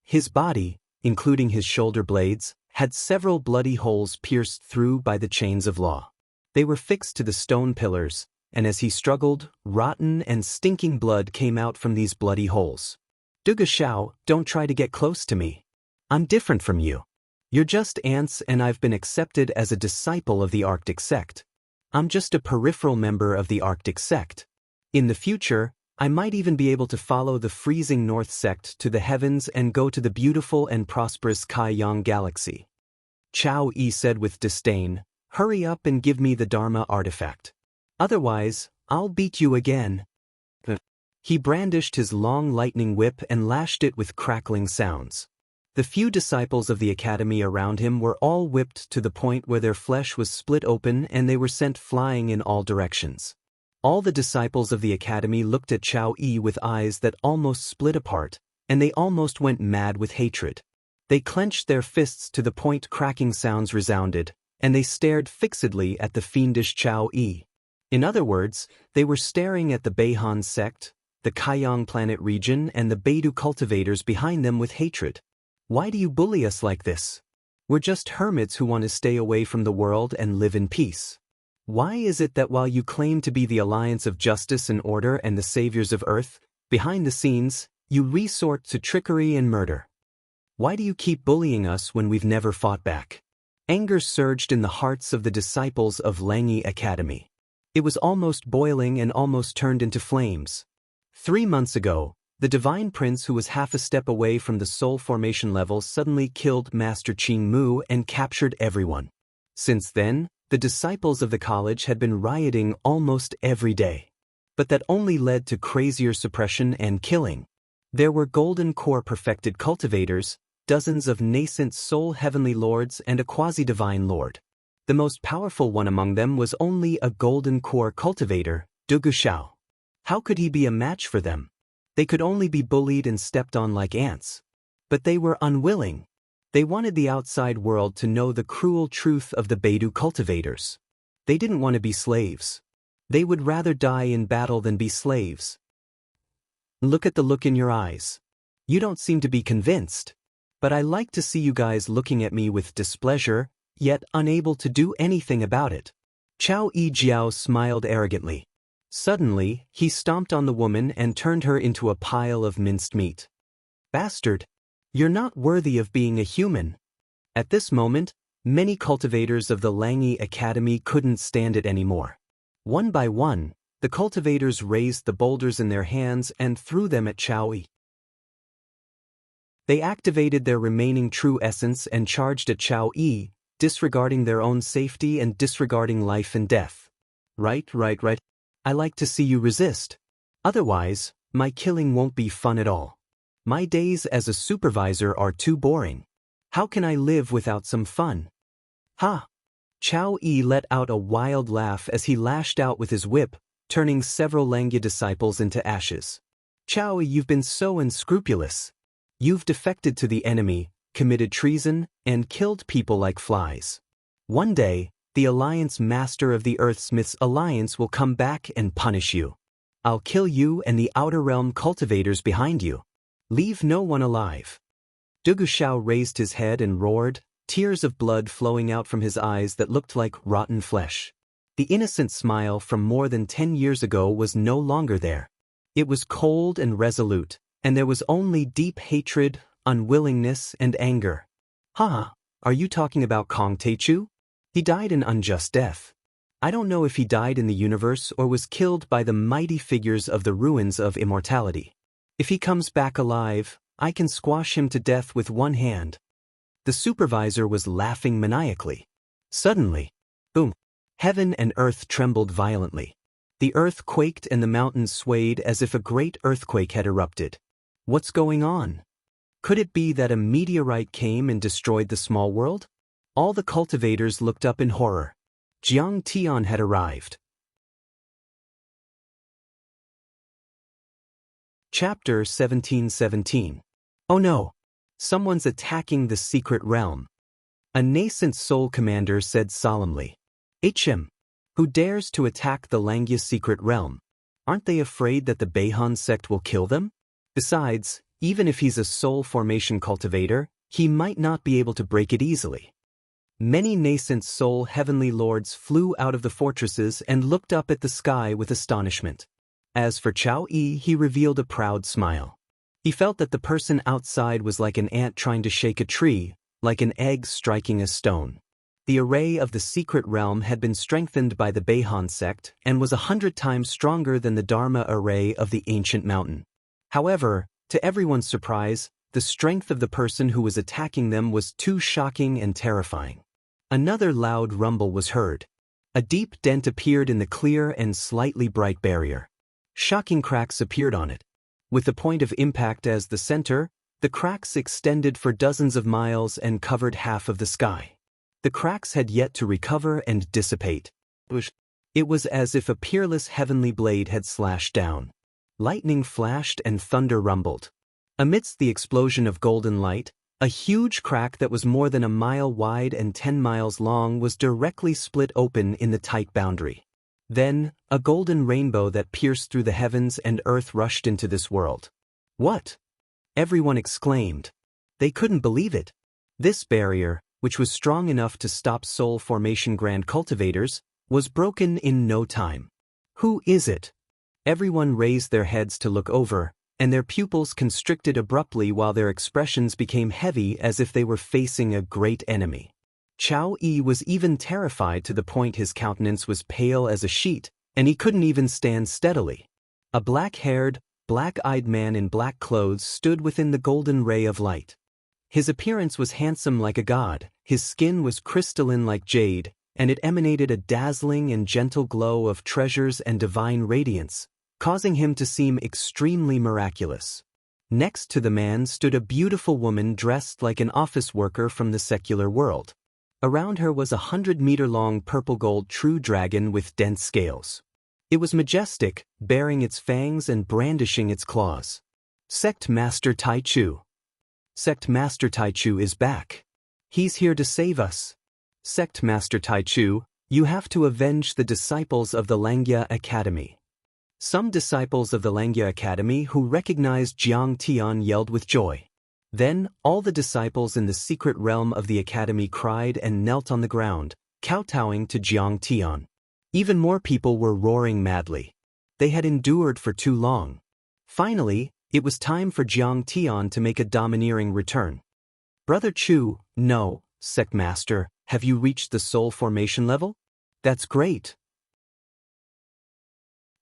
His body, including his shoulder blades, had several bloody holes pierced through by the chains of law. They were fixed to the stone pillars, and as he struggled, rotten and stinking blood came out from these bloody holes. Duga Shao, don't try to get close to me. I'm different from you. You're just ants and I've been accepted as a disciple of the Arctic sect. I'm just a peripheral member of the Arctic sect. In the future, I might even be able to follow the freezing North sect to the heavens and go to the beautiful and prosperous Kaiyang galaxy. Chao Yi said with disdain, hurry up and give me the Dharma artifact. Otherwise, I'll beat you again. He brandished his long lightning whip and lashed it with crackling sounds. The few disciples of the academy around him were all whipped to the point where their flesh was split open and they were sent flying in all directions. All the disciples of the academy looked at Qiao Yi with eyes that almost split apart, and they almost went mad with hatred. They clenched their fists to the point cracking sounds resounded, and they stared fixedly at the fiendish Qiao Yi. In other words, they were staring at the Beihan sect, the Kaiyang planet region, and the Beidou cultivators behind them with hatred. Why do you bully us like this? We're just hermits who want to stay away from the world and live in peace. Why is it that while you claim to be the alliance of justice and order and the saviors of Earth, behind the scenes, you resort to trickery and murder? Why do you keep bullying us when we've never fought back? Anger surged in the hearts of the disciples of Langyi Academy. It was almost boiling and almost turned into flames. 3 months ago, the Divine Prince, who was half a step away from the soul formation level, suddenly killed Master Qing Mu and captured everyone. Since then, the disciples of the college had been rioting almost every day. But that only led to crazier suppression and killing. There were golden core perfected cultivators, dozens of nascent soul heavenly lords, and a quasi-divine lord. The most powerful one among them was only a golden core cultivator, Du Gushao. How could he be a match for them? They could only be bullied and stepped on like ants. But they were unwilling. They wanted the outside world to know the cruel truth of the Beidou cultivators. They didn't want to be slaves. They would rather die in battle than be slaves. Look at the look in your eyes. You don't seem to be convinced. But I like to see you guys looking at me with displeasure, yet unable to do anything about it. Qiao Yijiao smiled arrogantly. Suddenly, he stomped on the woman and turned her into a pile of minced meat. Bastard! You're not worthy of being a human. At this moment, many cultivators of the Langyi Academy couldn't stand it anymore. One by one, the cultivators raised the boulders in their hands and threw them at Qiao Yi. They activated their remaining true essence and charged at Qiao Yi, disregarding their own safety and disregarding life and death. Right. I like to see you resist. Otherwise, my killing won't be fun at all. My days as a supervisor are too boring. How can I live without some fun? Ha! Qiao Yi let out a wild laugh as he lashed out with his whip, turning several Langya disciples into ashes. Qiao Yi, you've been so unscrupulous. You've defected to the enemy, committed treason, and killed people like flies. One day, the Alliance Master of the Earthsmiths Alliance will come back and punish you. I'll kill you and the Outer Realm cultivators behind you. Leave no one alive. Du Gushao raised his head and roared, tears of blood flowing out from his eyes that looked like rotten flesh. The innocent smile from more than 10 years ago was no longer there. It was cold and resolute, and there was only deep hatred, unwillingness, and anger. Are you talking about Kong Teichu? He died an unjust death. I don't know if he died in the universe or was killed by the mighty figures of the ruins of immortality. If he comes back alive, I can squash him to death with one hand. The supervisor was laughing maniacally. Suddenly, boom! Heaven and earth trembled violently. The earth quaked and the mountains swayed as if a great earthquake had erupted. What's going on? Could it be that a meteorite came and destroyed the small world? All the cultivators looked up in horror. Jiang Tian had arrived. Chapter 1717. Oh no! Someone's attacking the secret realm. A nascent soul commander said solemnly. HM. Who dares to attack the Langya secret realm? Aren't they afraid that the Beihan sect will kill them? Besides, even if he's a soul formation cultivator, he might not be able to break it easily. Many nascent soul heavenly lords flew out of the fortresses and looked up at the sky with astonishment. As for Qiao Yi, he revealed a proud smile. He felt that the person outside was like an ant trying to shake a tree, like an egg striking a stone. The array of the secret realm had been strengthened by the Beihan sect and was 100 times stronger than the Dharma array of the ancient mountain. However, to everyone's surprise, the strength of the person who was attacking them was too shocking and terrifying. Another loud rumble was heard. A deep dent appeared in the clear and slightly bright barrier. Shocking cracks appeared on it. With the point of impact as the center, the cracks extended for dozens of miles and covered half of the sky. The cracks had yet to recover and dissipate. It was as if a peerless heavenly blade had slashed down. Lightning flashed and thunder rumbled. Amidst the explosion of golden light, a huge crack that was more than a mile wide and 10 miles long was directly split open in the tight boundary. Then, a golden rainbow that pierced through the heavens and earth rushed into this world. What? Everyone exclaimed. They couldn't believe it. This barrier, which was strong enough to stop soul formation grand cultivators, was broken in no time. Who is it? Everyone raised their heads to look over, and their pupils constricted abruptly while their expressions became heavy as if they were facing a great enemy. Chao Yi was even terrified to the point his countenance was pale as a sheet, and he couldn't even stand steadily. A black-haired, black-eyed man in black clothes stood within the golden ray of light. His appearance was handsome like a god, his skin was crystalline like jade, and it emanated a dazzling and gentle glow of treasures and divine radiance, causing him to seem extremely miraculous. Next to the man stood a beautiful woman dressed like an office worker from the secular world. Around her was a 100-meter-long purple-gold true dragon with dense scales. It was majestic, baring its fangs and brandishing its claws. Sect Master Tai Chu. Sect Master Tai Chu is back. He's here to save us. Sect Master Tai Chu, you have to avenge the disciples of the Langya Academy. Some disciples of the Langya Academy who recognized Jiang Tian yelled with joy. Then, all the disciples in the secret realm of the academy cried and knelt on the ground, kowtowing to Jiang Tian. Even more people were roaring madly. They had endured for too long. Finally, it was time for Jiang Tian to make a domineering return. Brother Chu, no, Sect Master, have you reached the soul formation level? That's great.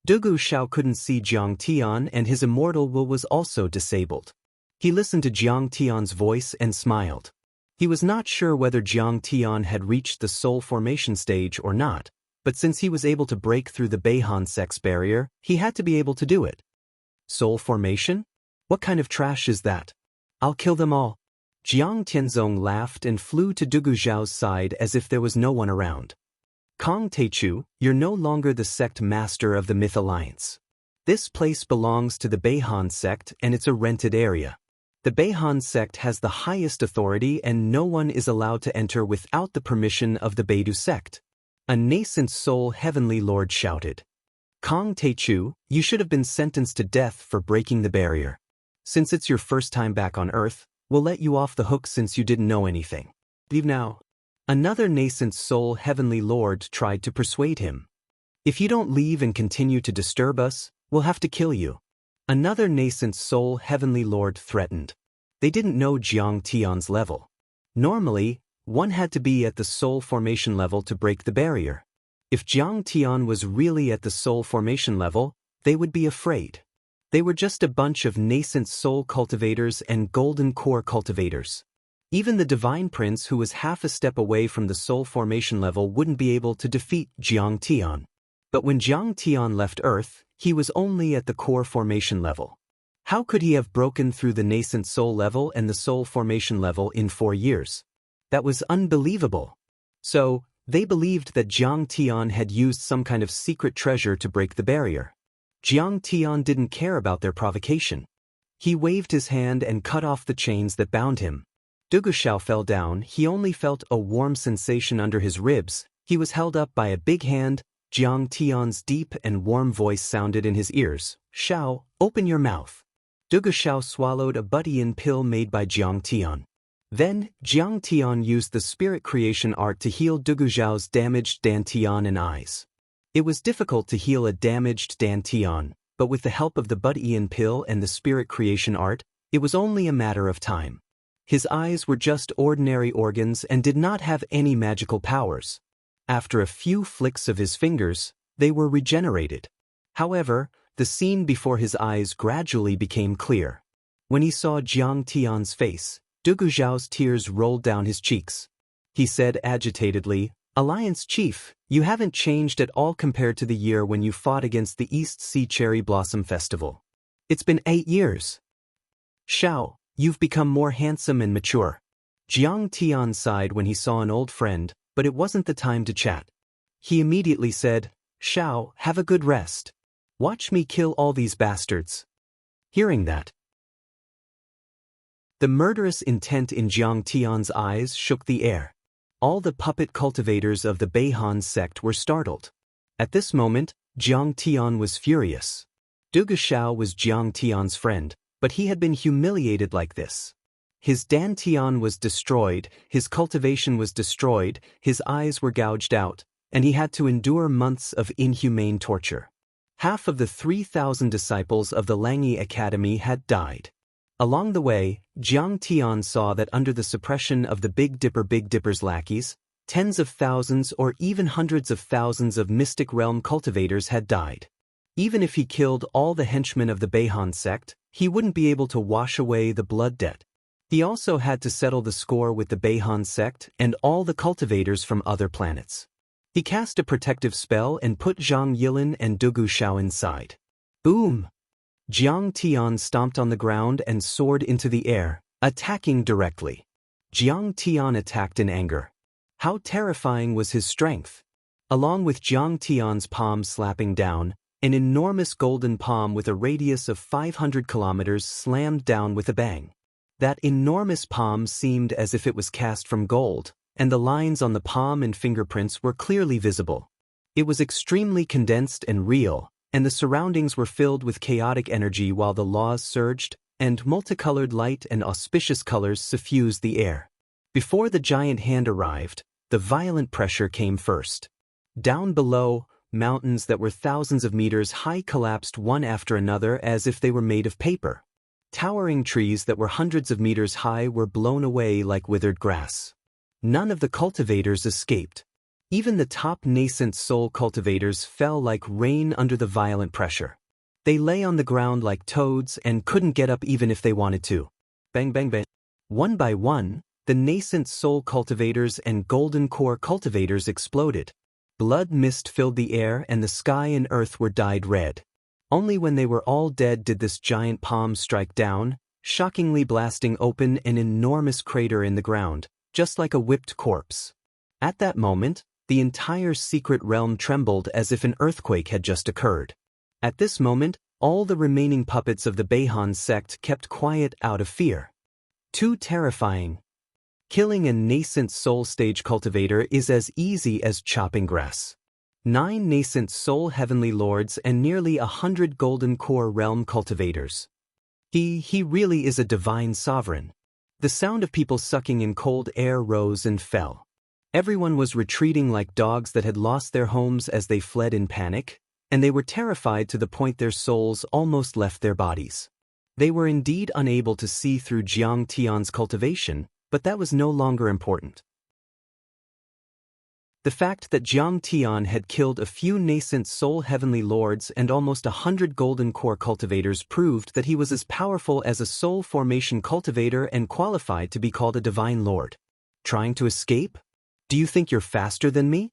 Dugu Xiao couldn't see Jiang Tian and his immortal will was also disabled. He listened to Jiang Tian's voice and smiled. He was not sure whether Jiang Tian had reached the soul formation stage or not, but since he was able to break through the Beihan sex barrier, he had to be able to do it. Soul formation? What kind of trash is that? I'll kill them all. Jiang Tianzong laughed and flew to Dugu Xiao's side as if there was no one around. Kong Teichu, you're no longer the sect master of the Myth Alliance. This place belongs to the Beihan sect and it's a rented area. The Beihan sect has the highest authority and no one is allowed to enter without the permission of the Beidu sect. A nascent soul heavenly lord shouted. Kong Teichu, you should have been sentenced to death for breaking the barrier. Since it's your first time back on Earth, we'll let you off the hook since you didn't know anything. Leave now. Another nascent soul heavenly lord tried to persuade him. If you don't leave and continue to disturb us, we'll have to kill you. Another nascent soul heavenly lord threatened. They didn't know Jiang Tian's level. Normally, one had to be at the soul formation level to break the barrier. If Jiang Tian was really at the soul formation level, they would be afraid. They were just a bunch of nascent soul cultivators and golden core cultivators. Even the divine prince who was half a step away from the soul formation level wouldn't be able to defeat Jiang Tian. But when Jiang Tian left Earth, he was only at the core formation level. How could he have broken through the nascent soul level and the soul formation level in 4 years? That was unbelievable. So, they believed that Jiang Tian had used some kind of secret treasure to break the barrier. Jiang Tian didn't care about their provocation. He waved his hand and cut off the chains that bound him. Dugu Xiao fell down. He only felt a warm sensation under his ribs. He was held up by a big hand. Jiang Tian's deep and warm voice sounded in his ears. Xiao, open your mouth. Dugu Xiao swallowed a budian pill made by Jiang Tian. Then, Jiang Tian used the spirit creation art to heal Dugu Xiao's damaged dantian and eyes. It was difficult to heal a damaged dantian, but with the help of the budian pill and the spirit creation art, it was only a matter of time. His eyes were just ordinary organs and did not have any magical powers. After a few flicks of his fingers, they were regenerated. However, the scene before his eyes gradually became clear. When he saw Jiang Tian's face, Dugu Xiao's tears rolled down his cheeks. He said agitatedly, Alliance Chief, you haven't changed at all compared to the year when you fought against the East Sea Cherry Blossom Festival. It's been 8 years. Xiao, you've become more handsome and mature. Jiang Tian sighed when he saw an old friend, but it wasn't the time to chat. He immediately said, Xiao, have a good rest. Watch me kill all these bastards. Hearing that, the murderous intent in Jiang Tian's eyes shook the air. All the puppet cultivators of the Beihan sect were startled. At this moment, Jiang Tian was furious. Dugu Xiao was Jiang Tian's friend, but he had been humiliated like this. His dantian was destroyed, his cultivation was destroyed, his eyes were gouged out, and he had to endure months of inhumane torture. Half of the 3,000 disciples of the Langyi Academy had died. Along the way, Jiang Tian saw that under the suppression of the Big Dipper's lackeys, tens of thousands or even hundreds of thousands of Mystic Realm cultivators had died. Even if he killed all the henchmen of the Beihan sect, he wouldn't be able to wash away the blood debt. He also had to settle the score with the Beihan sect and all the cultivators from other planets. He cast a protective spell and put Zhang Yilin and Dugu Xiao inside. Boom! Jiang Tian stomped on the ground and soared into the air, attacking directly. Jiang Tian attacked in anger. How terrifying was his strength! Along with Jiang Tian's palm slapping down, an enormous golden palm with a radius of 500 kilometers slammed down with a bang. That enormous palm seemed as if it was cast from gold, and the lines on the palm and fingerprints were clearly visible. It was extremely condensed and real, and the surroundings were filled with chaotic energy while the laws surged, and multicolored light and auspicious colors suffused the air. Before the giant hand arrived, the violent pressure came first. Down below, mountains that were thousands of meters high collapsed one after another as if they were made of paper. Towering trees that were hundreds of meters high were blown away like withered grass. None of the cultivators escaped. Even the top nascent soul cultivators fell like rain under the violent pressure. They lay on the ground like toads and couldn't get up even if they wanted to. Bang bang bang. One by one, the nascent soul cultivators and golden core cultivators exploded. Blood mist filled the air and the sky and earth were dyed red. Only when they were all dead did this giant palm strike down, shockingly blasting open an enormous crater in the ground, just like a whipped corpse. At that moment, the entire secret realm trembled as if an earthquake had just occurred. At this moment, all the remaining puppets of the Beihan sect kept quiet out of fear. Too terrifying. Killing a nascent soul stage cultivator is as easy as chopping grass. 9 nascent soul heavenly lords and nearly 100 golden core realm cultivators. He really is a divine sovereign. The sound of people sucking in cold air rose and fell. Everyone was retreating like dogs that had lost their homes as they fled in panic, and they were terrified to the point their souls almost left their bodies. They were indeed unable to see through Jiang Tian's cultivation, but that was no longer important. The fact that Jiang Tian had killed a few nascent soul heavenly lords and almost 100 golden core cultivators proved that he was as powerful as a soul formation cultivator and qualified to be called a divine lord. Trying to escape? Do you think you're faster than me?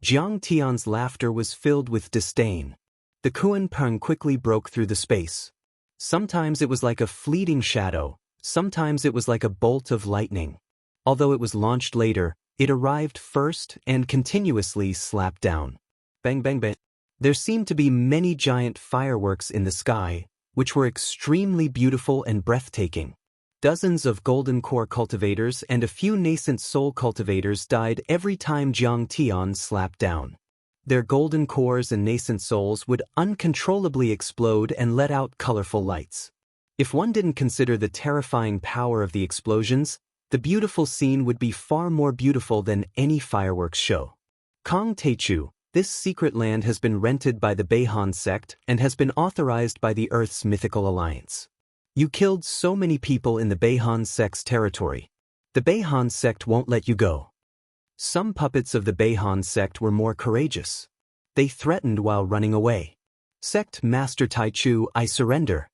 Jiang Tian's laughter was filled with disdain. The Kuan Peng quickly broke through the space. Sometimes it was like a fleeting shadow, sometimes it was like a bolt of lightning. Although it was launched later, it arrived first and continuously slapped down. Bang bang bang. There seemed to be many giant fireworks in the sky, which were extremely beautiful and breathtaking. Dozens of golden core cultivators and a few nascent soul cultivators died every time Jiang Tian slapped down. Their golden cores and nascent souls would uncontrollably explode and let out colorful lights. If one didn't consider the terrifying power of the explosions, the beautiful scene would be far more beautiful than any fireworks show. Kong Teichu, this secret land has been rented by the Beihan sect and has been authorized by the Earth's mythical alliance. You killed so many people in the Beihan sect's territory. The Beihan sect won't let you go. Some puppets of the Beihan sect were more courageous. They threatened while running away. Sect Master Taichu, I surrender.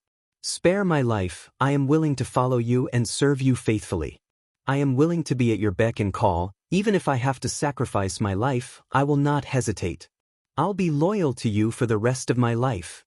Spare my life, I am willing to follow you and serve you faithfully. I am willing to be at your beck and call, Even if I have to sacrifice my life, I will not hesitate. I'll be loyal to you for the rest of my life.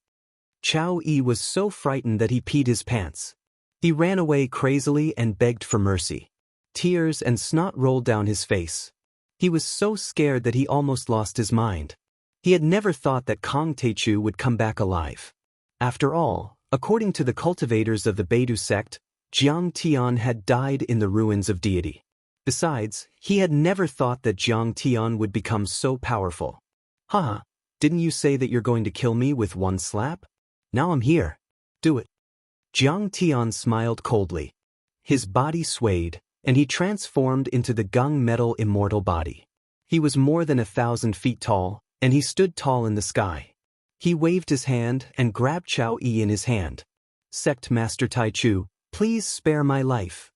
Chao Yi was so frightened that he peed his pants. He ran away crazily and begged for mercy. Tears and snot rolled down his face. He was so scared that he almost lost his mind. He had never thought that Kong Teichu would come back alive. After all, according to the cultivators of the Beidu sect, Jiang Tian had died in the ruins of deity. Besides, he had never thought that Jiang Tian would become so powerful. Haha, didn't you say that you're going to kill me with one slap? Now I'm here. Do it. Jiang Tian smiled coldly. His body swayed, and he transformed into the gung metal immortal body. He was more than 1,000 feet tall, and he stood tall in the sky. He waved his hand and grabbed Chao Yi in his hand. Sect Master Taichu, please spare my life.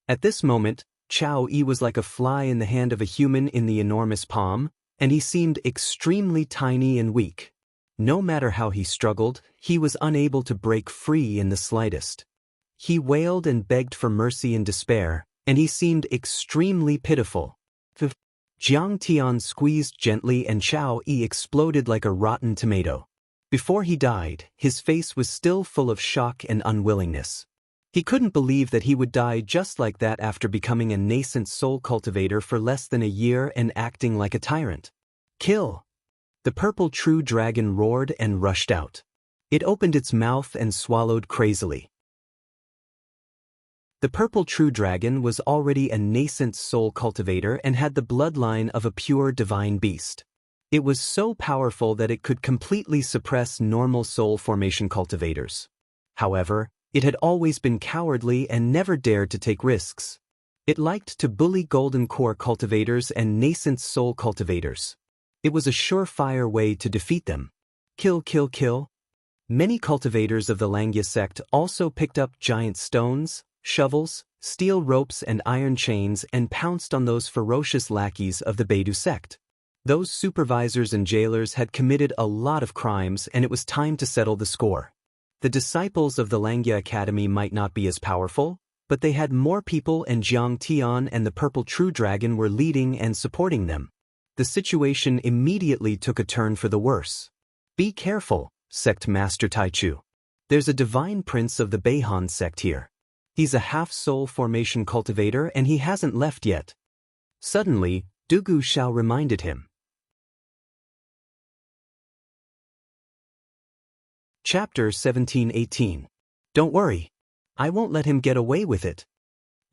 At this moment, Chao Yi was like a fly in the hand of a human in the enormous palm, and he seemed extremely tiny and weak. No matter how he struggled, he was unable to break free in the slightest. He wailed and begged for mercy in despair, and he seemed extremely pitiful. Jiang Tian squeezed gently and Chao Yi exploded like a rotten tomato. Before he died, his face was still full of shock and unwillingness. He couldn't believe that he would die just like that after becoming a nascent soul cultivator for less than a year and acting like a tyrant. Kill! The purple true dragon roared and rushed out. It opened its mouth and swallowed crazily. The purple true dragon was already a nascent soul cultivator and had the bloodline of a pure divine beast. It was so powerful that it could completely suppress normal soul formation cultivators. However, it had always been cowardly and never dared to take risks. It liked to bully golden core cultivators and nascent soul cultivators. It was a surefire way to defeat them. Kill, kill, kill. Many cultivators of the Langya sect also picked up giant stones, shovels, steel ropes and iron chains and pounced on those ferocious lackeys of the Beidu sect. Those supervisors and jailers had committed a lot of crimes and it was time to settle the score. The disciples of the Langya Academy might not be as powerful, but they had more people and Jiang Tian and the Purple True Dragon were leading and supporting them. The situation immediately took a turn for the worse. Be careful, Sect Master Taichu. There's a divine prince of the Beihan sect here. He's a half-soul formation cultivator and he hasn't left yet. Suddenly, Dugu Xiao reminded him. Chapter 17-18. Don't worry. I won't let him get away with it.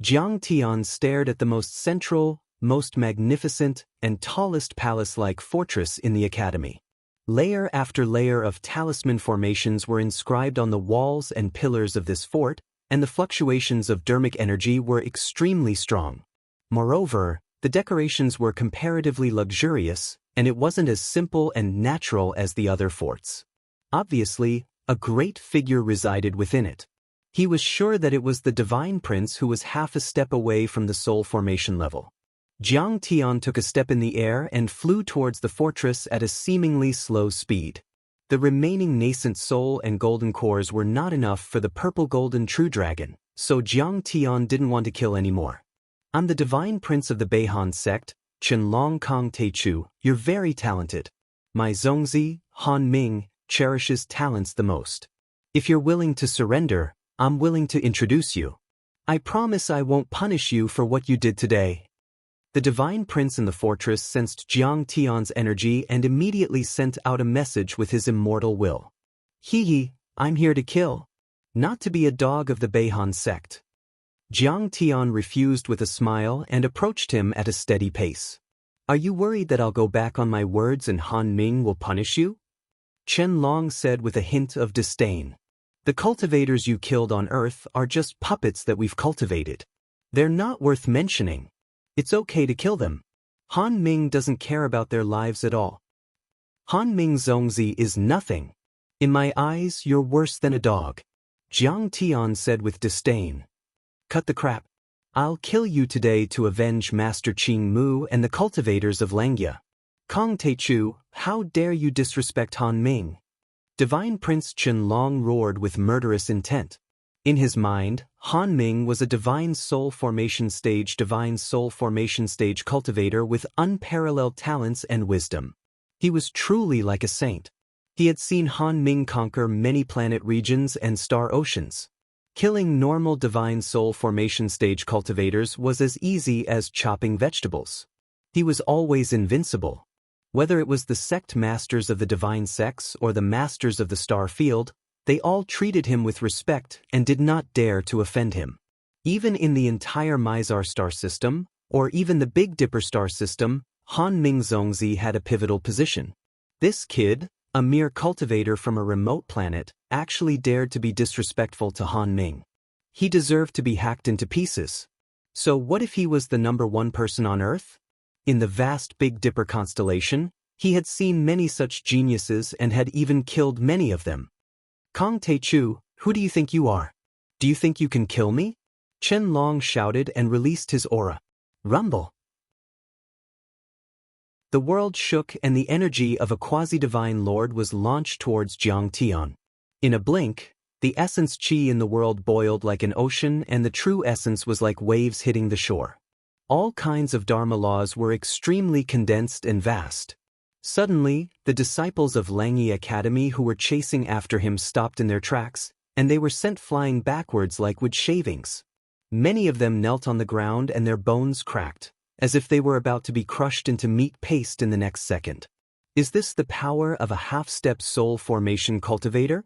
Jiang Tian stared at the most central, most magnificent, and tallest palace-like fortress in the academy. Layer after layer of talisman formations were inscribed on the walls and pillars of this fort, and the fluctuations of dermic energy were extremely strong. Moreover, the decorations were comparatively luxurious, and it wasn't as simple and natural as the other forts. Obviously, a great figure resided within it. He was sure that it was the divine prince who was half a step away from the soul formation level. Jiang Tian took a step in the air and flew towards the fortress at a seemingly slow speed. The remaining nascent soul and golden cores were not enough for the purple golden true dragon, so Jiang Tian didn't want to kill anymore. I'm the divine prince of the Beihan sect, Qianlong Kong Teichu. You're very talented. My Zongzi, Han Ming, cherishes talents the most. If you're willing to surrender, I'm willing to introduce you. I promise I won't punish you for what you did today. The divine prince in the fortress sensed Jiang Tian's energy and immediately sent out a message with his immortal will. Hee, I'm here to kill. Not to be a dog of the Beihan sect. Jiang Tian refused with a smile and approached him at a steady pace. Are you worried that I'll go back on my words and Han Ming will punish you? Chen Long said with a hint of disdain. The cultivators you killed on Earth are just puppets that we've cultivated. They're not worth mentioning. It's okay to kill them. Han Ming doesn't care about their lives at all. Han Ming Zongzi is nothing. In my eyes, you're worse than a dog. Jiang Tian said with disdain. Cut the crap. I'll kill you today to avenge Master Qing Mu and the cultivators of Langya. Kong Teichu, how dare you disrespect Han Ming? Divine Prince Chen Long roared with murderous intent. In his mind, Han Ming was a divine soul formation stage cultivator with unparalleled talents and wisdom. He was truly like a saint. He had seen Han Ming conquer many planet regions and star oceans. Killing normal divine soul formation stage cultivators was as easy as chopping vegetables. He was always invincible. Whether it was the sect masters of the divine sects or the masters of the star field, they all treated him with respect and did not dare to offend him. Even in the entire Mizar star system, or even the Big Dipper star system, Han Ming Zongzi had a pivotal position. This kid, a mere cultivator from a remote planet, actually dared to be disrespectful to Han Ming. He deserved to be hacked into pieces. So what if he was the #1 person on Earth? In the vast Big Dipper constellation, he had seen many such geniuses and had even killed many of them. Kong Teichu, who do you think you are? Do you think you can kill me? Chen Long shouted and released his aura. Rumble. The world shook and the energy of a quasi-divine lord was launched towards Jiang Tian. In a blink, the essence qi in the world boiled like an ocean and the true essence was like waves hitting the shore. All kinds of Dharma laws were extremely condensed and vast. Suddenly, the disciples of Langyi Academy who were chasing after him stopped in their tracks, and they were sent flying backwards like wood shavings. Many of them knelt on the ground and their bones cracked, as if they were about to be crushed into meat paste in the next second. Is this the power of a half-step soul formation cultivator?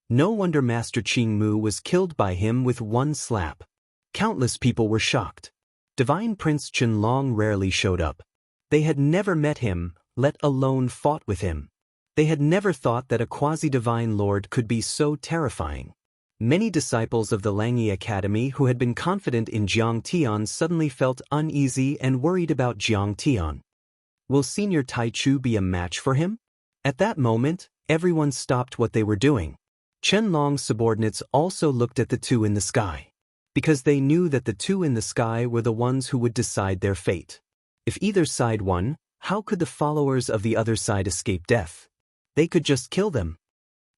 No wonder Master Qing Mu was killed by him with one slap. Countless people were shocked. Divine Prince Chen Long rarely showed up. They had never met him, let alone fought with him. They had never thought that a quasi-divine lord could be so terrifying. Many disciples of the Langyi Academy who had been confident in Jiang Tian suddenly felt uneasy and worried about Jiang Tian. Will Senior Taichu be a match for him? At that moment, everyone stopped what they were doing. Chen Long's subordinates also looked at the two in the sky, because they knew that the two in the sky were the ones who would decide their fate. If either side won, how could the followers of the other side escape death? They could just kill them.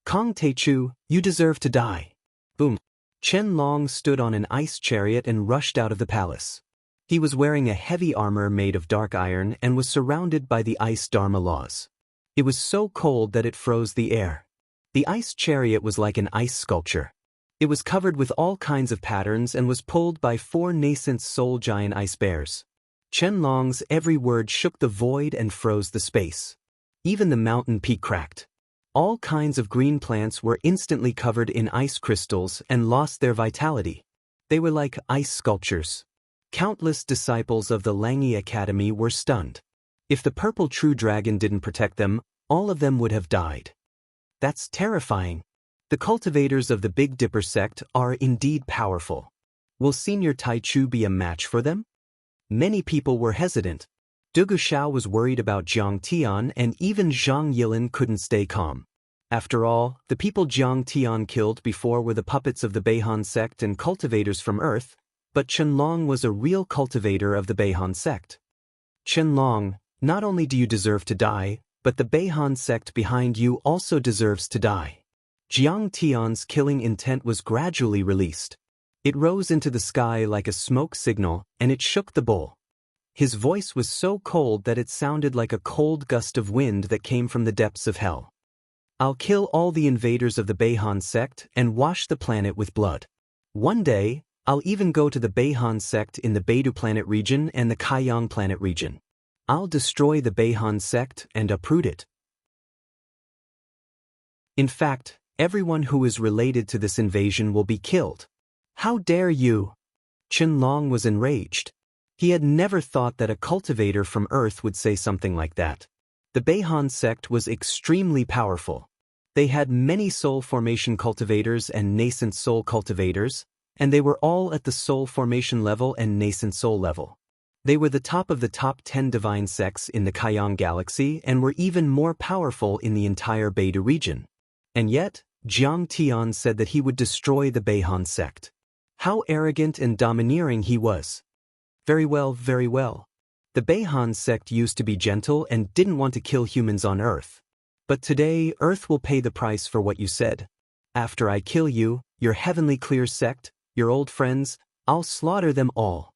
Kong Teichu, you deserve to die. Boom. Chen Long stood on an ice chariot and rushed out of the palace. He was wearing a heavy armor made of dark iron and was surrounded by the ice Dharma laws. It was so cold that it froze the air. The ice chariot was like an ice sculpture. It was covered with all kinds of patterns and was pulled by 4 nascent soul giant ice bears. Chen Long's every word shook the void and froze the space. Even the mountain peak cracked. All kinds of green plants were instantly covered in ice crystals and lost their vitality. They were like ice sculptures. Countless disciples of the Langyi Academy were stunned. If the purple true dragon didn't protect them, all of them would have died. That's terrifying. The cultivators of the Big Dipper sect are indeed powerful. Will Senior Taichu be a match for them? Many people were hesitant. Dugu Shao was worried about Jiang Tian and even Zhang Yilin couldn't stay calm. After all, the people Jiang Tian killed before were the puppets of the Beihan sect and cultivators from Earth, but Chen Long was a real cultivator of the Beihan sect. Chen Long, not only do you deserve to die, but the Beihan sect behind you also deserves to die. Jiang Tian's killing intent was gradually released. It rose into the sky like a smoke signal, and it shook the bowl. His voice was so cold that it sounded like a cold gust of wind that came from the depths of hell. I'll kill all the invaders of the Beihan sect and wash the planet with blood. One day, I'll even go to the Beihan sect in the Beidou planet region and the Kaiyang planet region. I'll destroy the Beihan sect and uproot it. In fact, everyone who is related to this invasion will be killed. How dare you? Chen Long was enraged. He had never thought that a cultivator from Earth would say something like that. The Beihan sect was extremely powerful. They had many soul formation cultivators and nascent soul cultivators, and they were all at the soul formation level and nascent soul level. They were the top of the top 10 divine sects in the Kaiyang galaxy and were even more powerful in the entire Beidou region. And yet, Jiang Tian said that he would destroy the Beihan sect. How arrogant and domineering he was. Very well, very well. The Beihan sect used to be gentle and didn't want to kill humans on Earth. But today, Earth will pay the price for what you said. After I kill you, Your heavenly clear sect, your old friends, I'll slaughter them all.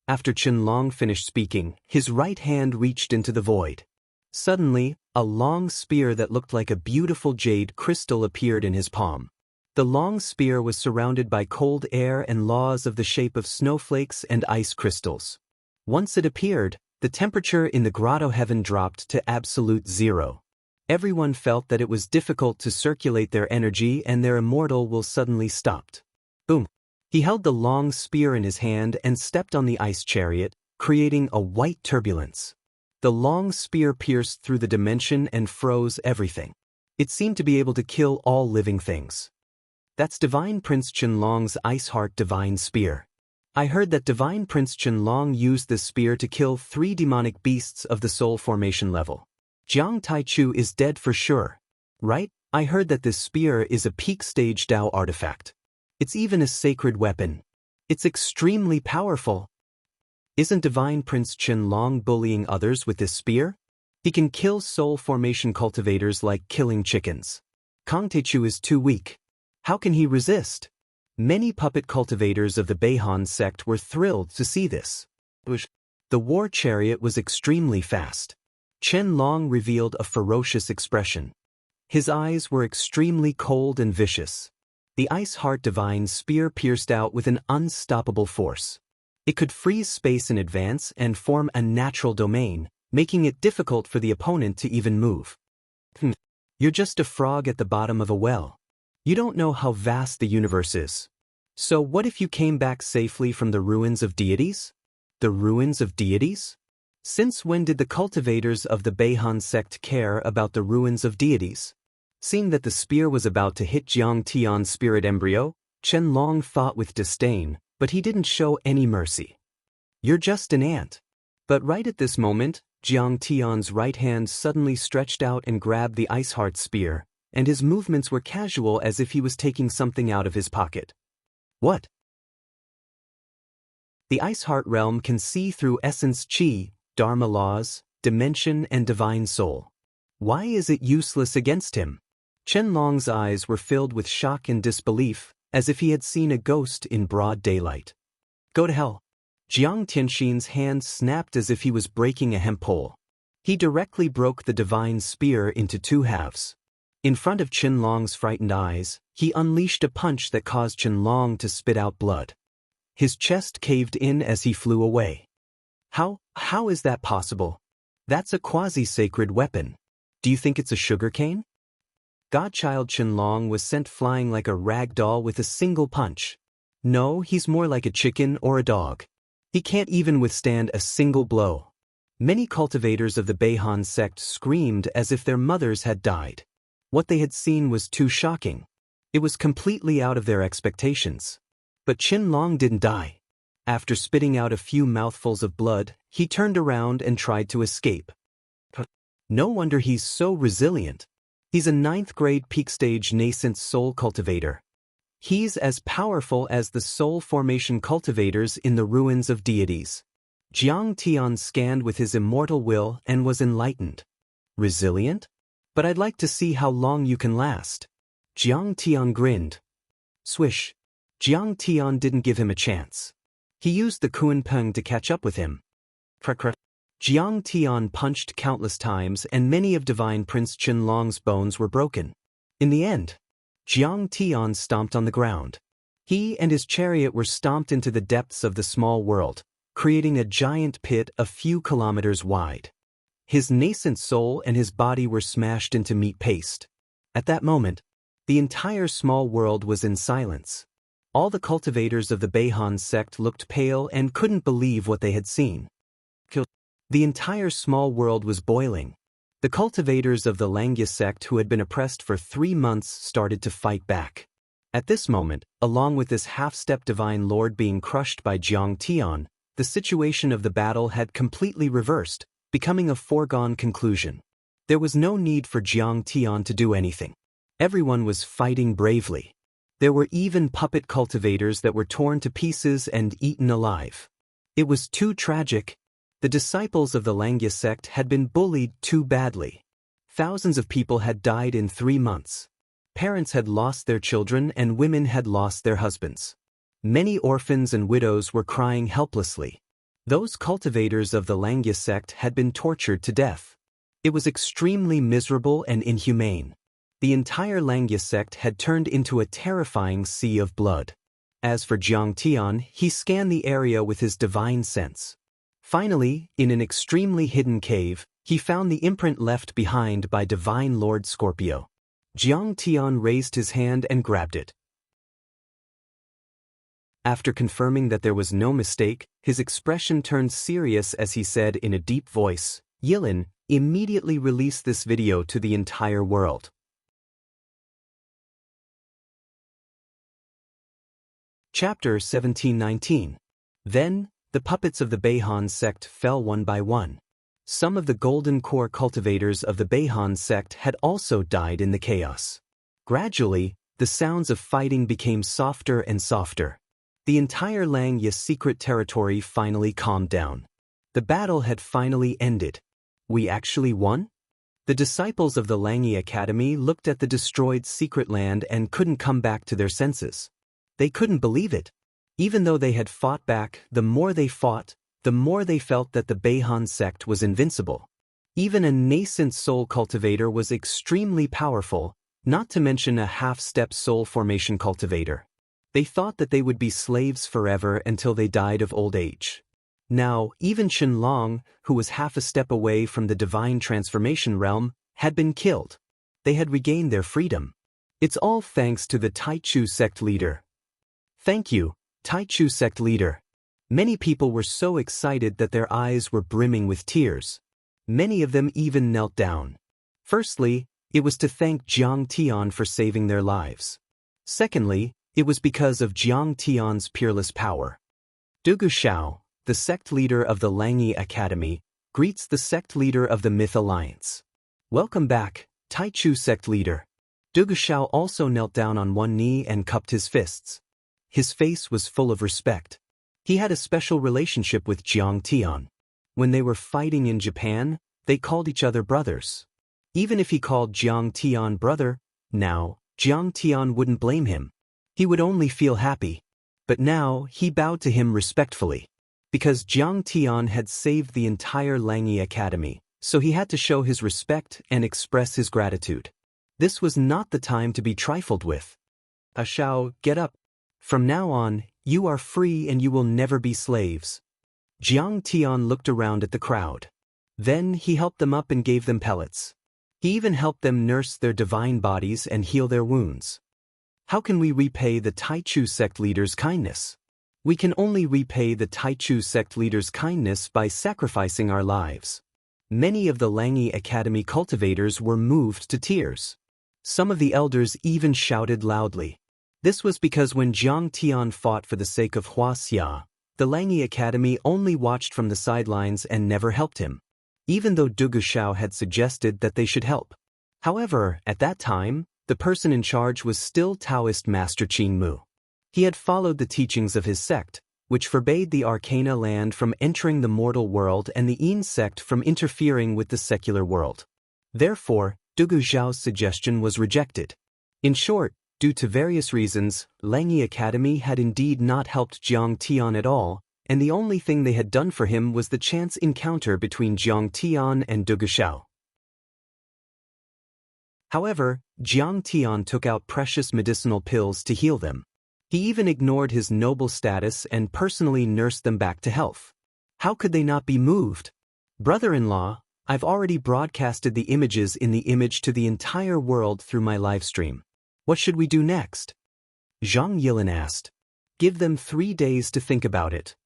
After Qianlong finished speaking, his right hand reached into the void. Suddenly, a long spear that looked like a beautiful jade crystal appeared in his palm. The long spear was surrounded by cold air and laws of the shape of snowflakes and ice crystals. Once it appeared, the temperature in the grotto heaven dropped to absolute zero. Everyone felt that it was difficult to circulate their energy and their immortal will suddenly stopped. Boom! He held the long spear in his hand and stepped on the ice chariot, creating a white turbulence. The long spear pierced through the dimension and froze everything. It seemed to be able to kill all living things. That's Divine Prince Qianlong's Ice Heart Divine Spear. I heard that Divine Prince Qianlong used this spear to kill 3 demonic beasts of the soul formation level. Jiang Taichu is dead for sure. Right? I heard that this spear is a peak stage Dao artifact. It's even a sacred weapon. It's extremely powerful. Isn't Divine Prince Qianlong bullying others with this spear? He can kill soul formation cultivators like killing chickens. Kang Taichu is too weak. How can he resist? Many puppet cultivators of the Beihan sect were thrilled to see this. The war chariot was extremely fast. Qianlong revealed a ferocious expression. His eyes were extremely cold and vicious. The Ice Heart Divine Spear pierced out with an unstoppable force. It could freeze space in advance and form a natural domain, making it difficult for the opponent to even move. You're just a frog at the bottom of a well. You don't know how vast the universe is. So what if you came back safely from the ruins of deities? The ruins of deities? Since when did the cultivators of the Beihan sect care about the ruins of deities? Seeing that the spear was about to hit Jiang Tian's spirit embryo, Qianlong thought with disdain, but he didn't show any mercy. You're just an ant. But right at this moment, Jiang Tian's right hand suddenly stretched out and grabbed the Ice Heart spear, and his movements were casual as if he was taking something out of his pocket. What? The Ice Heart realm can see through essence chi, dharma laws, dimension and divine soul. Why is it useless against him? Qianlong's eyes were filled with shock and disbelief, as if he had seen a ghost in broad daylight. Go to hell. Jiang Tianxin's hand snapped as if he was breaking a hemp pole. He directly broke the divine spear into 2 halves. In front of Qianlong's frightened eyes, he unleashed a punch that caused Qianlong to spit out blood. His chest caved in as he flew away. How is that possible? That's a quasi-sacred weapon. Do you think it's a sugarcane? Godchild Qianlong was sent flying like a rag doll with a single punch. No, he's more like a chicken or a dog. He can't even withstand a single blow. Many cultivators of the Beihan sect screamed as if their mothers had died. What they had seen was too shocking. It was completely out of their expectations. But Qianlong didn't die. After spitting out a few mouthfuls of blood, he turned around and tried to escape. No wonder he's so resilient. He's a 9th grade peak stage nascent soul cultivator. He's as powerful as the soul formation cultivators in the ruins of deities. Jiang Tian scanned with his immortal will and was enlightened. Resilient? But I'd like to see how long you can last. Jiang Tian grinned. Swish. Jiang Tian didn't give him a chance. He used the Kunpeng to catch up with him. Jiang Tian punched countless times and many of Divine Prince Qianlong's bones were broken. In the end, Jiang Tian stomped on the ground. He and his chariot were stomped into the depths of the small world, creating a giant pit a few kilometers wide. His nascent soul and his body were smashed into meat paste. At that moment, the entire small world was in silence. All the cultivators of the Beihan sect looked pale and couldn't believe what they had seen. The entire small world was boiling. The cultivators of the Langya sect who had been oppressed for 3 months started to fight back. At this moment, along with this half-step divine lord being crushed by Jiang Tian, the situation of the battle had completely reversed, becoming a foregone conclusion. There was no need for Jiang Tian to do anything. Everyone was fighting bravely. There were even puppet cultivators that were torn to pieces and eaten alive. It was too tragic. The disciples of the Langya sect had been bullied too badly. Thousands of people had died in 3 months. Parents had lost their children and women had lost their husbands. Many orphans and widows were crying helplessly. Those cultivators of the Langya sect had been tortured to death. It was extremely miserable and inhumane. The entire Langya sect had turned into a terrifying sea of blood. As for Jiang Tian, he scanned the area with his divine sense. Finally, in an extremely hidden cave, he found the imprint left behind by Divine Lord Scorpio. Jiang Tian raised his hand and grabbed it. After confirming that there was no mistake, his expression turned serious as he said in a deep voice, "Yilin, immediately release this video to the entire world." Chapter 1719. Then, the puppets of the Beihan sect fell one by one. Some of the golden core cultivators of the Beihan sect had also died in the chaos. Gradually, the sounds of fighting became softer and softer. The entire Langya secret territory finally calmed down. The battle had finally ended. We actually won? The disciples of the Langya Academy looked at the destroyed secret land and couldn't come back to their senses. They couldn't believe it. Even though they had fought back, the more they fought, the more they felt that the Beihan sect was invincible. Even a nascent soul cultivator was extremely powerful, not to mention a half-step soul formation cultivator. They thought that they would be slaves forever until they died of old age. Now, even Shenlong, who was half a step away from the divine transformation realm, had been killed. They had regained their freedom. It's all thanks to the Taichu sect leader. Thank you, Taichu sect leader. Many people were so excited that their eyes were brimming with tears. Many of them even knelt down. Firstly, it was to thank Jiang Tian for saving their lives. Secondly, it was because of Jiang Tian's peerless power. Dugu Xiao, the sect leader of the Langyi Academy, greets the sect leader of the Myth Alliance. Welcome back, Taichu sect leader. Dugu Xiao also knelt down on one knee and cupped his fists. His face was full of respect. He had a special relationship with Jiang Tian. When they were fighting in Japan, they called each other brothers. Even if he called Jiang Tian brother, now, Jiang Tian wouldn't blame him. He would only feel happy. But now, he bowed to him respectfully. Because Jiang Tian had saved the entire Langyi Academy, so he had to show his respect and express his gratitude. This was not the time to be trifled with. Xiao, get up. From now on, you are free and you will never be slaves. Jiang Tian looked around at the crowd. Then he helped them up and gave them pellets. He even helped them nurse their divine bodies and heal their wounds. How can we repay the Taichu sect leader's kindness? We can only repay the Taichu sect leader's kindness by sacrificing our lives. Many of the Langyi Academy cultivators were moved to tears. Some of the elders even shouted loudly. This was because when Jiang Tian fought for the sake of Huaxia, the Langyi Academy only watched from the sidelines and never helped him, even though Dugu Xiao had suggested that they should help. However, at that time, the person in charge was still Taoist Master Qin Mu. He had followed the teachings of his sect, which forbade the Arcana land from entering the mortal world and the Yin sect from interfering with the secular world. Therefore, Dugu Xiao's suggestion was rejected. In short, due to various reasons, Langyi Academy had indeed not helped Jiang Tian at all, and the only thing they had done for him was the chance encounter between Jiang Tian and Dugu Xiao. However, Jiang Tian took out precious medicinal pills to heal them. He even ignored his noble status and personally nursed them back to health. How could they not be moved? Brother-in-law, I've already broadcasted the images in the image to the entire world through my live stream. What should we do next? Zhang Yilin asked. Give them 3 days to think about it.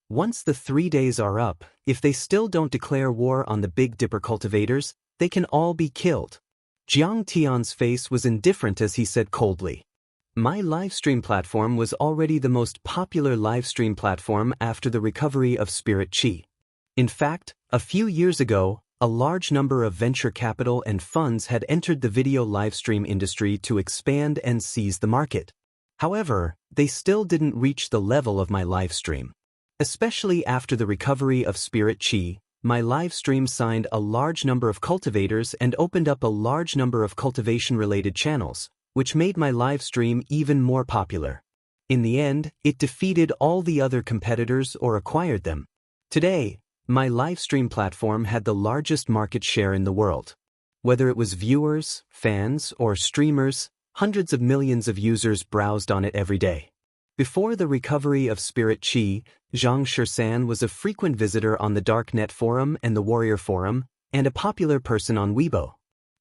Once the 3 days are up, if they still don't declare war on the Big Dipper cultivators, they can all be killed. Jiang Tian's face was indifferent as he said coldly. My livestream platform was already the most popular livestream platform after the recovery of Spirit Qi. In fact, a few years ago, a large number of venture capital and funds had entered the video livestream industry to expand and seize the market. However, they still didn't reach the level of my livestream. Especially after the recovery of Spirit Qi, my livestream signed a large number of cultivators and opened up a large number of cultivation-related channels, which made my live stream even more popular. In the end, it defeated all the other competitors or acquired them. Today, my live stream platform had the largest market share in the world. Whether it was viewers, fans, or streamers, hundreds of millions of users browsed on it every day. Before the recovery of Spirit Chi, Zhang Shishan was a frequent visitor on the Darknet forum and the Warrior forum, and a popular person on Weibo.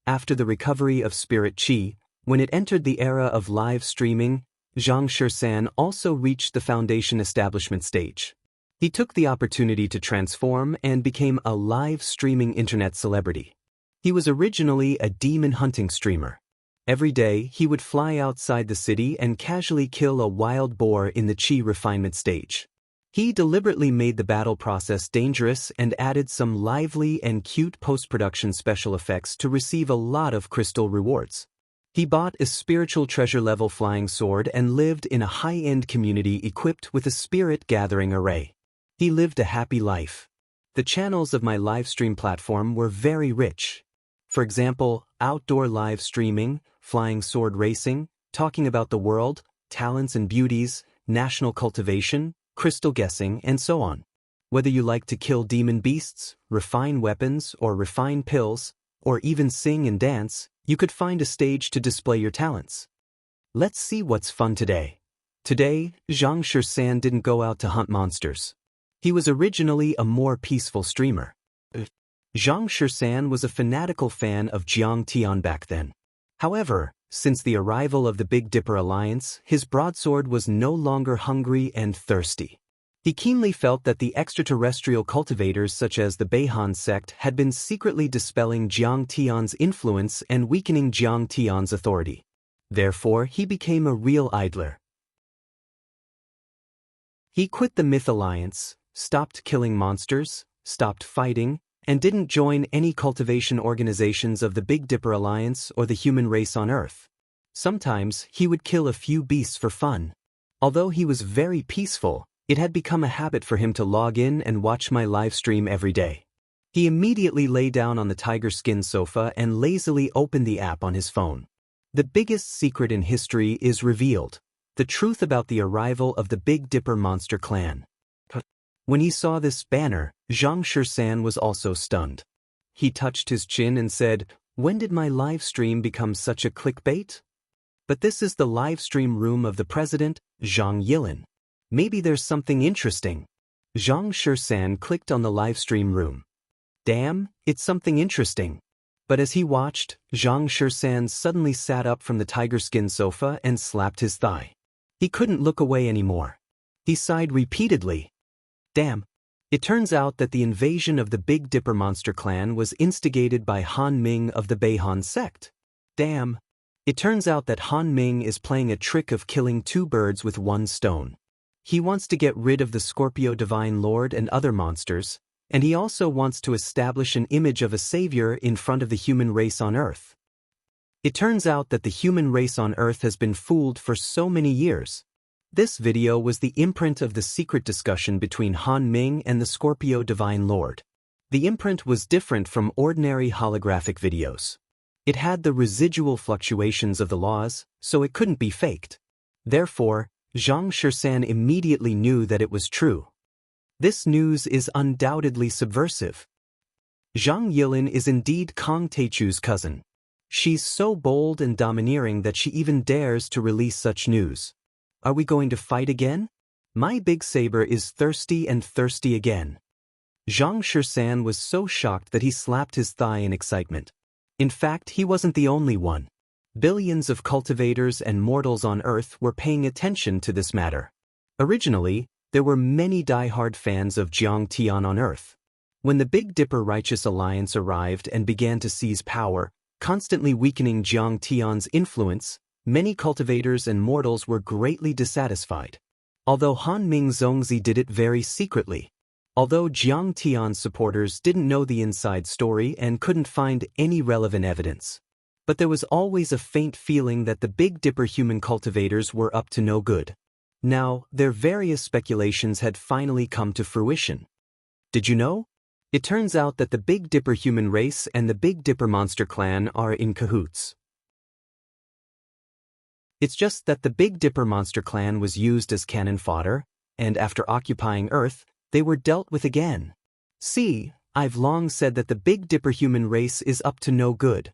After the recovery of Spirit Chi, when it entered the era of live streaming, Zhang Shishan also reached the foundation establishment stage. He took the opportunity to transform and became a live streaming internet celebrity. He was originally a demon hunting streamer. Every day, he would fly outside the city and casually kill a wild boar in the Chi refinement stage. He deliberately made the battle process dangerous and added some lively and cute post-production special effects to receive a lot of crystal rewards. He bought a spiritual treasure-level flying sword and lived in a high-end community equipped with a spirit-gathering array. He lived a happy life. The channels of my live stream platform were very rich. For example, outdoor live streaming, flying sword racing, talking about the world, talents and beauties, national cultivation, crystal guessing, and so on. Whether you like to kill demon beasts, refine weapons, or refine pills, or even sing and dance, you could find a stage to display your talents. Let's see what's fun today. Today, Zhang Shishan didn't go out to hunt monsters. He was originally a more peaceful streamer. Zhang Shishan was a fanatical fan of Jiang Tian back then. However, since the arrival of the Big Dipper Alliance, his broadsword was no longer hungry and thirsty. He keenly felt that the extraterrestrial cultivators such as the Beihan sect had been secretly dispelling Jiang Tian's influence and weakening Jiang Tian's authority. Therefore, he became a real idler. He quit the Myth Alliance, stopped killing monsters, stopped fighting, and didn't join any cultivation organizations of the Big Dipper Alliance or the human race on Earth. Sometimes, he would kill a few beasts for fun. Although he was very peaceful, it had become a habit for him to log in and watch my live stream every day. He immediately lay down on the tiger skin sofa and lazily opened the app on his phone. The biggest secret in history is revealed: the truth about the arrival of the Big Dipper monster clan. When he saw this banner, Zhang Shishan was also stunned. He touched his chin and said, "When did my live stream become such a clickbait?" But this is the live stream room of the president, Zhang Yilin. Maybe there's something interesting. Zhang Shishan clicked on the live stream room. Damn, it's something interesting. But as he watched, Zhang Shishan suddenly sat up from the tiger skin sofa and slapped his thigh. He couldn't look away anymore. He sighed repeatedly. Damn. It turns out that the invasion of the Big Dipper monster clan was instigated by Han Ming of the Beihan sect. Damn. It turns out that Han Ming is playing a trick of killing two birds with one stone. He wants to get rid of the Scorpio Divine Lord and other monsters, and he also wants to establish an image of a savior in front of the human race on Earth. It turns out that the human race on Earth has been fooled for so many years. This video was the imprint of the secret discussion between Han Ming and the Scorpio Divine Lord. The imprint was different from ordinary holographic videos. It had the residual fluctuations of the laws, so it couldn't be faked. Therefore, Zhang Shishan immediately knew that it was true. This news is undoubtedly subversive. Zhang Yilin is indeed Kong Teichu's cousin. She's so bold and domineering that she even dares to release such news. Are we going to fight again? My big saber is thirsty and thirsty again. Zhang Shishan was so shocked that he slapped his thigh in excitement. In fact, he wasn't the only one. Billions of cultivators and mortals on Earth were paying attention to this matter. Originally, there were many die-hard fans of Jiang Tian on Earth. When the Big Dipper Righteous Alliance arrived and began to seize power, constantly weakening Jiang Tian's influence, many cultivators and mortals were greatly dissatisfied. Although Han Ming Zongzi did it very secretly. Although Jiang Tian's supporters didn't know the inside story and couldn't find any relevant evidence. But there was always a faint feeling that the Big Dipper human cultivators were up to no good. Now, their various speculations had finally come to fruition. Did you know? It turns out that the Big Dipper human race and the Big Dipper monster clan are in cahoots. It's just that the Big Dipper monster clan was used as cannon fodder, and after occupying Earth, they were dealt with again. See, I've long said that the Big Dipper human race is up to no good.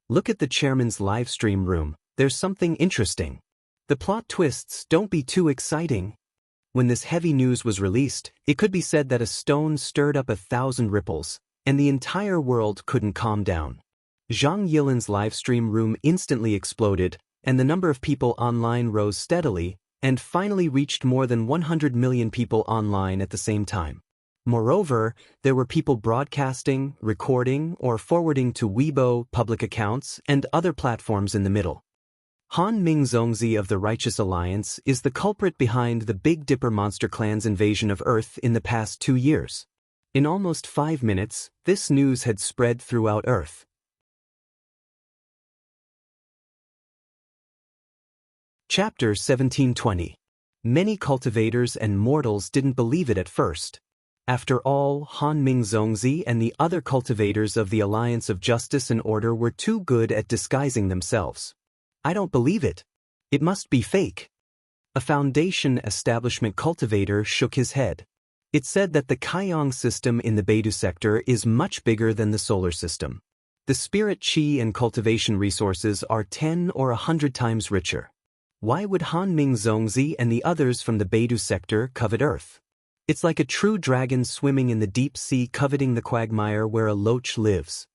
Look at the chairman's livestream room, there's something interesting. The plot twists don't be too exciting. When this heavy news was released, it could be said that a stone stirred up 1,000 ripples, and the entire world couldn't calm down. Zhang Yilin's livestream room instantly exploded, and the number of people online rose steadily, and finally reached more than 100 million people online at the same time. Moreover, there were people broadcasting, recording, or forwarding to Weibo, public accounts, and other platforms in the middle. Han Ming Zongzi of the Righteous Alliance is the culprit behind the Big Dipper monster clan's invasion of Earth in the past 2 years. In almost 5 minutes, this news had spread throughout Earth. Chapter 1720. Many cultivators and mortals didn't believe it at first. After all, Han Ming Zongzi and the other cultivators of the Alliance of Justice and Order were too good at disguising themselves. I don't believe it. It must be fake. A Foundation establishment cultivator shook his head. It said that the Kaiyang system in the Beidou sector is much bigger than the solar system. The spirit qi and cultivation resources are 10 or 100 times richer. Why would Han Ming Zongzi and the others from the Beidou sector covet Earth? It's like a true dragon swimming in the deep sea coveting the quagmire where a loach lives.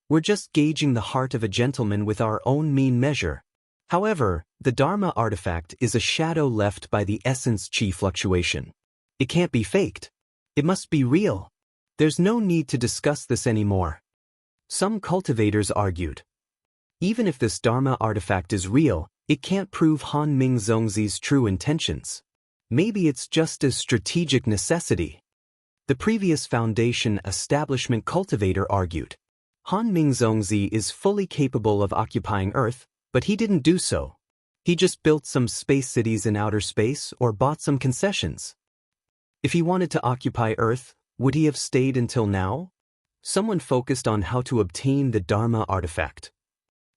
We're just gauging the heart of a gentleman with our own mean measure. However, the Dharma artifact is a shadow left by the essence qi fluctuation. It can't be faked. It must be real. There's no need to discuss this anymore. Some cultivators argued. Even if this Dharma artifact is real, it can't prove Han Ming Zongzi's true intentions. Maybe it's just a strategic necessity. The previous Foundation establishment cultivator argued. Han Ming Zongzi is fully capable of occupying Earth, but he didn't do so. He just built some space cities in outer space or bought some concessions. If he wanted to occupy Earth, would he have stayed until now? Someone focused on how to obtain the Dharma artifact.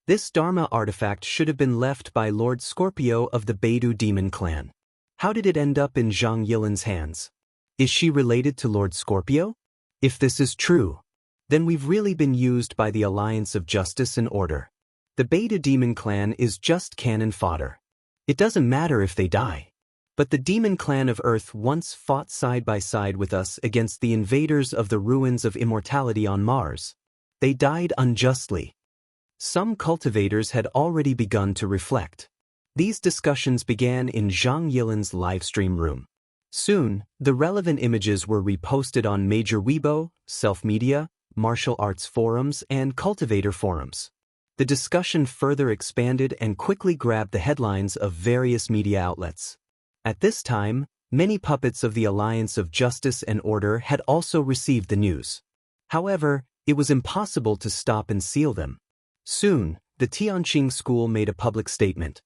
This Dharma artifact should have been left by Lord Scorpio of the Beidou demon clan. How did it end up in Zhang Yilin's hands? Is she related to Lord Scorpio? If this is true, then we've really been used by the Alliance of Justice and Order. The Beidou demon clan is just cannon fodder. It doesn't matter if they die. But the demon clan of Earth once fought side by side with us against the invaders of the ruins of immortality on Mars. They died unjustly. Some cultivators had already begun to reflect. These discussions began in Zhang Yilin's livestream room. Soon, the relevant images were reposted on major Weibo, self-media, martial arts forums, and cultivator forums. The discussion further expanded and quickly grabbed the headlines of various media outlets. At this time, many puppets of the Alliance of Justice and Order had also received the news. However, it was impossible to stop and seal them. Soon, the Tianqing school made a public statement.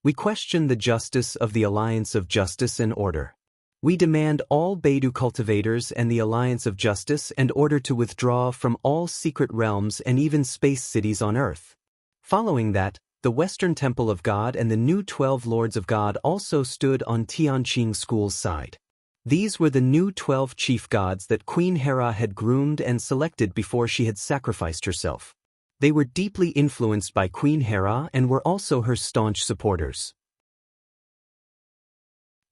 We question the justice of the Alliance of Justice and Order. We demand all Beidou cultivators and the Alliance of Justice and Order to withdraw from all secret realms and even space cities on Earth. Following that, the Western Temple of God and the new 12 Lords of God also stood on Tianqing school's side. These were the new 12 chief gods that Queen Hera had groomed and selected before she had sacrificed herself. They were deeply influenced by Queen Hera and were also her staunch supporters.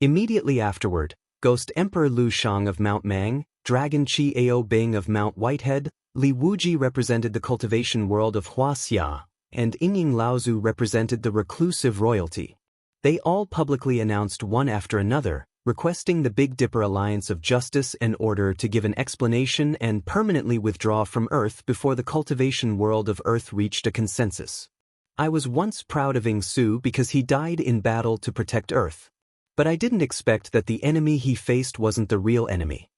Immediately afterward, Ghost Emperor Lu Shang of Mount Mang, Dragon Qi Ao Bing of Mount Whitehead, Li Wuji represented the cultivation world of Huaxia, and Yingying Laozu represented the reclusive royalty. They all publicly announced one after another, requesting the Big Dipper Alliance of Justice and Order to give an explanation and permanently withdraw from Earth before the cultivation world of Earth reached a consensus. I was once proud of Ying Su because he died in battle to protect Earth. But I didn't expect that the enemy he faced wasn't the real enemy.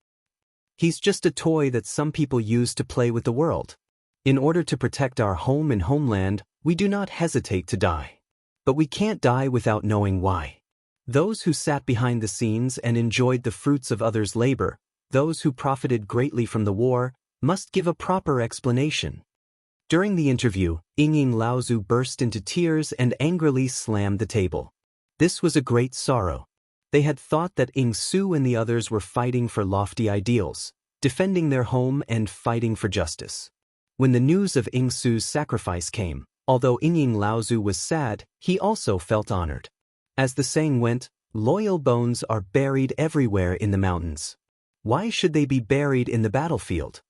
He's just a toy that some people use to play with the world. In order to protect our home and homeland, we do not hesitate to die. But we can't die without knowing why. Those who sat behind the scenes and enjoyed the fruits of others' labor, those who profited greatly from the war, must give a proper explanation. During the interview, Ying Laozu burst into tears and angrily slammed the table. This was a great sorrow. They had thought that Ying Su and the others were fighting for lofty ideals, defending their home and fighting for justice. When the news of Ying Su's sacrifice came, although Ying Laozu was sad, he also felt honored. As the saying went, loyal bones are buried everywhere in the mountains. Why should they be buried in the battlefield?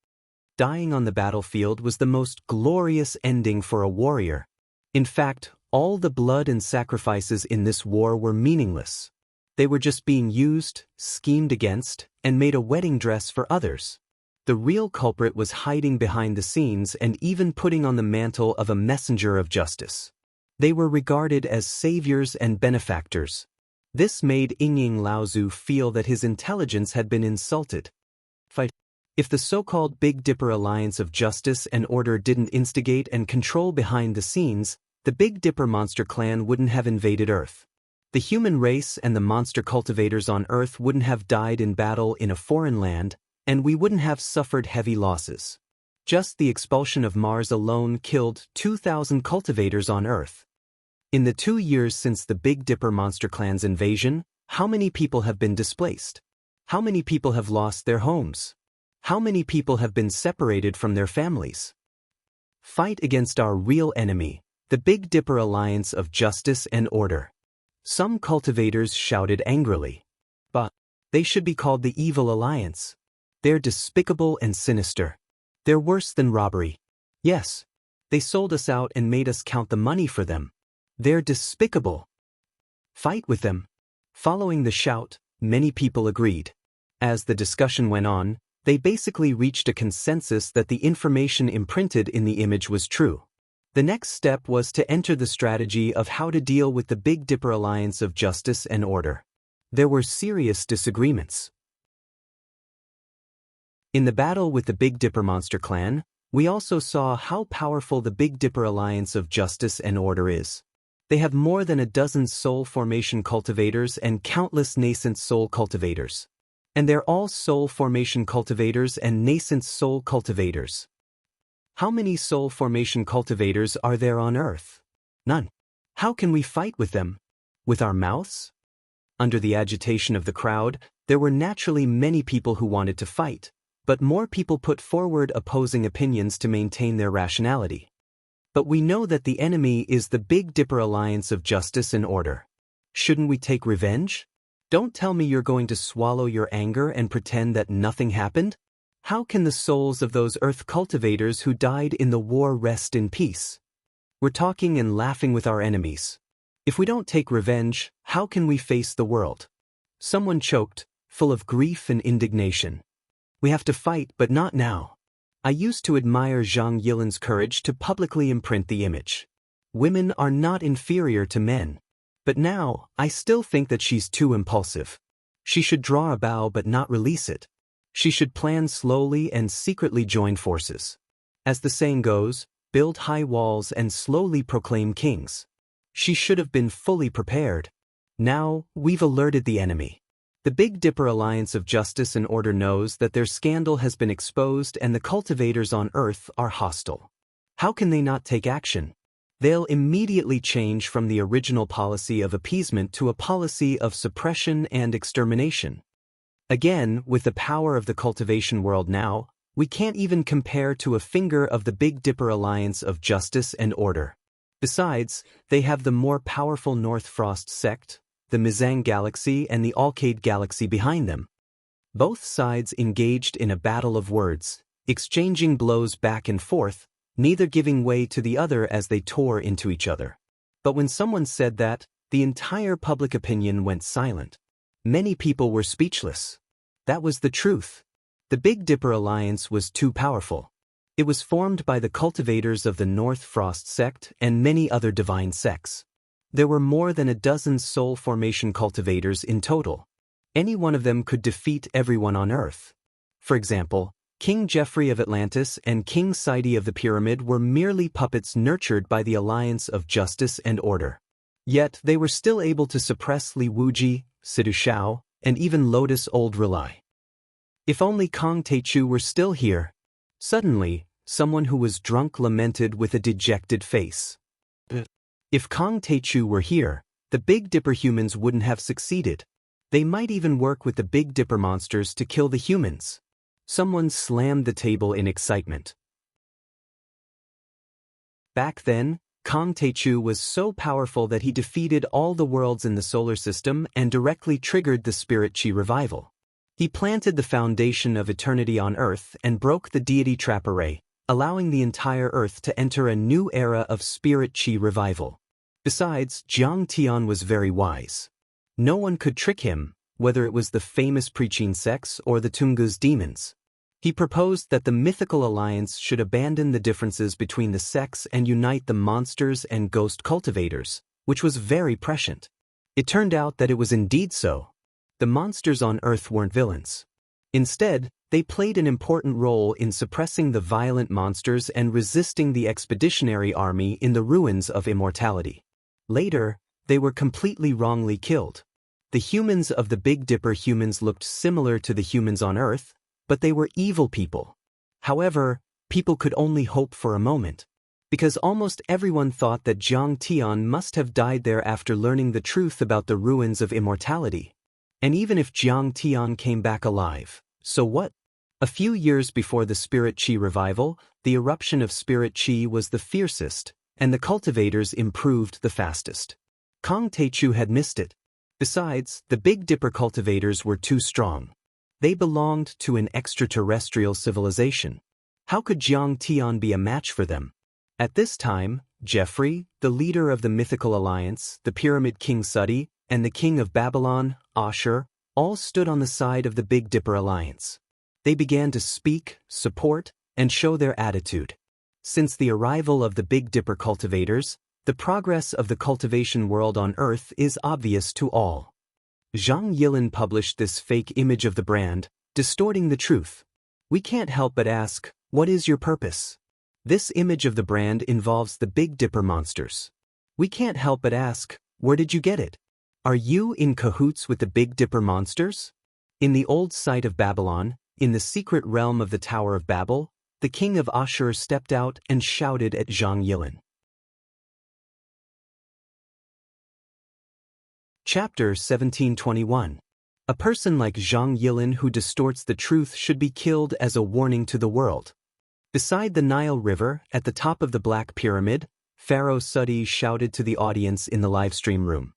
Dying on the battlefield was the most glorious ending for a warrior. In fact, all the blood and sacrifices in this war were meaningless. They were just being used, schemed against, and made a wedding dress for others. The real culprit was hiding behind the scenes and even putting on the mantle of a messenger of justice. They were regarded as saviors and benefactors. This made Ying Laozu feel that his intelligence had been insulted. If the so-called Big Dipper alliance of justice and order didn't instigate and control behind the scenes, the Big Dipper monster clan wouldn't have invaded Earth. The human race and the monster cultivators on Earth wouldn't have died in battle in a foreign land, and we wouldn't have suffered heavy losses. Just the expulsion of Mars alone killed 2,000 cultivators on Earth. In the 2 years since the Big Dipper monster clan's invasion, how many people have been displaced? How many people have lost their homes? How many people have been separated from their families? Fight against our real enemy, the Big Dipper alliance of justice and order. Some cultivators shouted angrily. But they should be called the Evil Alliance. They're despicable and sinister. They're worse than robbery. Yes, they sold us out and made us count the money for them. They're despicable. Fight with them. Following the shout, many people agreed. As the discussion went on, they basically reached a consensus that the information imprinted in the image was true. The next step was to enter the strategy of how to deal with the Big Dipper alliance of justice and order. There were serious disagreements. In the battle with the Big Dipper monster clan, we also saw how powerful the Big Dipper alliance of justice and order is. They have more than a dozen soul formation cultivators and countless nascent soul cultivators. And they're all soul formation cultivators and nascent soul cultivators. How many soul formation cultivators are there on Earth? None. How can we fight with them? With our mouths? Under the agitation of the crowd, there were naturally many people who wanted to fight, but more people put forward opposing opinions to maintain their rationality. But we know that the enemy is the Big Dipper alliance of justice and order. Shouldn't we take revenge? Don't tell me you're going to swallow your anger and pretend that nothing happened. How can the souls of those Earth cultivators who died in the war rest in peace? We're talking and laughing with our enemies. If we don't take revenge, how can we face the world? Someone choked, full of grief and indignation. We have to fight, but not now. I used to admire Zhang Yilin's courage to publicly imprint the image. Women are not inferior to men. But now, I still think that she's too impulsive. She should draw a bow but not release it. She should plan slowly and secretly join forces. As the saying goes, build high walls and slowly proclaim kings. She should have been fully prepared. Now, we've alerted the enemy. The Big Dipper alliance of justice and order knows that their scandal has been exposed and the cultivators on Earth are hostile. How can they not take action? They'll immediately change from the original policy of appeasement to a policy of suppression and extermination. Again, with the power of the cultivation world now, we can't even compare to a finger of the Big Dipper alliance of justice and order. Besides, they have the more powerful North Frost sect, the Mizang Galaxy and the Alcade Galaxy behind them. Both sides engaged in a battle of words, exchanging blows back and forth, neither giving way to the other as they tore into each other. But when someone said that, the entire public opinion went silent. Many people were speechless. That was the truth. The Big Dipper alliance was too powerful. It was formed by the cultivators of the North Frost sect and many other divine sects. There were more than a dozen soul formation cultivators in total. Any one of them could defeat everyone on Earth. For example, King Geoffrey of Atlantis and King Saidi of the Pyramid were merely puppets nurtured by the alliance of justice and order. Yet they were still able to suppress Li Wuji, Sidu Shao, and even Lotus Old Relai. If only Kong Teichu were still here. Suddenly, someone who was drunk lamented with a dejected face. If Kong Taechu were here, the Big Dipper humans wouldn't have succeeded. They might even work with the Big Dipper monsters to kill the humans. Someone slammed the table in excitement. Back then, Kong Taechu was so powerful that he defeated all the worlds in the solar system and directly triggered the Spirit Chi revival. He planted the foundation of eternity on Earth and broke the deity trap array, allowing the entire Earth to enter a new era of Spirit Chi revival. Besides, Jiang Tian was very wise. No one could trick him, whether it was the famous preaching sects or the Tungus demons. He proposed that the mythical alliance should abandon the differences between the sects and unite the monsters and ghost cultivators, which was very prescient. It turned out that it was indeed so. The monsters on Earth weren't villains. Instead, they played an important role in suppressing the violent monsters and resisting the expeditionary army in the ruins of immortality. Later, they were completely wrongly killed. The humans of the Big Dipper humans looked similar to the humans on Earth, but they were evil people. However, people could only hope for a moment, because almost everyone thought that Jiang Tian must have died there after learning the truth about the ruins of immortality. And even if Jiang Tian came back alive, so what? A few years before the Spirit Chi revival, the eruption of Spirit Chi was the fiercest, and the cultivators improved the fastest. Kong Taechu had missed it. Besides, the Big Dipper cultivators were too strong. They belonged to an extraterrestrial civilization. How could Jiang Tian be a match for them? At this time, Jeffrey, the leader of the mythical alliance, the Pyramid King Sudi, and the King of Babylon, Ashur, all stood on the side of the Big Dipper alliance. They began to speak, support, and show their attitude. Since the arrival of the Big Dipper cultivators, the progress of the cultivation world on Earth is obvious to all. Zhang Yilin published this fake image of the brand, distorting the truth. We can't help but ask, what is your purpose? This image of the brand involves the Big Dipper monsters. We can't help but ask, where did you get it? Are you in cahoots with the Big Dipper monsters? In the old site of Babylon, in the secret realm of the Tower of Babel, the king of Ashur stepped out and shouted at Zhang Yilin. Chapter 1721. A person like Zhang Yilin who distorts the truth should be killed as a warning to the world. Beside the Nile River, at the top of the Black Pyramid, Pharaoh Sudi shouted to the audience in the livestream room.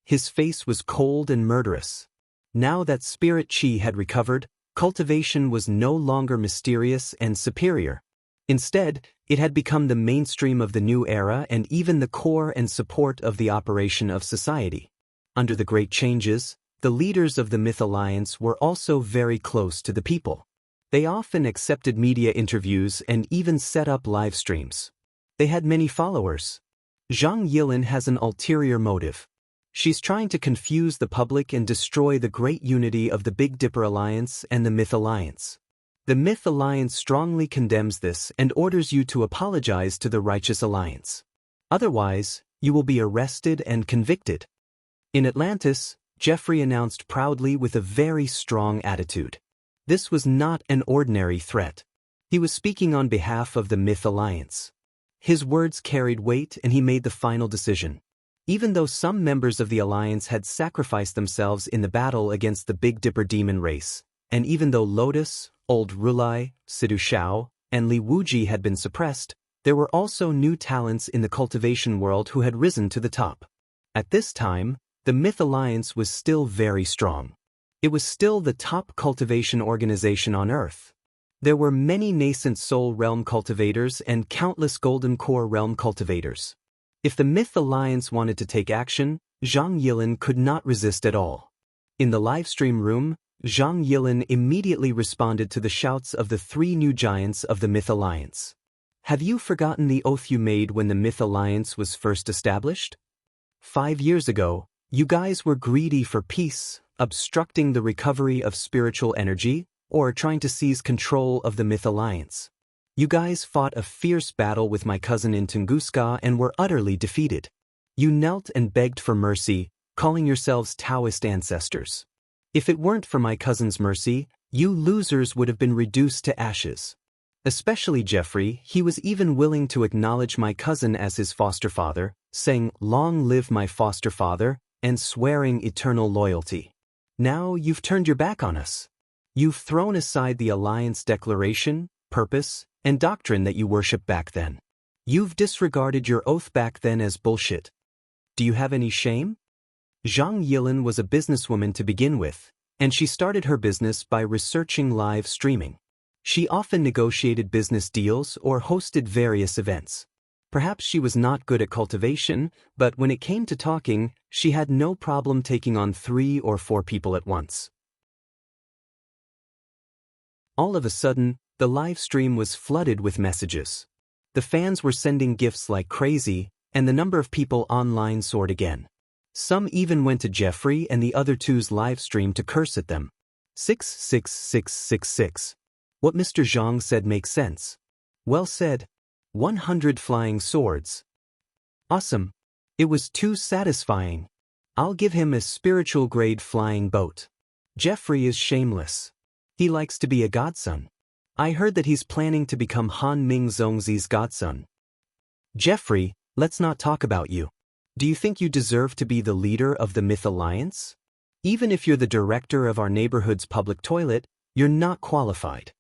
His face was cold and murderous. Now that Spirit Chi had recovered, cultivation was no longer mysterious and superior. Instead, it had become the mainstream of the new era and even the core and support of the operation of society. Under the great changes, the leaders of the Myth Alliance were also very close to the people. They often accepted media interviews and even set up live streams. They had many followers. Zhang Yilin has an ulterior motive. She's trying to confuse the public and destroy the great unity of the Big Dipper Alliance and the Myth Alliance. The Myth Alliance strongly condemns this and orders you to apologize to the Righteous Alliance. Otherwise, you will be arrested and convicted. In Atlantis, Jeffrey announced proudly with a very strong attitude. This was not an ordinary threat. He was speaking on behalf of the Myth Alliance. His words carried weight and he made the final decision. Even though some members of the Alliance had sacrificed themselves in the battle against the Big Dipper demon race, and even though Lotus, Old Rulai, Sidu Shao, and Li Wuji had been suppressed, there were also new talents in the cultivation world who had risen to the top. At this time, the Myth Alliance was still very strong. It was still the top cultivation organization on Earth. There were many nascent Soul Realm cultivators and countless Golden Core Realm cultivators. If the Myth Alliance wanted to take action, Zhang Yilin could not resist at all. In the livestream room, Zhang Yilin immediately responded to the shouts of the three new giants of the Myth Alliance. Have you forgotten the oath you made when the Myth Alliance was first established? 5 years ago, you guys were greedy for peace, obstructing the recovery of spiritual energy, or trying to seize control of the Myth Alliance. You guys fought a fierce battle with my cousin in Tunguska and were utterly defeated. You knelt and begged for mercy, calling yourselves Taoist ancestors. If it weren't for my cousin's mercy, you losers would have been reduced to ashes. Especially Jeffrey, he was even willing to acknowledge my cousin as his foster father, saying, "Long live my foster father," and swearing eternal loyalty. Now you've turned your back on us. You've thrown aside the alliance declaration, purpose, and doctrine that you worshipped back then. You've disregarded your oath back then as bullshit. Do you have any shame? Zhang Yilin was a businesswoman to begin with, and she started her business by researching live streaming. She often negotiated business deals or hosted various events. Perhaps she was not good at cultivation, but when it came to talking, she had no problem taking on 3 or 4 people at once. All of a sudden, the live stream was flooded with messages. The fans were sending gifts like crazy, and the number of people online soared again. Some even went to Jeffrey and the other two's live stream to curse at them. 66666. What Mr. Zhang said makes sense. Well said. 100 flying swords. Awesome. It was too satisfying. I'll give him a spiritual grade flying boat. Jeffrey is shameless. He likes to be a godson. I heard that he's planning to become Han Ming Zongzi's godson. Jeffrey, let's not talk about you. Do you think you deserve to be the leader of the Myth Alliance? Even if you're the director of our neighborhood's public toilet, you're not qualified.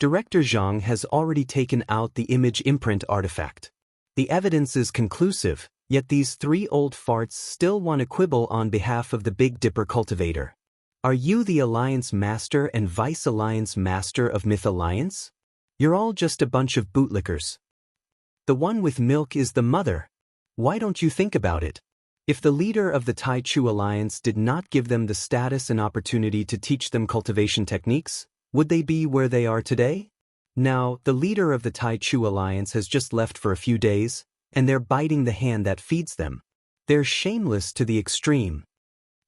Director Zhang has already taken out the image imprint artifact. The evidence is conclusive, yet these 3 old farts still want to quibble on behalf of the Big Dipper Cultivator. Are you the Alliance Master and Vice Alliance Master of Myth Alliance? You're all just a bunch of bootlickers. The one with milk is the mother. Why don't you think about it? If the leader of the Tai Chu Alliance did not give them the status and opportunity to teach them cultivation techniques, would they be where they are today? Now, the leader of the Tai Chu Alliance has just left for a few days, and they're biting the hand that feeds them. They're shameless to the extreme.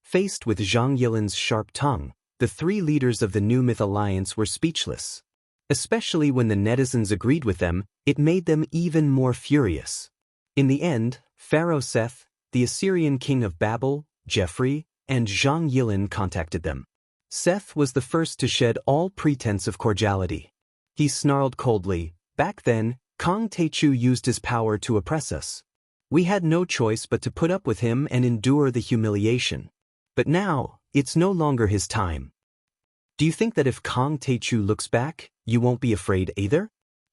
Faced with Zhang Yilin's sharp tongue, the 3 leaders of the new Myth Alliance were speechless. Especially when the netizens agreed with them, it made them even more furious. In the end, Pharaoh Seth, the Assyrian king of Babel, Jeffrey, and Zhang Yilin contacted them. Seth was the first to shed all pretense of cordiality. He snarled coldly, "Back then, Kong Techu used his power to oppress us. We had no choice but to put up with him and endure the humiliation. But now, it's no longer his time. Do you think that if Kong Techu looks back, you won't be afraid either?"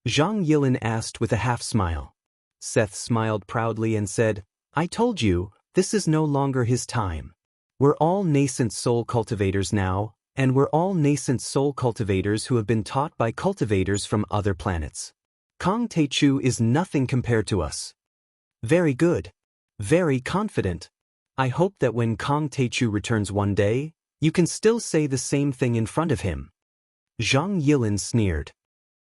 Zhang Yilin asked with a half-smile. Seth smiled proudly and said, "I told you, this is no longer his time. We're all nascent soul cultivators now, and we're all nascent soul cultivators who have been taught by cultivators from other planets. Kong Techu is nothing compared to us." Very good. Very confident. I hope that when Kong Techu returns one day, you can still say the same thing in front of him. Zhang Yilin sneered.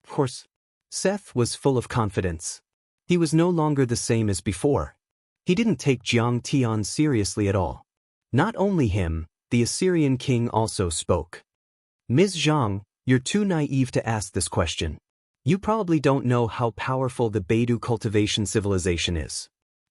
Of course. Seth was full of confidence. He was no longer the same as before. He didn't take Jiang Tian seriously at all. Not only him, the Assyrian king also spoke. "Ms. Zhang, you're too naive to ask this question. You probably don't know how powerful the Beidou cultivation civilization is.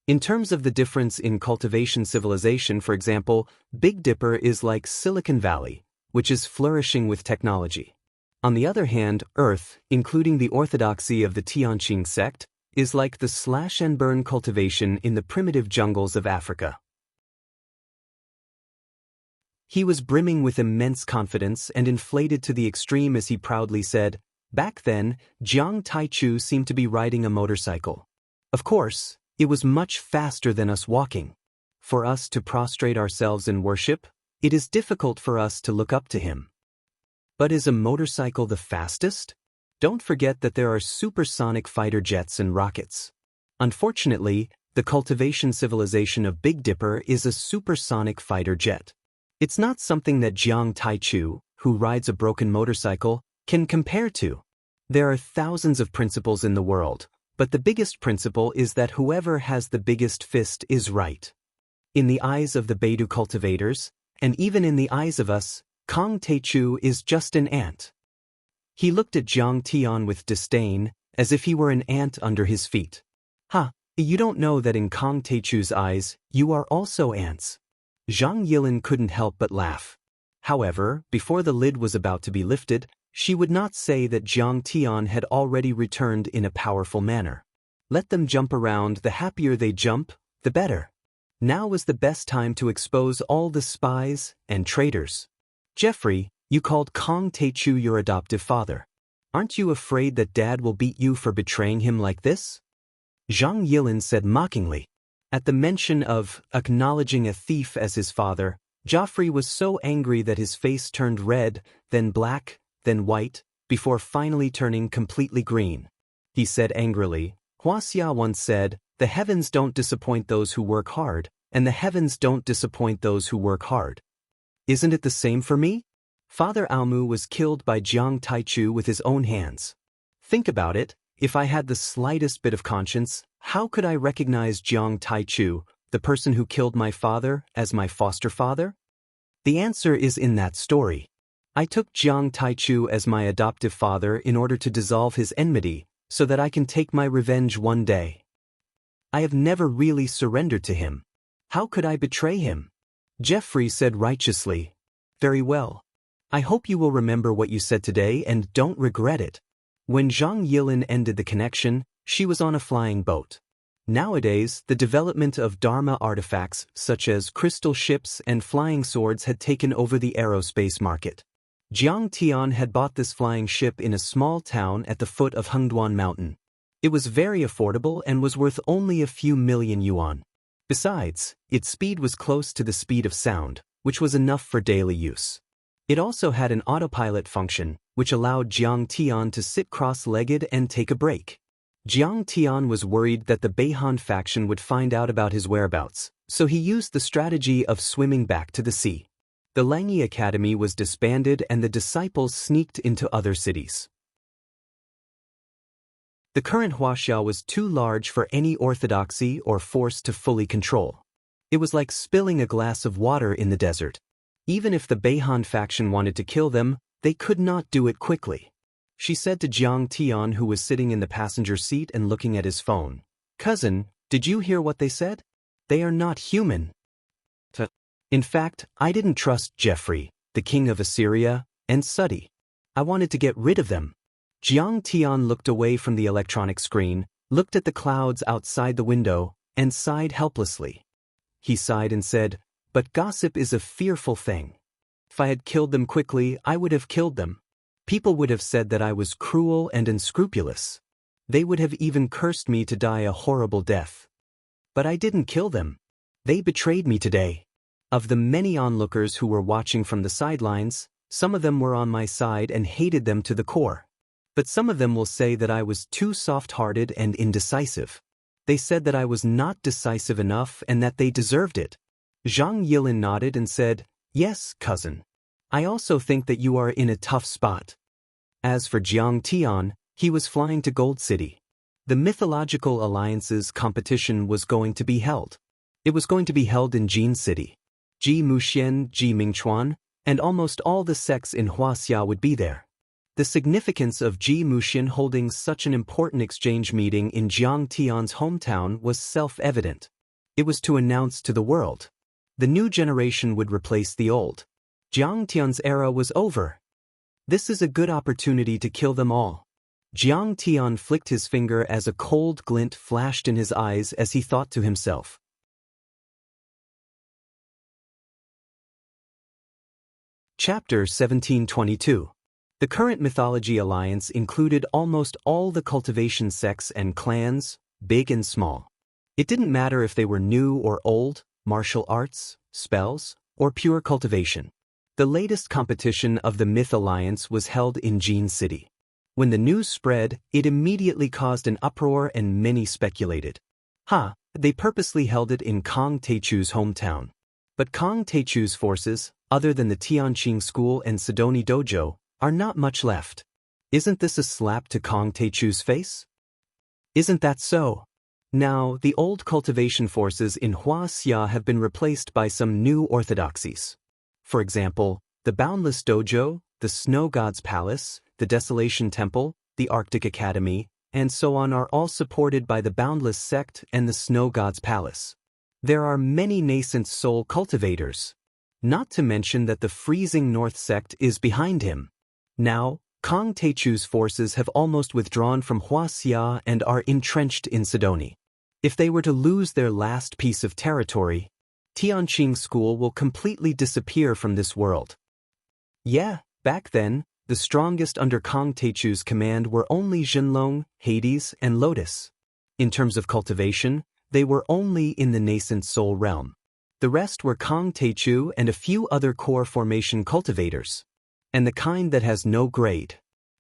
In terms of the difference in cultivation civilization, for example, Big Dipper is like Silicon Valley, which is flourishing with technology. On the other hand, Earth, including the orthodoxy of the Tianqing sect, is like the slash-and-burn cultivation in the primitive jungles of Africa." He was brimming with immense confidence and inflated to the extreme as he proudly said, "Back then, Jiang Taichu seemed to be riding a motorcycle. Of course, it was much faster than us walking. For us to prostrate ourselves in worship, it is difficult for us to look up to him. But is a motorcycle the fastest? Don't forget that there are supersonic fighter jets and rockets. Unfortunately, the cultivation civilization of Big Dipper is a supersonic fighter jet. It's not something that Jiang Taichu, who rides a broken motorcycle, can compare to. There are thousands of principles in the world, but the biggest principle is that whoever has the biggest fist is right. In the eyes of the Beidou cultivators, and even in the eyes of us, Kong Techu is just an ant." He looked at Jiang Tian with disdain, as if he were an ant under his feet. "Ha, you don't know that in Kong Techu's eyes, you are also ants." Zhang Yilin couldn't help but laugh. However, before the lid was about to be lifted, She would not say that Jiang Tian had already returned in a powerful manner. Let them jump around, the happier they jump, the better. Now was the best time to expose all the spies and traitors. Jeffrey, you called Kong Taichu your adoptive father. Aren't you afraid that Dad will beat you for betraying him like this? Zhang Yilin said mockingly. At the mention of acknowledging a thief as his father, Joffrey was so angry that his face turned red, then black, then white, before finally turning completely green. He said angrily, Wuxia once said, "The heavens don't disappoint those who work hard, and the heavens don't disappoint those who work hard." Isn't it the same for me? Father Aomu was killed by Jiang Taichu with his own hands. Think about it, if I had the slightest bit of conscience, how could I recognize Jiang Taichu, the person who killed my father, as my foster father? The answer is in that story. I took Jiang Taichu as my adoptive father in order to dissolve his enmity, so that I can take my revenge one day. I have never really surrendered to him. How could I betray him? Jeffrey said righteously. Very well. I hope you will remember what you said today and don't regret it. When Zhang Yilin ended the connection, she was on a flying boat. Nowadays, the development of Dharma artifacts such as crystal ships and flying swords had taken over the aerospace market. Jiang Tian had bought this flying ship in a small town at the foot of Hengduan Mountain. It was very affordable and was worth only a few million yuan. Besides, its speed was close to the speed of sound, which was enough for daily use. It also had an autopilot function, which allowed Jiang Tian to sit cross-legged and take a break. Jiang Tian was worried that the Beihan faction would find out about his whereabouts, so he used the strategy of swimming back to the sea. The Langyi Academy was disbanded and the disciples sneaked into other cities. The current Huaxia was too large for any orthodoxy or force to fully control. It was like spilling a glass of water in the desert. Even if the Beihan faction wanted to kill them, they could not do it quickly. She said to Jiang Tian, who was sitting in the passenger seat and looking at his phone, "Cousin, did you hear what they said? They are not human." In fact, I didn't trust Jeffrey, the king of Assyria, and Sudi. I wanted to get rid of them. Jiang Tian looked away from the electronic screen, looked at the clouds outside the window, and sighed helplessly. He sighed and said, "But gossip is a fearful thing. If I had killed them quickly, I would have killed them. People would have said that I was cruel and unscrupulous. They would have even cursed me to die a horrible death. But I didn't kill them. They betrayed me today." Of the many onlookers who were watching from the sidelines, some of them were on my side and hated them to the core. But some of them will say that I was too soft-hearted and indecisive. They said that I was not decisive enough and that they deserved it. Zhang Yilin nodded and said, "Yes, cousin. I also think that you are in a tough spot." As for Jiang Tian, he was flying to Gold City. The mythological alliances competition was going to be held. It was going to be held in Jin City. Ji Muxian, Ji Mingchuan, and almost all the sects in Huaxia would be there. The significance of Ji Muxian holding such an important exchange meeting in Jiang Tian's hometown was self-evident. It was to announce to the world. The new generation would replace the old. Jiang Tian's era was over. This is a good opportunity to kill them all. Jiang Tian flicked his finger as a cold glint flashed in his eyes as he thought to himself. Chapter 1722. The current mythology alliance included almost all the cultivation sects and clans, big and small. It didn't matter if they were new or old, martial arts, spells, or pure cultivation. The latest competition of the Myth Alliance was held in Jin City. When the news spread, it immediately caused an uproar and many speculated. They purposely held it in Kong Taichu's hometown. But Kong Taichu's forces, other than the Tianqing School and Sidoni Dojo, are not much left. Isn't this a slap to Kong Taichu's face? Isn't that so? Now, the old cultivation forces in Huaxia have been replaced by some new orthodoxies. For example, the Boundless Dojo, the Snow God's Palace, the Desolation Temple, the Arctic Academy, and so on are all supported by the Boundless Sect and the Snow God's Palace. There are many nascent soul cultivators. Not to mention that the Freezing North Sect is behind him. Now, Kong Teichu's forces have almost withdrawn from Wuxia and are entrenched in Sidoni. If they were to lose their last piece of territory, Tianqing School will completely disappear from this world. Yeah, back then, the strongest under Kong Teichu's command were only Zhenlong, Hades, and Lotus. In terms of cultivation, they were only in the nascent soul realm. The rest were Kong Teichu and a few other core formation cultivators. And the kind that has no grade.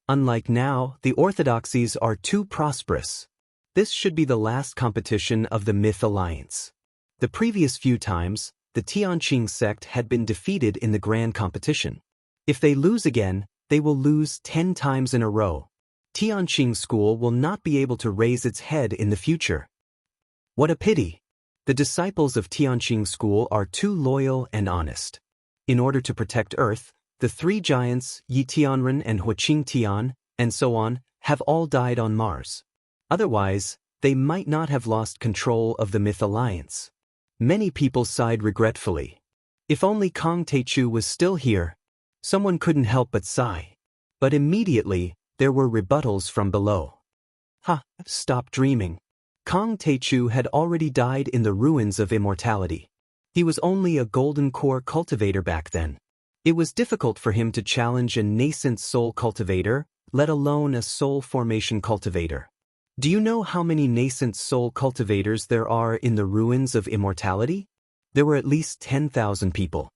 Unlike now, the orthodoxies are too prosperous. This should be the last competition of the Myth Alliance. The previous few times, the Tianqing sect had been defeated in the grand competition. If they lose again, they will lose 10 times in a row. Tianqing School will not be able to raise its head in the future. What a pity! The disciples of Tianqing School are too loyal and honest. In order to protect Earth, the three giants, Yi Tianren and Huaqing Tian, and so on, have all died on Mars. Otherwise, they might not have lost control of the Myth Alliance. Many people sighed regretfully. If only Kong Teichu was still here. Someone couldn't help but sigh. But immediately, there were rebuttals from below. Stop dreaming. Kong Teichu had already died in the ruins of immortality. He was only a golden core cultivator back then. It was difficult for him to challenge a nascent soul cultivator, let alone a soul formation cultivator. Do you know how many nascent soul cultivators there are in the ruins of immortality? There were at least 10,000 people.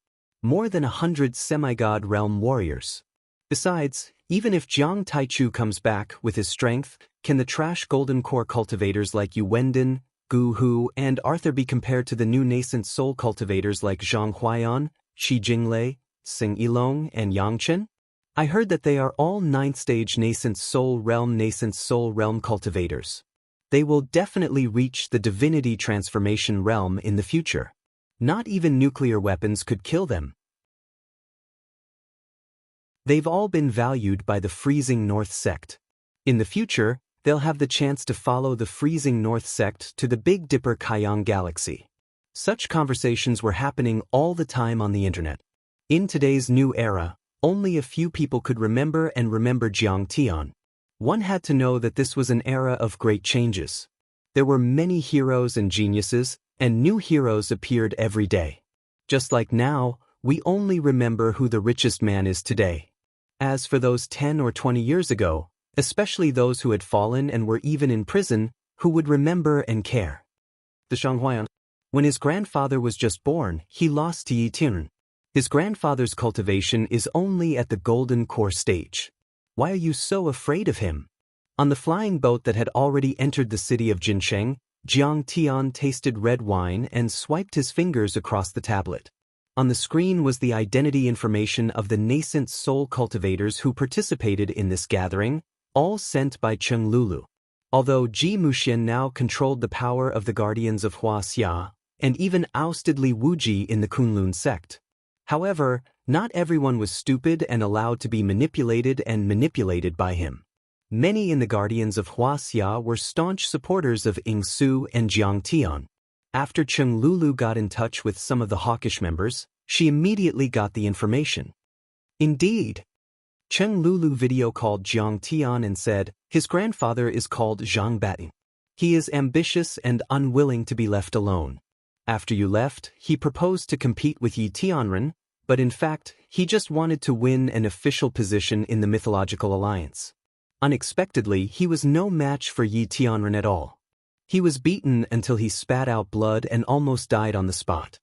More than 100 semi-god realm warriors. Besides, even if Jiang Taichu comes back with his strength, can the trash golden core cultivators like Yu Wendon, Gu Hu, and Arthur be compared to the new nascent soul cultivators like Zhang Huaiyan, Shi Jinglei, Xing Yilong, and Yang Chen? I heard that they are all 9th stage nascent soul realm cultivators. They will definitely reach the divinity transformation realm in the future. Not even nuclear weapons could kill them. They've all been valued by the Freezing North sect. In the future, they'll have the chance to follow the Freezing North sect to the Big Dipper Kayang galaxy. Such conversations were happening all the time on the internet. In today's new era, only a few people could remember Jiang Tian. One had to know that this was an era of great changes. There were many heroes and geniuses, and new heroes appeared every day. Just like now, we only remember who the richest man is today. As for those 10 or 20 years ago, especially those who had fallen and were even in prison, who would remember and care? The Shanghuayan. When his grandfather was just born, he lost to Yi Tianren. His grandfather's cultivation is only at the golden core stage. Why are you so afraid of him? On the flying boat that had already entered the city of Jinsheng, Jiang Tian tasted red wine and swiped his fingers across the tablet. On the screen was the identity information of the nascent soul cultivators who participated in this gathering, all sent by Cheng Lulu. Although Ji Muxian now controlled the power of the guardians of Huaxia, and even ousted Li Wuji in the Kunlun sect. However, not everyone was stupid and allowed to be manipulated by him. Many in the Guardians of Huaxia were staunch supporters of Ying Su and Jiang Tian. After Cheng Lulu got in touch with some of the hawkish members, she immediately got the information. Indeed. Cheng Lulu video called Jiang Tian and said, his grandfather is called Zhang Bating. He is ambitious and unwilling to be left alone. After you left, he proposed to compete with Yi Tianren, but in fact, he just wanted to win an official position in the mythological alliance. Unexpectedly, he was no match for Yi Tianren at all. He was beaten until he spat out blood and almost died on the spot.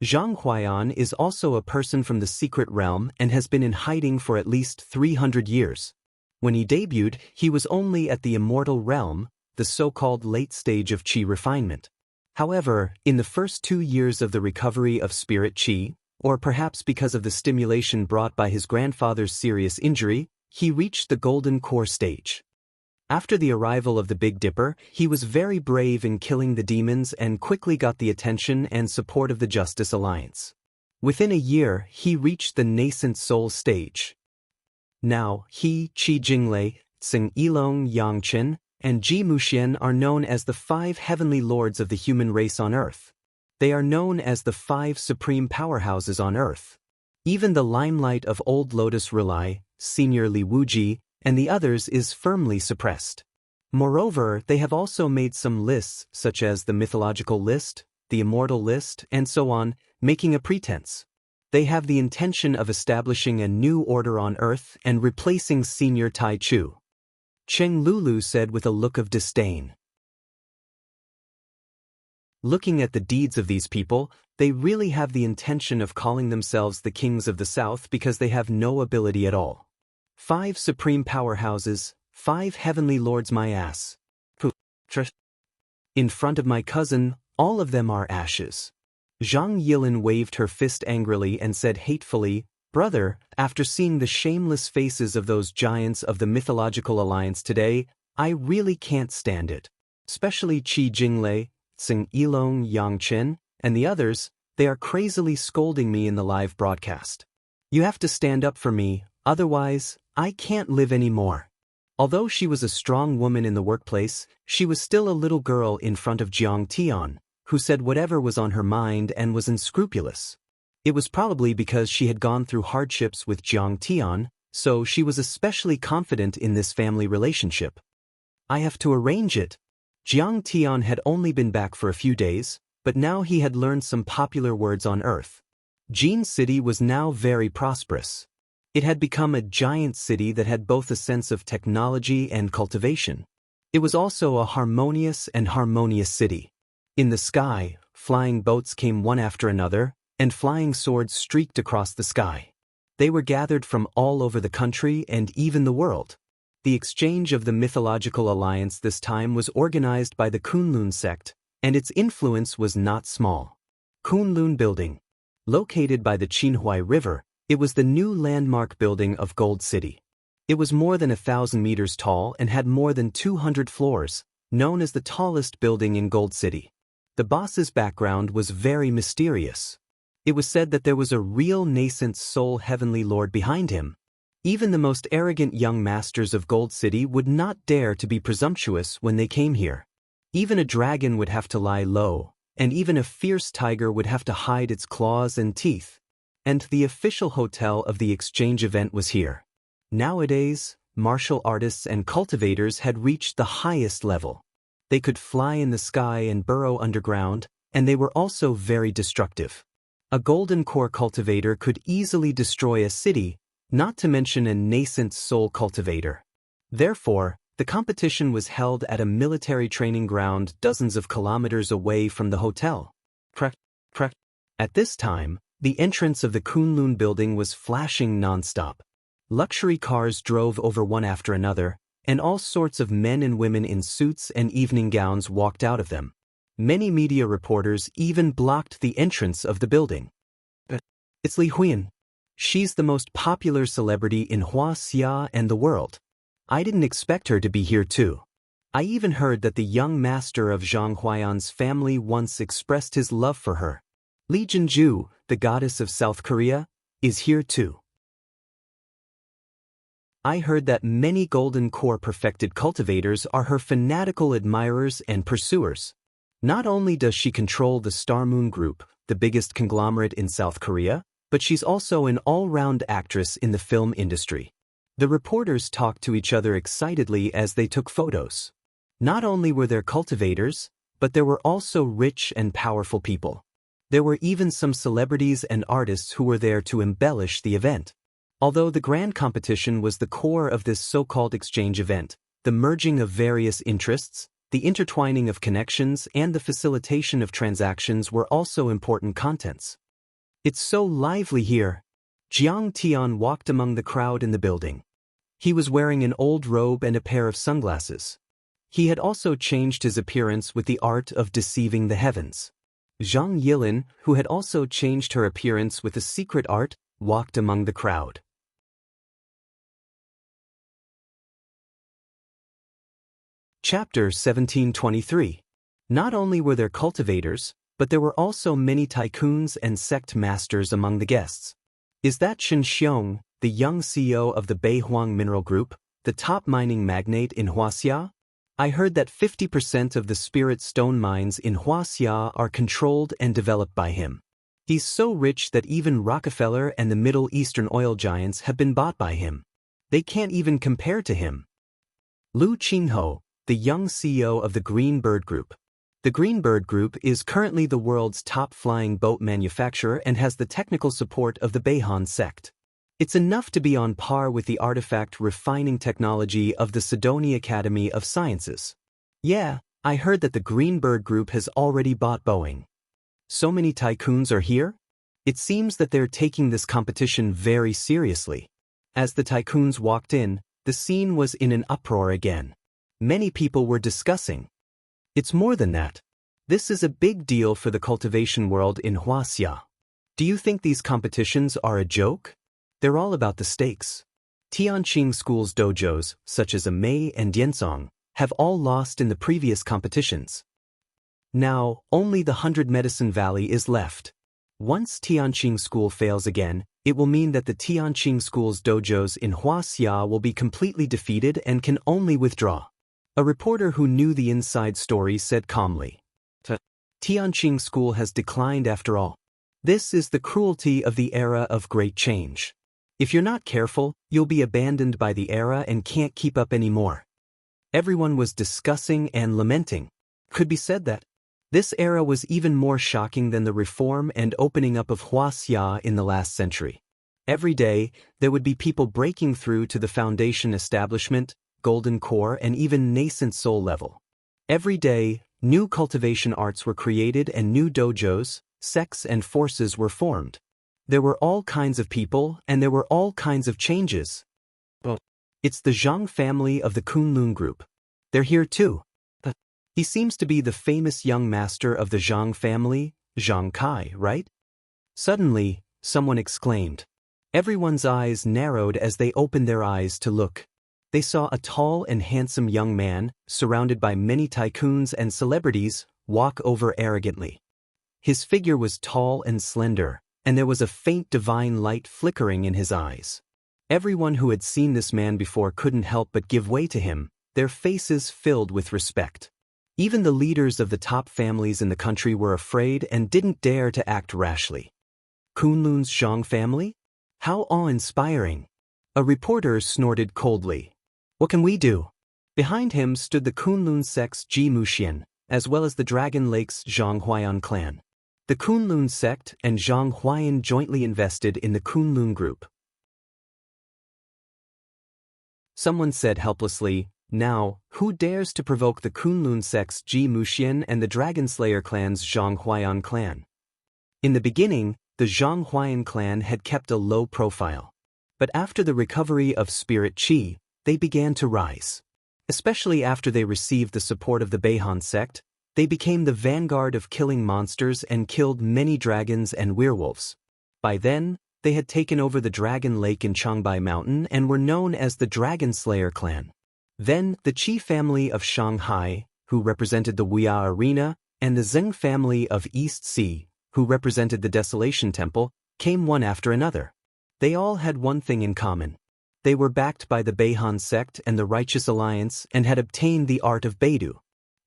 Zhang Huaiyan is also a person from the secret realm and has been in hiding for at least 300 years. When he debuted, he was only at the immortal realm, the so-called late stage of qi refinement. However, in the first 2 years of the recovery of spirit qi, or perhaps because of the stimulation brought by his grandfather's serious injury, he reached the golden core stage. After the arrival of the Big Dipper, he was very brave in killing the demons and quickly got the attention and support of the Justice Alliance. Within a year, he reached the nascent soul stage. Now, he, Qi Jinglei, Xing Yilong, Yang Chen, and Ji Muxian are known as the 5 heavenly lords of the human race on Earth. They are known as the 5 supreme powerhouses on Earth. Even the limelight of Old Lotus Relay, Senior Li Wuji, and the others is firmly suppressed. Moreover, they have also made some lists such as the mythological list, the immortal list, and so on, making a pretense. They have the intention of establishing a new order on Earth and replacing Senior Tai Chu. Cheng Lulu said with a look of disdain. Looking at the deeds of these people, they really have the intention of calling themselves the kings of the South because they have no ability at all. 5 supreme powerhouses, 5 heavenly lords my ass. In front of my cousin, all of them are ashes. Zhang Yilin waved her fist angrily and said hatefully, "Brother, after seeing the shameless faces of those giants of the mythological alliance today, I really can't stand it. Especially Qi Jinglei, Tsing Yilong Yang Chen, and the others, they are crazily scolding me in the live broadcast. You have to stand up for me, otherwise, I can't live anymore." Although she was a strong woman in the workplace, she was still a little girl in front of Jiang Tian, who said whatever was on her mind and was unscrupulous. It was probably because she had gone through hardships with Jiang Tian, so she was especially confident in this family relationship. "I have to arrange it." Jiang Tian had only been back for a few days, but now he had learned some popular words on Earth. Jin City was now very prosperous. It had become a giant city that had both a sense of technology and cultivation. It was also a harmonious city. In the sky, flying boats came one after another, and flying swords streaked across the sky. They were gathered from all over the country and even the world. The exchange of the mythological alliance this time was organized by the Kunlun sect, and its influence was not small. Kunlun Building. Located by the Qinhuai River, it was the new landmark building of Gold City. It was more than 1,000 meters tall and had more than 200 floors, known as the tallest building in Gold City. The boss's background was very mysterious. It was said that there was a real nascent soul heavenly lord behind him. Even the most arrogant young masters of Gold City would not dare to be presumptuous when they came here. Even a dragon would have to lie low, and even a fierce tiger would have to hide its claws and teeth. And the official hotel of the exchange event was here. Nowadays, martial artists and cultivators had reached the highest level. They could fly in the sky and burrow underground, and they were also very destructive. A golden core cultivator could easily destroy a city, not to mention a nascent soul cultivator. Therefore, the competition was held at a military training ground dozens of kilometers away from the hotel. At this time, the entrance of the Kunlun building was flashing non-stop. Luxury cars drove over one after another, and all sorts of men and women in suits and evening gowns walked out of them. Many media reporters even blocked the entrance of the building. "It's Li Huyan. She's the most popular celebrity in Wuxia and the world. I didn't expect her to be here too. I even heard that the young master of Zhang Huayan's family once expressed his love for her. Li Jinju, the goddess of South Korea, is here too. I heard that many golden core perfected cultivators are her fanatical admirers and pursuers. Not only does she control the Star Moon Group, the biggest conglomerate in South Korea, but she's also an all-round actress in the film industry." The reporters talked to each other excitedly as they took photos. Not only were there cultivators, but there were also rich and powerful people. There were even some celebrities and artists who were there to embellish the event. Although the grand competition was the core of this so-called exchange event, the merging of various interests, the intertwining of connections, and the facilitation of transactions were also important contents. "It's so lively here." Jiang Tian walked among the crowd in the building. He was wearing an old robe and a pair of sunglasses. He had also changed his appearance with the art of deceiving the heavens. Zhang Yilin, who had also changed her appearance with a secret art, walked among the crowd. Chapter 1723. Not only were there cultivators, but there were also many tycoons and sect masters among the guests. "Is that Chen Xiong, the young CEO of the Beihuang Mineral Group, the top mining magnate in Wuxia? I heard that 50% of the spirit stone mines in Wuxia are controlled and developed by him. He's so rich that even Rockefeller and the Middle Eastern oil giants have been bought by him. They can't even compare to him. Lu Qingho, the young CEO of the Green Bird Group. The Green Bird Group is currently the world's top flying boat manufacturer and has the technical support of the Beihan sect. It's enough to be on par with the artifact refining technology of the Sidoni Academy of Sciences. Yeah, I heard that the Green Bird Group has already bought Boeing. So many tycoons are here? It seems that they're taking this competition very seriously. As the tycoons walked in, the scene was in an uproar again. Many people were discussing. It's more than that. This is a big deal for the cultivation world in Wuxia. Do you think these competitions are a joke? They're all about the stakes. Tianqing School's dojos, such as Mei and Diansong, have all lost in the previous competitions. Now, only the 100 Medicine Valley is left. Once Tianqing School fails again, it will mean that the Tianqing School's dojos in Wuxia will be completely defeated and can only withdraw. A reporter who knew the inside story said calmly. Tianqing School has declined after all. This is the cruelty of the era of great change. If you're not careful, you'll be abandoned by the era and can't keep up anymore. Everyone was discussing and lamenting. Could be said that this era was even more shocking than the reform and opening up of Wuxia in the last century. Every day, there would be people breaking through to the foundation establishment, golden core, and even nascent soul level. Every day, new cultivation arts were created and new dojos, sects, and forces were formed. There were all kinds of people and there were all kinds of changes. It's the Zhang family of the Kunlun group. They're here too. He seems to be the famous young master of the Zhang family, Zhang Kai, right? Suddenly, someone exclaimed. Everyone's eyes narrowed as they opened their eyes to look. They saw a tall and handsome young man, surrounded by many tycoons and celebrities, walk over arrogantly. His figure was tall and slender, and there was a faint divine light flickering in his eyes. Everyone who had seen this man before couldn't help but give way to him, their faces filled with respect. Even the leaders of the top families in the country were afraid and didn't dare to act rashly. Kunlun's Zhang family? How awe-inspiring! A reporter snorted coldly. What can we do? Behind him stood the Kunlun sect's Ji Muxian, as well as the Dragon Lake's Zhang Huayan clan. The Kunlun sect and Zhang Huayan jointly invested in the Kunlun group. Someone said helplessly, now, who dares to provoke the Kunlun sect's Ji Muxian and the Dragon Slayer clan's Zhang Huayan clan? In the beginning, the Zhang Huayan clan had kept a low profile. But after the recovery of Spirit Qi, they began to rise. Especially after they received the support of the Beihan sect, they became the vanguard of killing monsters and killed many dragons and werewolves. By then, they had taken over the Dragon Lake in Changbai Mountain and were known as the Dragon Slayer clan. Then, the Qi family of Shanghai, who represented the Wuya Arena, and the Zheng family of East Sea, who represented the Desolation Temple, came one after another. They all had one thing in common. They were backed by the Beihan sect and the Righteous Alliance and had obtained the art of Beidou.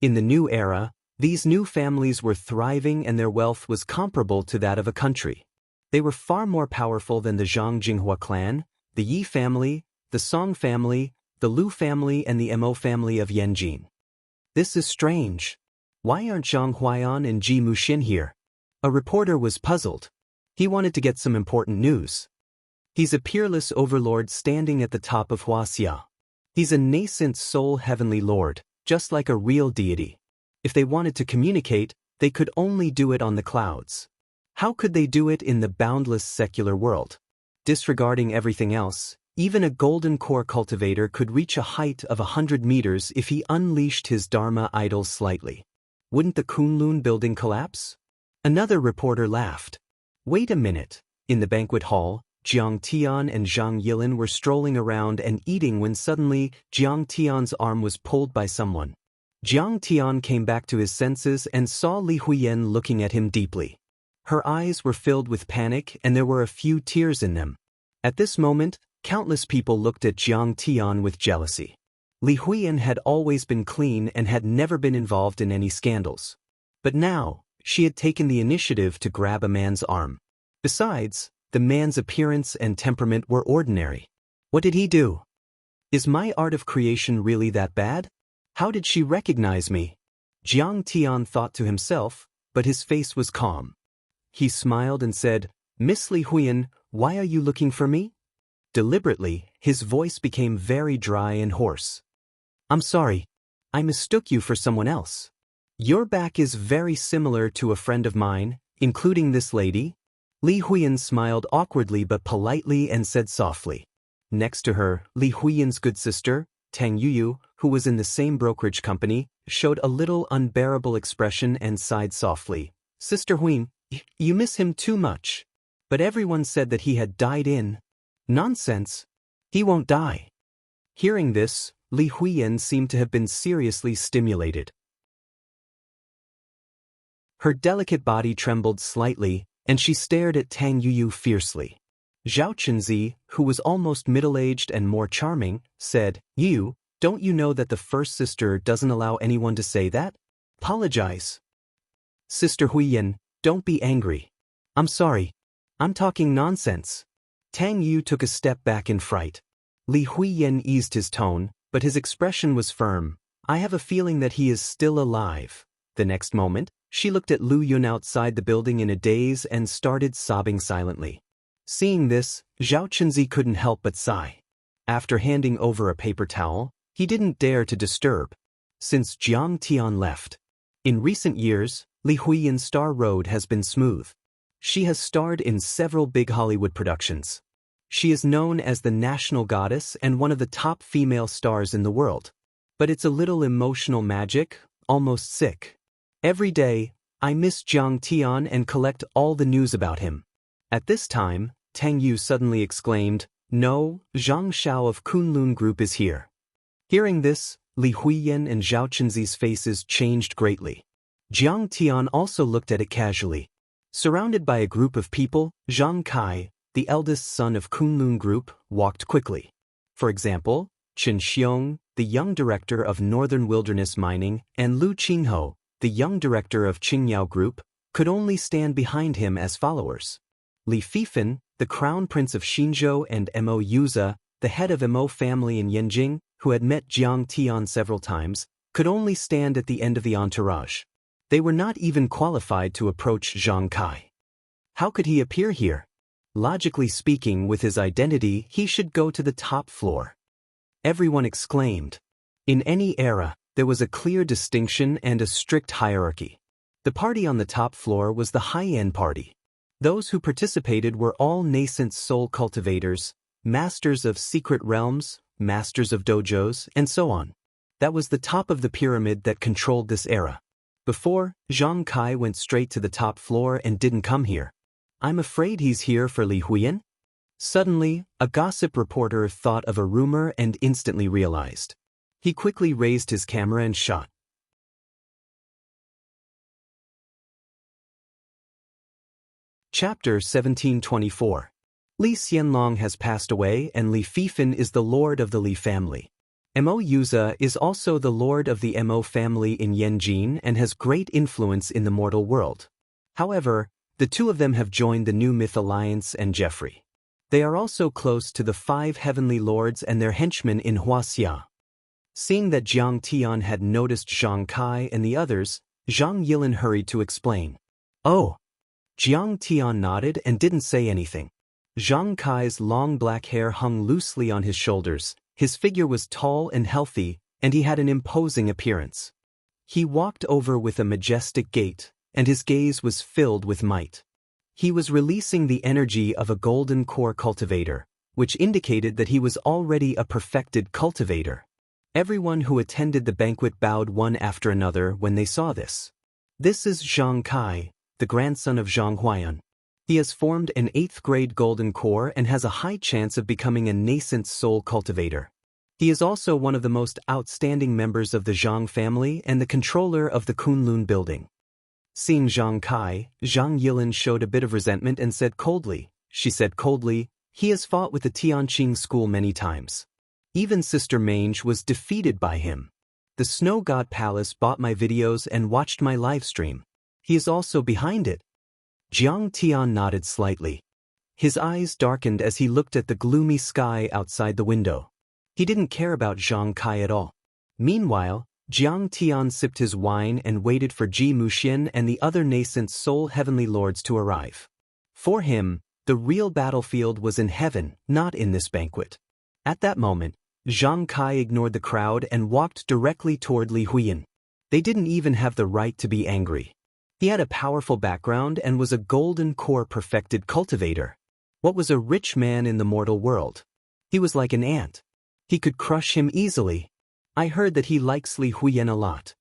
In the new era, these new families were thriving and their wealth was comparable to that of a country. They were far more powerful than the Zhang Jinghua clan, the Yi family, the Song family, the Lu family, and the Mo family of Yanjin. This is strange. Why aren't Zhang Huayan and Ji Muxian here? A reporter was puzzled. He wanted to get some important news. He's a peerless overlord standing at the top of Wuxia. He's a nascent soul heavenly lord, just like a real deity. If they wanted to communicate, they could only do it on the clouds. How could they do it in the boundless secular world? Disregarding everything else, even a golden core cultivator could reach a height of 100 meters if he unleashed his Dharma idol slightly. Wouldn't the Kunlun building collapse? Another reporter laughed. Wait a minute. In the banquet hall, Jiang Tian and Zhang Yilin were strolling around and eating when suddenly Jiang Tian's arm was pulled by someone. Jiang Tian came back to his senses and saw Li Huiyan looking at him deeply. Her eyes were filled with panic and there were a few tears in them. At this moment, countless people looked at Jiang Tian with jealousy. Li Huiyan had always been clean and had never been involved in any scandals. But now, she had taken the initiative to grab a man's arm. Besides, the man's appearance and temperament were ordinary. What did he do? Is my art of creation really that bad? How did she recognize me? Jiang Tian thought to himself, but his face was calm. He smiled and said, Miss Li Huiyan, why are you looking for me? Deliberately, his voice became very dry and hoarse. I'm sorry. I mistook you for someone else. Your back is very similar to a friend of mine, including this lady. Li Huiyan smiled awkwardly but politely and said softly. Next to her, Li Huiyan's good sister, Tang Yuyu, who was in the same brokerage company, showed a little unbearable expression and sighed softly. Sister Huiyan, you miss him too much. But everyone said that he had died in. Nonsense. He won't die. Hearing this, Li Huiyan seemed to have been seriously stimulated. Her delicate body trembled slightly, and she stared at Tang Yuyu fiercely. Zhao Chenzi, who was almost middle-aged and more charming, said, You, don't you know that the first sister doesn't allow anyone to say that? Apologize. Sister Huiyan, don't be angry. I'm sorry. I'm talking nonsense. Tang Yu took a step back in fright. Li Huiyan eased his tone, but his expression was firm. I have a feeling that he is still alive. The next moment, she looked at Lu Yun outside the building in a daze and started sobbing silently. Seeing this, Zhao Chenzi couldn't help but sigh. After handing over a paper towel, he didn't dare to disturb. Since Jiang Tian left. In recent years, Li Huiyan's star road has been smooth. She has starred in several big Hollywood productions. She is known as the national goddess and one of the top female stars in the world. But it's a little emotional magic, almost sick. Every day, I miss Jiang Tian and collect all the news about him. At this time, Tang Yu suddenly exclaimed, No, Zhang Xiao of Kunlun Group is here. Hearing this, Li Huiyan and Zhao Chenzi's faces changed greatly. Jiang Tian also looked at it casually. Surrounded by a group of people, Zhang Kai, the eldest son of Kunlun Group, walked quickly. For example, Chen Xiong, the young director of Northern Wilderness Mining, and Lu Qingho, the young director of Qingyao Group, could only stand behind him as followers. Li Fifan, the crown prince of Xinzhou, and Mo Yuza, the head of Mo family in Yanjing, who had met Jiang Tian several times, could only stand at the end of the entourage. They were not even qualified to approach Zhang Kai. How could he appear here? Logically speaking, with his identity, he should go to the top floor. Everyone exclaimed. In any era, there was a clear distinction and a strict hierarchy. The party on the top floor was the high-end party. Those who participated were all nascent soul cultivators, masters of secret realms, masters of dojos, and so on. That was the top of the pyramid that controlled this era. Before, Zhang Kai went straight to the top floor and didn't come here. I'm afraid he's here for Li Huiyan? Suddenly, a gossip reporter thought of a rumor and instantly realized. He quickly raised his camera and shot. Chapter 1724. Li Xianlong has passed away and Li Fifan is the lord of the Li family. Mo Yuza is also the lord of the Mo family in Yanjin and has great influence in the mortal world. However, the two of them have joined the New Myth Alliance and Jeffrey. They are also close to the 5 heavenly lords and their henchmen in Huaxia. Seeing that Jiang Tian had noticed Zhang Kai and the others, Zhang Yilin hurried to explain. Oh! Jiang Tian nodded and didn't say anything. Zhang Kai's long black hair hung loosely on his shoulders, his figure was tall and healthy, and he had an imposing appearance. He walked over with a majestic gait, and his gaze was filled with might. He was releasing the energy of a golden core cultivator, which indicated that he was already a perfected cultivator. Everyone who attended the banquet bowed one after another when they saw this. This is Zhang Kai, the grandson of Zhang Huaiyan. He has formed an 8th grade golden core and has a high chance of becoming a nascent soul cultivator. He is also one of the most outstanding members of the Zhang family and the controller of the Kunlun building. Seeing Zhang Kai, Zhang Yilin showed a bit of resentment and said coldly, he has fought with the Tianqing school many times. Even Sister Mange was defeated by him. The Snow God Palace bought my videos and watched my live stream. He is also behind it. Jiang Tian nodded slightly. His eyes darkened as he looked at the gloomy sky outside the window. He didn't care about Zhang Kai at all. Meanwhile, Jiang Tian sipped his wine and waited for Ji Muxian and the other nascent soul heavenly lords to arrive. For him, the real battlefield was in heaven, not in this banquet. At that moment, Zhang Kai ignored the crowd and walked directly toward Li Huiyan. They didn't even have the right to be angry. He had a powerful background and was a golden core perfected cultivator. What was a rich man in the mortal world? He was like an ant. He could crush him easily. I heard that he likes Li Huiyan a lot.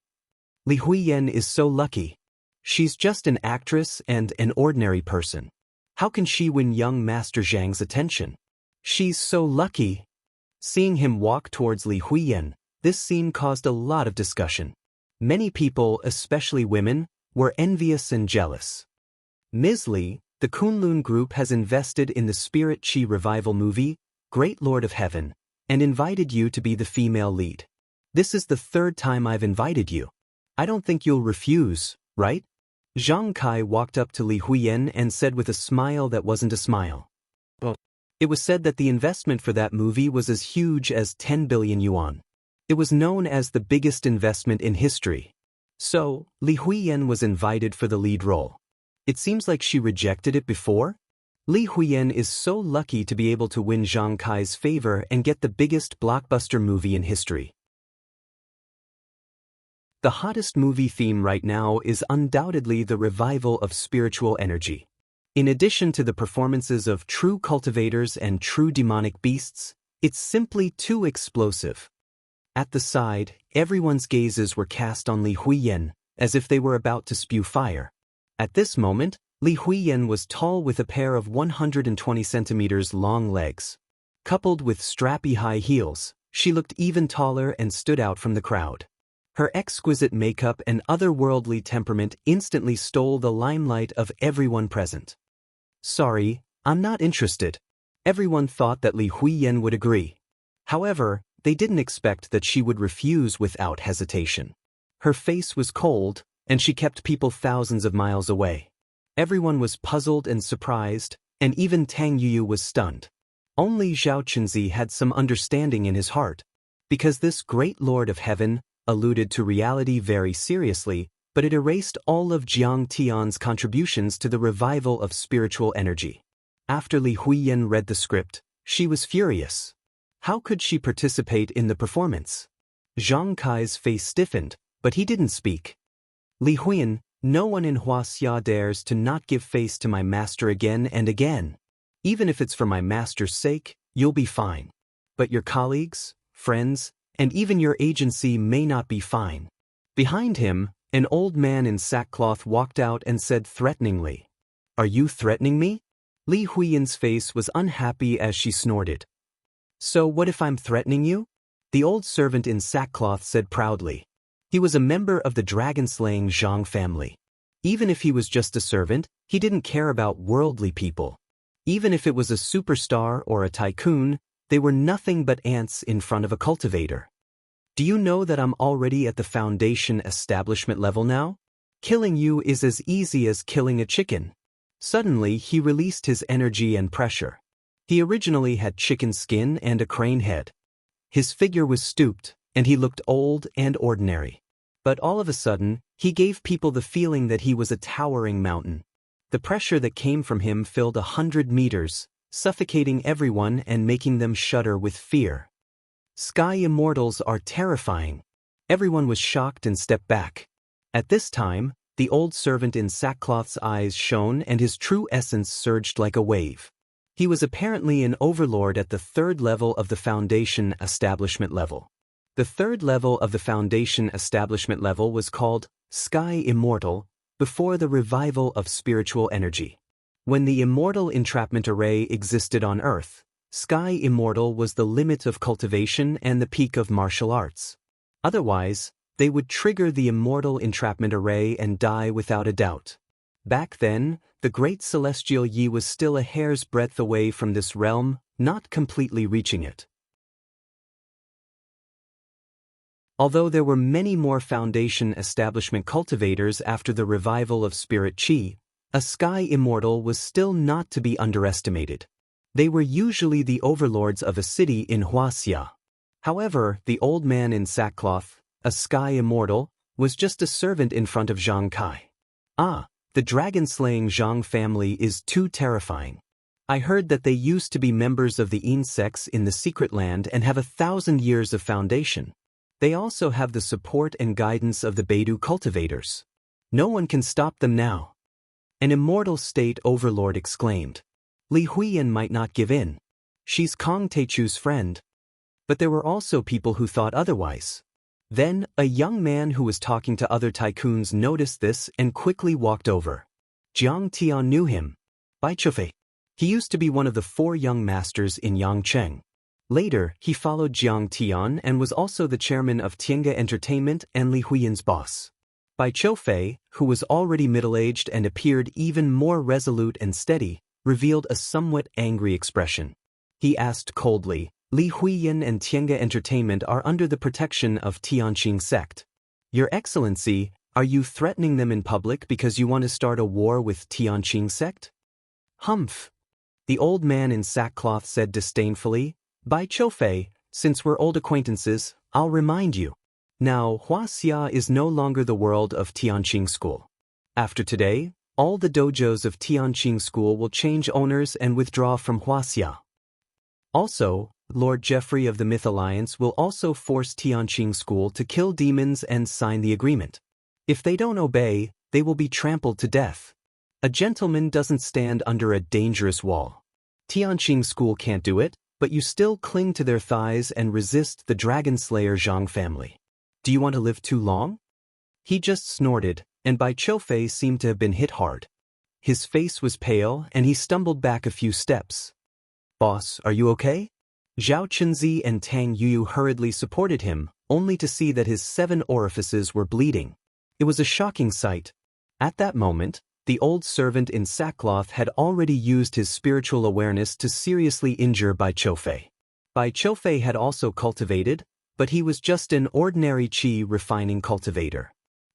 Li Huiyan is so lucky. She's just an actress and an ordinary person. How can she win young Master Zhang's attention? She's so lucky. Seeing him walk towards Li Huiyan, this scene caused a lot of discussion. Many people, especially women, were envious and jealous. Ms. Li, the Kunlun Group has invested in the Spirit Chi revival movie, Great Lord of Heaven, and invited you to be the female lead. This is the third time I've invited you. I don't think you'll refuse, right? Zhang Kai walked up to Li Huiyan and said with a smile that wasn't a smile. Well, it was said that the investment for that movie was as huge as 10 billion yuan. It was known as the biggest investment in history. So, Li Huiyan was invited for the lead role. It seems like she rejected it before? Li Huiyan is so lucky to be able to win Zhang Kai's favor and get the biggest blockbuster movie in history. The hottest movie theme right now is undoubtedly the revival of spiritual energy. In addition to the performances of true cultivators and true demonic beasts, it's simply too explosive. At the side, everyone's gazes were cast on Li Huiyan, as if they were about to spew fire. At this moment, Li Huiyan was tall with a pair of 120 centimeters long legs. Coupled with strappy high heels, she looked even taller and stood out from the crowd. Her exquisite makeup and otherworldly temperament instantly stole the limelight of everyone present. Sorry, I'm not interested. Everyone thought that Li Huiyan would agree. However, they didn't expect that she would refuse without hesitation. Her face was cold, and she kept people thousands of miles away. Everyone was puzzled and surprised, and even Tang Yuyu was stunned. Only Zhao Chunzi had some understanding in his heart, because this great Lord of Heaven alluded to reality very seriously, but it erased all of Jiang Tian's contributions to the revival of spiritual energy. After Li Huiyan read the script, she was furious. How could she participate in the performance? Zhang Kai's face stiffened, but he didn't speak. Li Huiyan, no one in Wuxia dares to not give face to my master again and again. Even if it's for my master's sake, you'll be fine. But your colleagues, friends, and even your agency may not be fine. Behind him, an old man in sackcloth walked out and said threateningly, "Are you threatening me?" Li Huiyan's face was unhappy as she snorted. "So what if I'm threatening you?" The old servant in sackcloth said proudly. He was a member of the dragon-slaying Zhang family. Even if he was just a servant, he didn't care about worldly people. Even if it was a superstar or a tycoon, they were nothing but ants in front of a cultivator. Do you know that I'm already at the foundation establishment level now? Killing you is as easy as killing a chicken. Suddenly, he released his energy and pressure. He originally had chicken skin and a crane head. His figure was stooped, and he looked old and ordinary. But all of a sudden, he gave people the feeling that he was a towering mountain. The pressure that came from him filled 100 meters, suffocating everyone and making them shudder with fear. Sky immortals are terrifying. Everyone was shocked and stepped back. At this time, the old servant in sackcloth's eyes shone and his true essence surged like a wave. He was apparently an overlord at the third level of the foundation establishment level. The third level of the foundation establishment level was called Sky Immortal, before the revival of spiritual energy. When the immortal entrapment array existed on Earth, Sky Immortal was the limit of cultivation and the peak of martial arts. Otherwise, they would trigger the immortal entrapment array and die without a doubt. Back then, the great celestial Yi was still a hair's breadth away from this realm, not completely reaching it. Although there were many more foundation establishment cultivators after the revival of Spirit Chi, a Sky Immortal was still not to be underestimated. They were usually the overlords of a city in Wuxia. However, the old man in sackcloth, a sky immortal, was just a servant in front of Zhang Kai. Ah, the dragon-slaying Zhang family is too terrifying. I heard that they used to be members of the insects in the secret land and have 1,000 years of foundation. They also have the support and guidance of the Beidou cultivators. No one can stop them now. An immortal state overlord exclaimed. Li Huiyan might not give in. She's Kong Teichu's friend. But there were also people who thought otherwise. Then, a young man who was talking to other tycoons noticed this and quickly walked over. Jiang Tian knew him. Bai Chufei. He used to be one of the 4 young masters in Yangcheng. Later, he followed Jiang Tian and was also the chairman of Tiange Entertainment and Li Huiyan's boss. Bai Chufei, who was already middle-aged and appeared even more resolute and steady, revealed a somewhat angry expression. He asked coldly, Li Huiyan and Tiange Entertainment are under the protection of Tianqing sect. Your Excellency, are you threatening them in public because you want to start a war with Tianqing sect? Humph. The old man in sackcloth said disdainfully, Bai Chufei, since we're old acquaintances, I'll remind you. Now, Wuxia is no longer the world of Tianqing School. After today, all the dojos of Tianqing School will change owners and withdraw from Wuxia. Also, Lord Jeffrey of the Myth Alliance will also force Tianqing School to kill demons and sign the agreement. If they don't obey, they will be trampled to death. A gentleman doesn't stand under a dangerous wall. Tianqing School can't do it, but you still cling to their thighs and resist the Dragon Slayer Zhang family. Do you want to live too long? He just snorted, and Bai Chufei seemed to have been hit hard. His face was pale, and he stumbled back a few steps. Boss, are you okay? Zhao Chunzi and Tang Yuyu hurriedly supported him, only to see that his 7 orifices were bleeding. It was a shocking sight. At that moment, the old servant in sackcloth had already used his spiritual awareness to seriously injure Bai Chufei. Bai Chufei had also cultivated, but he was just an ordinary qi refining cultivator.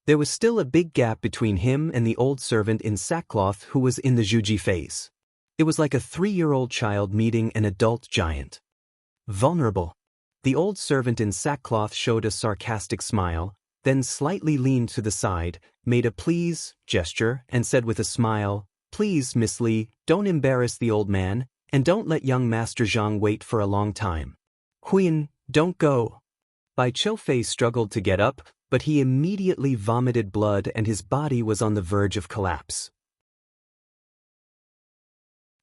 There was still a big gap between him and the old servant in sackcloth who was in the Zhuji phase. It was like a 3-year-old child meeting an adult giant. Vulnerable. The old servant in sackcloth showed a sarcastic smile, then slightly leaned to the side, made a please gesture, and said with a smile, Please, Miss Li, don't embarrass the old man, and don't let young Master Zhang wait for a long time. Huiyan, don't go. Bai Chufei struggled to get up, but he immediately vomited blood and his body was on the verge of collapse.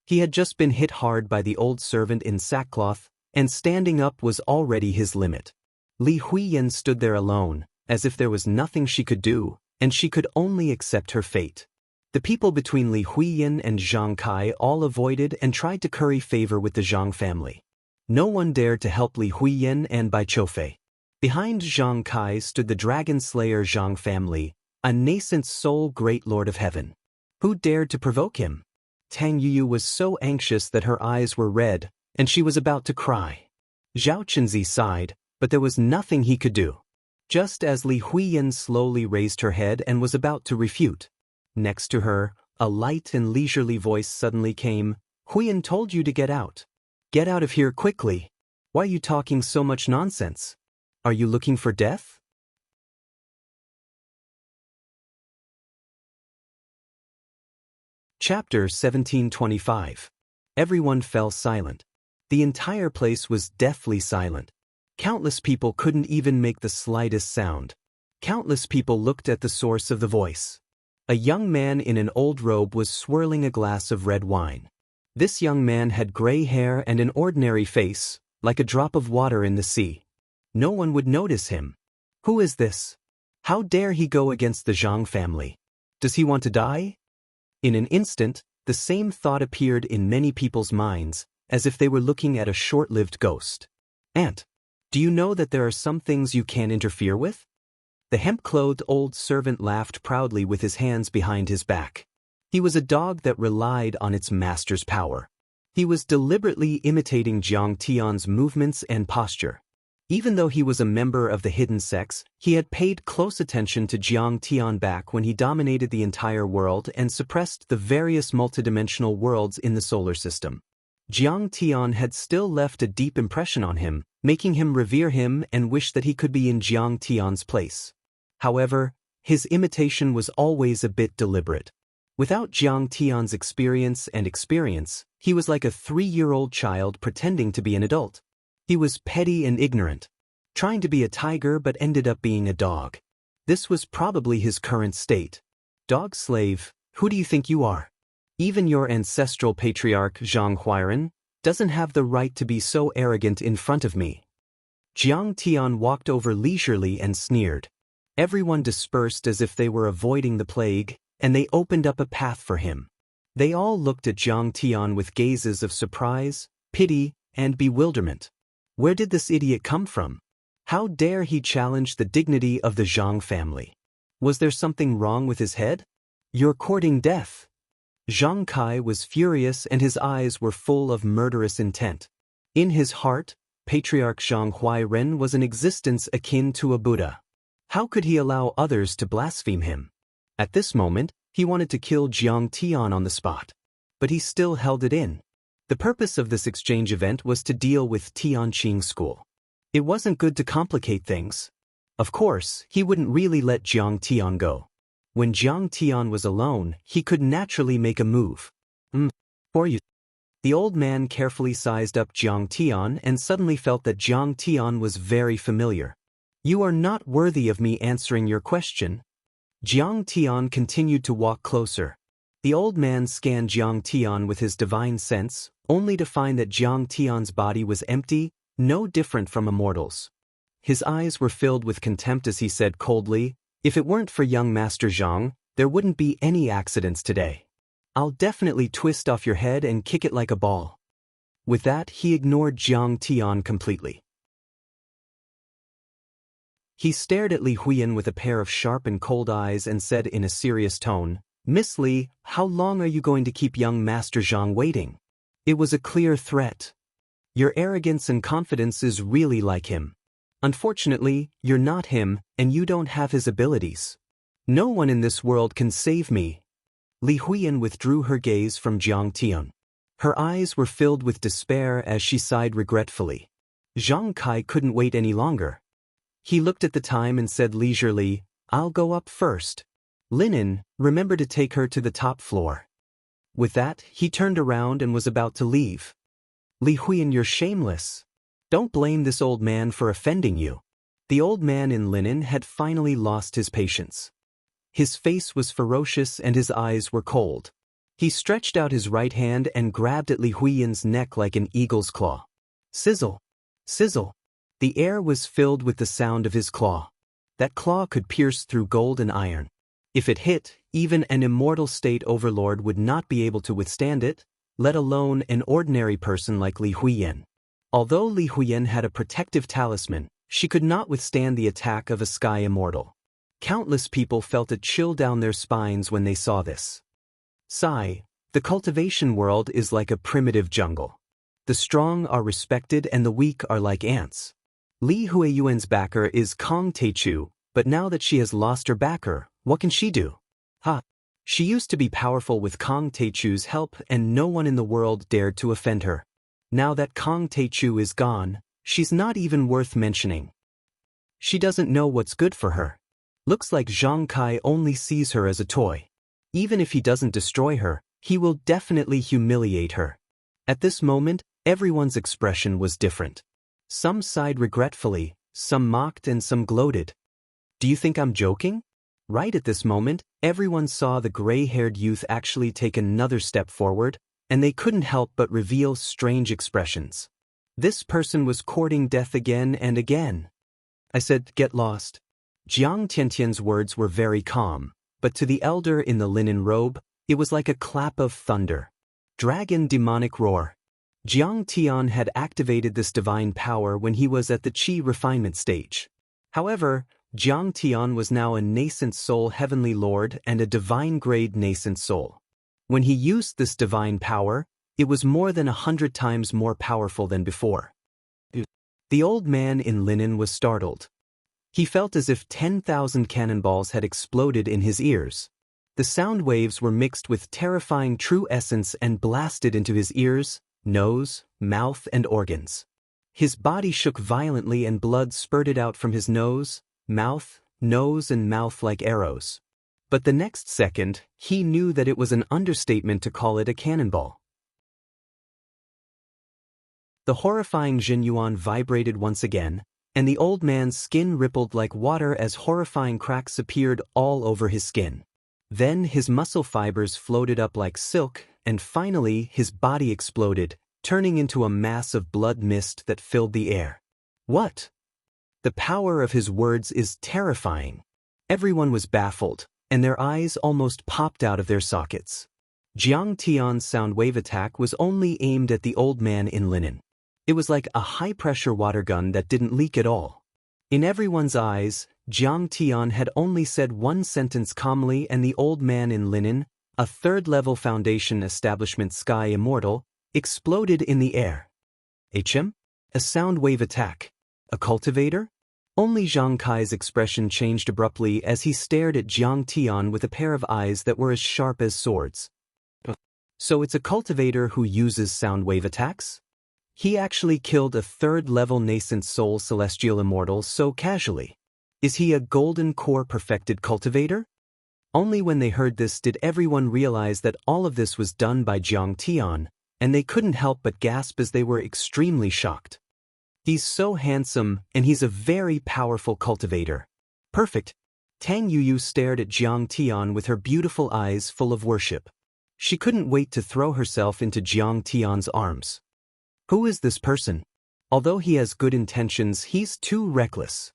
He had just been hit hard by the old servant in sackcloth, and standing up was already his limit. Li Huiyan stood there alone, as if there was nothing she could do, and she could only accept her fate. The people between Li Huiyan and Zhang Kai all avoided and tried to curry favor with the Zhang family. No one dared to help Li Huiyan and Bai Chufei. Behind Zhang Kai stood the dragon slayer Zhang family, a nascent soul great lord of heaven. Who dared to provoke him? Tang Yuyu was so anxious that her eyes were red, and she was about to cry. Zhao Chunzi sighed, but there was nothing he could do. Just as Li Huiyan slowly raised her head and was about to refute, next to her, a light and leisurely voice suddenly came, Huiyan told you to get out. Get out of here quickly. Why are you talking so much nonsense? Are you looking for death? Chapter 1725. Everyone fell silent. The entire place was deathly silent. Countless people couldn't even make the slightest sound. Countless people looked at the source of the voice. A young man in an old robe was swirling a glass of red wine. This young man had gray hair and an ordinary face, like a drop of water in the sea. No one would notice him. Who is this? How dare he go against the Zhang family? Does he want to die? In an instant, the same thought appeared in many people's minds, as if they were looking at a short-lived ghost. Aunt, do you know that there are some things you can't interfere with? The hemp-clothed old servant laughed proudly with his hands behind his back. He was a dog that relied on its master's power. He was deliberately imitating Jiang Tian's movements and posture. Even though he was a member of the hidden sects, he had paid close attention to Jiang Tian back when he dominated the entire world and suppressed the various multidimensional worlds in the solar system. Jiang Tian had still left a deep impression on him, making him revere him and wish that he could be in Jiang Tian's place. However, his imitation was always a bit deliberate. Without Jiang Tian's experience, he was like a 3-year-old child pretending to be an adult. He was petty and ignorant, trying to be a tiger but ended up being a dog. This was probably his current state. Dog slave, who do you think you are? Even your ancestral patriarch Zhang Huairen doesn't have the right to be so arrogant in front of me. Jiang Tian walked over leisurely and sneered. Everyone dispersed as if they were avoiding the plague, and they opened up a path for him. They all looked at Jiang Tian with gazes of surprise, pity, and bewilderment. Where did this idiot come from? How dare he challenge the dignity of the Zhang family? Was there something wrong with his head? You're courting death. Zhang Kai was furious and his eyes were full of murderous intent. In his heart, Patriarch Zhang Huairen was an existence akin to a Buddha. How could he allow others to blaspheme him? At this moment, he wanted to kill Jiang Tian on the spot. But he still held it in. The purpose of this exchange event was to deal with Tianqing School. It wasn't good to complicate things. Of course, he wouldn't really let Jiang Tian go. When Jiang Tian was alone, he could naturally make a move. For you. The old man carefully sized up Jiang Tian and suddenly felt that Jiang Tian was very familiar. You are not worthy of me answering your question. Jiang Tian continued to walk closer. The old man scanned Jiang Tian with his divine sense, only to find that Jiang Tian's body was empty, no different from a mortal's. His eyes were filled with contempt as he said coldly, if it weren't for young Master Zhang, there wouldn't be any accidents today. I'll definitely twist off your head and kick it like a ball. With that, he ignored Jiang Tian completely. He stared at Li Huiyan with a pair of sharp and cold eyes and said in a serious tone, Miss Li, how long are you going to keep young Master Zhang waiting? It was a clear threat. Your arrogance and confidence is really like him. Unfortunately, you're not him, and you don't have his abilities. No one in this world can save me. Li Huiyan withdrew her gaze from Jiang Tian. Her eyes were filled with despair as she sighed regretfully. Zhang Kai couldn't wait any longer. He looked at the time and said leisurely, I'll go up first. Linen, remember to take her to the top floor. With that, he turned around and was about to leave. Li Huiyan, you're shameless. Don't blame this old man for offending you. The old man in linen had finally lost his patience. His face was ferocious and his eyes were cold. He stretched out his right hand and grabbed at Li Huiyan's neck like an eagle's claw. Sizzle! Sizzle! The air was filled with the sound of his claw. That claw could pierce through gold and iron. If it hit, even an immortal state overlord would not be able to withstand it, let alone an ordinary person like Li Huiyan. Although Li Huiyan had a protective talisman, she could not withstand the attack of a sky immortal. Countless people felt a chill down their spines when they saw this. Sigh, the cultivation world is like a primitive jungle. The strong are respected and the weak are like ants. Li Huiyuan's backer is Kong Teichu, but now that she has lost her backer, what can she do? She used to be powerful with Kong Teichu's help and no one in the world dared to offend her. Now that Kong Teichu is gone, she's not even worth mentioning. She doesn't know what's good for her. Looks like Zhang Kai only sees her as a toy. Even if he doesn't destroy her, he will definitely humiliate her. At this moment, everyone's expression was different. Some sighed regretfully, some mocked and some gloated. Do you think I'm joking? Right at this moment, everyone saw the gray-haired youth actually take another step forward, and they couldn't help but reveal strange expressions. This person was courting death again and again. I said, get lost. Jiang Tiantian's words were very calm, but to the elder in the linen robe, it was like a clap of thunder. Dragon demonic roar. Jiang Tian had activated this divine power when he was at the Qi refinement stage. However, Jiang Tian was now a nascent soul heavenly lord and a divine-grade nascent soul. When he used this divine power, it was more than 100 times more powerful than before. The old man in linen was startled. He felt as if 10,000 cannonballs had exploded in his ears. The sound waves were mixed with terrifying true essence and blasted into his ears, nose, mouth, and organs. His body shook violently and blood spurted out from his nose, and mouth like arrows. But the next second, he knew that it was an understatement to call it a cannonball. The horrifying Jin Yuan vibrated once again, and the old man's skin rippled like water as horrifying cracks appeared all over his skin. Then his muscle fibers floated up like silk, and finally his body exploded, turning into a mass of blood mist that filled the air. What? The power of his words is terrifying. Everyone was baffled, and their eyes almost popped out of their sockets. Jiang Tian's sound wave attack was only aimed at the old man in linen. It was like a high-pressure water gun that didn't leak at all. In everyone's eyes, Jiang Tian had only said one sentence calmly, and the old man in linen, a third-level foundation establishment sky immortal, exploded in the air. HM? A sound wave attack. A cultivator? Only Zhang Kai's expression changed abruptly as he stared at Jiang Tian with a pair of eyes that were as sharp as swords. So it's a cultivator who uses sound wave attacks? He actually killed a third-level nascent soul celestial immortal so casually. Is he a golden core perfected cultivator? Only when they heard this did everyone realize that all of this was done by Jiang Tian, and they couldn't help but gasp as they were extremely shocked. He's so handsome, and he's a very powerful cultivator. Perfect. Tang Yuyu stared at Jiang Tian with her beautiful eyes full of worship. She couldn't wait to throw herself into Jiang Tian's arms. Who is this person? Although he has good intentions, he's too reckless.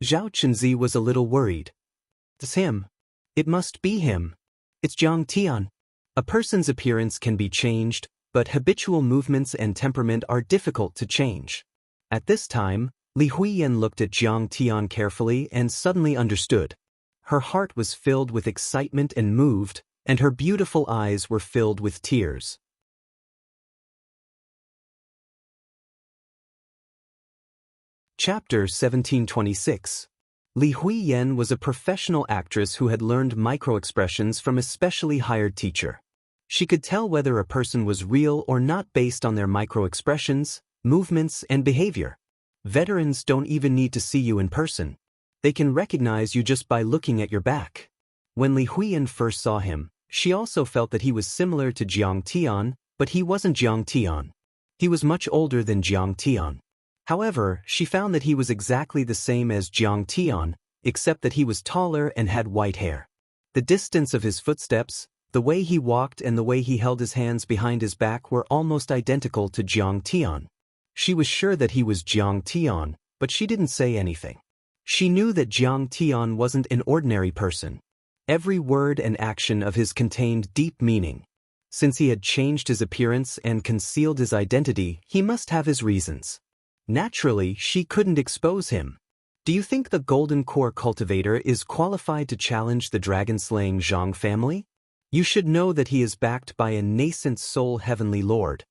Zhao Chenzi was a little worried. It's him. It must be him. It's Jiang Tian. A person's appearance can be changed, but habitual movements and temperament are difficult to change. At this time, Li Huiyan looked at Jiang Tian carefully and suddenly understood. Her heart was filled with excitement and moved, and her beautiful eyes were filled with tears. Chapter 1726. Li Huiyan was a professional actress who had learned micro-expressions from a specially hired teacher. She could tell whether a person was real or not based on their micro-expressions, movements, and behavior. Veterans don't even need to see you in person. They can recognize you just by looking at your back. When Li Huiyan first saw him, she also felt that he was similar to Jiang Tian, but he wasn't Jiang Tian. He was much older than Jiang Tian. However, she found that he was exactly the same as Jiang Tian, except that he was taller and had white hair. The distance of his footsteps, the way he walked, and the way he held his hands behind his back were almost identical to Jiang Tian. She was sure that he was Jiang Tian, but she didn't say anything. She knew that Jiang Tian wasn't an ordinary person. Every word and action of his contained deep meaning. Since he had changed his appearance and concealed his identity, he must have his reasons. Naturally, she couldn't expose him. Do you think the Golden Core Cultivator is qualified to challenge the dragon-slaying Zhang family? You should know that he is backed by a nascent soul heavenly lord.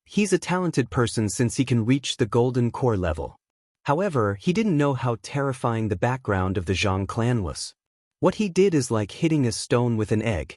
He's a talented person since he can reach the Golden Core level. However, he didn't know how terrifying the background of the Zhang clan was. What he did is like hitting a stone with an egg.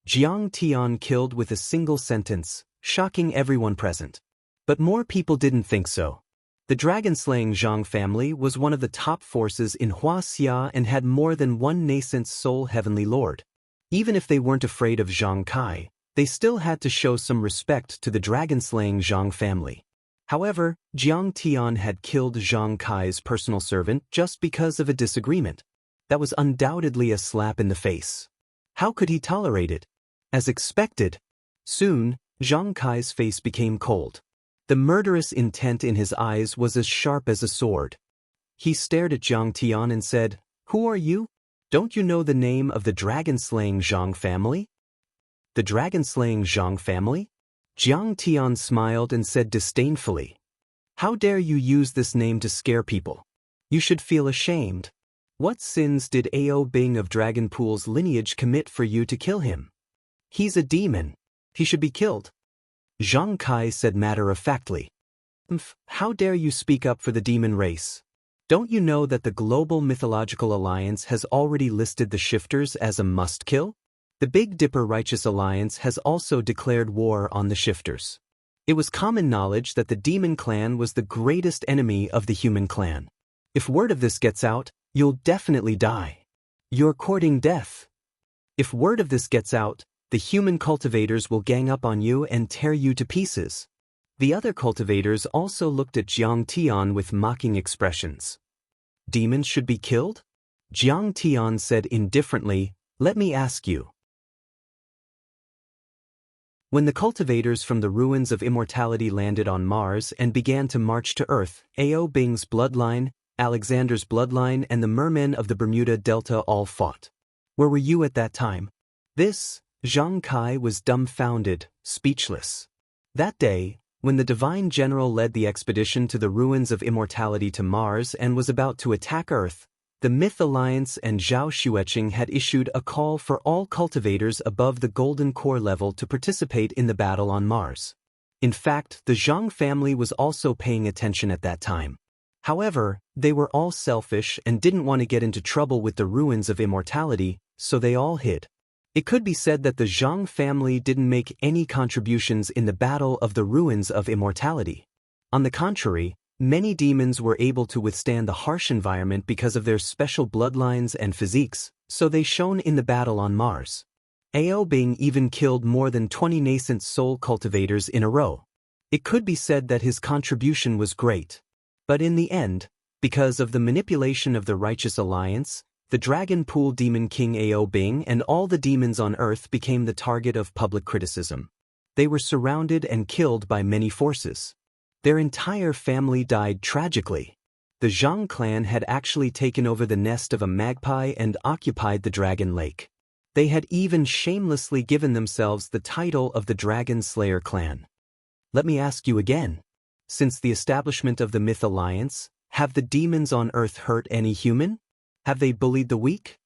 Jiang Tian killed with a single sentence, shocking everyone present. But more people didn't think so. The dragon-slaying Zhang family was one of the top forces in Wuxia and had more than one nascent soul heavenly lord. Even if they weren't afraid of Zhang Kai, they still had to show some respect to the dragon-slaying Zhang family. However, Jiang Tian had killed Zhang Kai's personal servant just because of a disagreement. That was undoubtedly a slap in the face. How could he tolerate it? As expected. Soon, Zhang Kai's face became cold. The murderous intent in his eyes was as sharp as a sword. He stared at Jiang Tian and said, "Who are you? Don't you know the name of the dragon-slaying Zhang family?" The dragon-slaying Zhang family? Jiang Tian smiled and said disdainfully, "How dare you use this name to scare people? You should feel ashamed. What sins did Ao Bing of Dragonpool's lineage commit for you to kill him? He's a demon. He should be killed." Zhang Kai said matter-of-factly, "How dare you speak up for the demon race? Don't you know that the Global Mythological Alliance has already listed the shifters as a must-kill? The Big Dipper Righteous Alliance has also declared war on the shifters. It was common knowledge that the demon clan was the greatest enemy of the human clan. If word of this gets out, you'll definitely die. You're courting death. If word of this gets out, the human cultivators will gang up on you and tear you to pieces. The other cultivators also looked at Jiang Tian with mocking expressions. Demons should be killed? Jiang Tian said indifferently, "Let me ask you." When the cultivators from the ruins of immortality landed on Mars and began to march to Earth, Ao Bing's bloodline, Alexander's bloodline, and the mermen of the Bermuda Delta all fought. Where were you at that time? This, Zhang Kai was dumbfounded, speechless. That day, when the divine general led the expedition to the ruins of immortality to Mars and was about to attack Earth, the Myth Alliance and Zhao Xueqing had issued a call for all cultivators above the Golden Core level to participate in the battle on Mars. In fact, the Zhang family was also paying attention at that time. However, they were all selfish and didn't want to get into trouble with the ruins of immortality, so they all hid. It could be said that the Zhang family didn't make any contributions in the battle of the ruins of immortality. On the contrary, many demons were able to withstand the harsh environment because of their special bloodlines and physiques, so they shone in the battle on Mars. Ao Bing even killed more than 20 nascent soul cultivators in a row. It could be said that his contribution was great. But in the end, because of the manipulation of the Righteous Alliance, the Dragon Pool Demon King Ao Bing and all the demons on Earth became the target of public criticism. They were surrounded and killed by many forces. Their entire family died tragically. The Zhang clan had actually taken over the nest of a magpie and occupied the Dragon Lake. They had even shamelessly given themselves the title of the Dragon Slayer clan. Let me ask you again. Since the establishment of the Myth Alliance, have the demons on Earth hurt any human? Have they bullied the weak?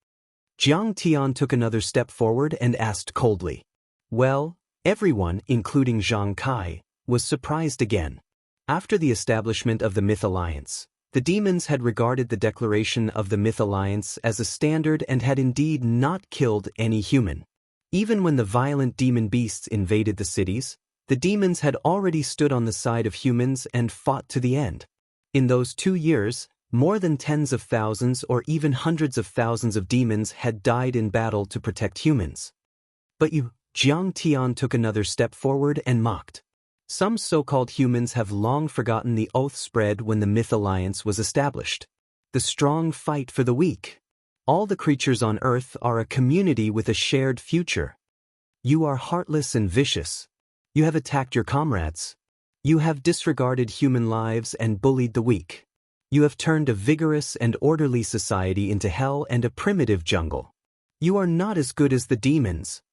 Jiang Tian took another step forward and asked coldly. Well, everyone, including Zhang Kai, was surprised again. After the establishment of the Myth Alliance, the demons had regarded the declaration of the Myth Alliance as a standard and had indeed not killed any human. Even when the violent demon beasts invaded the cities, the demons had already stood on the side of humans and fought to the end. In those 2 years, more than tens of thousands or even hundreds of thousands of demons had died in battle to protect humans. But you, Jiang Tian took another step forward and mocked. Some so-called humans have long forgotten the oath spread when the Myth Alliance was established. The strong fight for the weak. All the creatures on Earth are a community with a shared future. You are heartless and vicious. You have attacked your comrades. You have disregarded human lives and bullied the weak. You have turned a vigorous and orderly society into hell and a primitive jungle. You are not as good as the demons.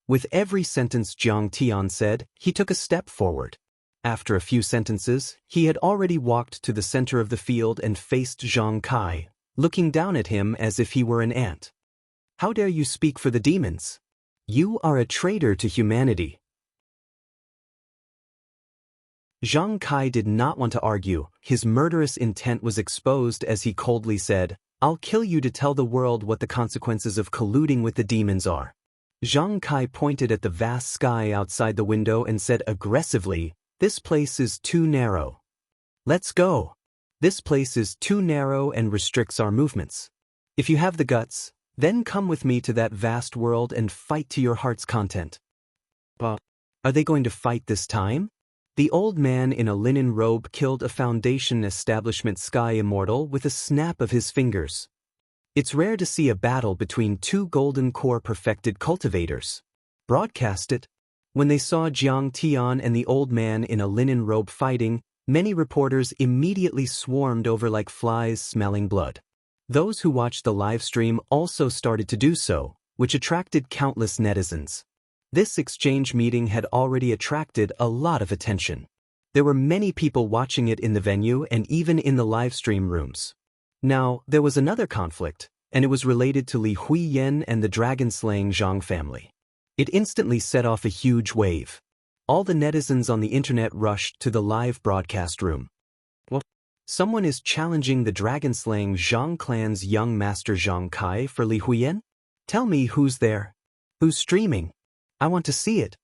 With every sentence Jiang Tian said, he took a step forward. After a few sentences, he had already walked to the center of the field and faced Zhang Kai, looking down at him as if he were an ant. How dare you speak for the demons? You are a traitor to humanity. Zhang Kai did not want to argue. His murderous intent was exposed as he coldly said, I'll kill you to tell the world what the consequences of colluding with the demons are. Zhang Kai pointed at the vast sky outside the window and said aggressively, This place is too narrow. Let's go. This place is too narrow and restricts our movements. If you have the guts, then come with me to that vast world and fight to your heart's content. But are they going to fight this time? The old man in a linen robe killed a Foundation establishment Sky Immortal with a snap of his fingers. It's rare to see a battle between 2 Golden Core perfected cultivators. Broadcast it. When they saw Jiang Tian and the old man in a linen robe fighting, many reporters immediately swarmed over like flies smelling blood. Those who watched the live stream also started to do so, which attracted countless netizens. This exchange meeting had already attracted a lot of attention. There were many people watching it in the venue and even in the live stream rooms. Now, there was another conflict, and it was related to Li Huiyan and the dragon-slaying Zhang family. It instantly set off a huge wave. All the netizens on the internet rushed to the live broadcast room. Well, someone is challenging the dragon-slaying Zhang clan's young master Zhang Kai for Li Huiyan? Tell me who's there. Who's streaming? I want to see it.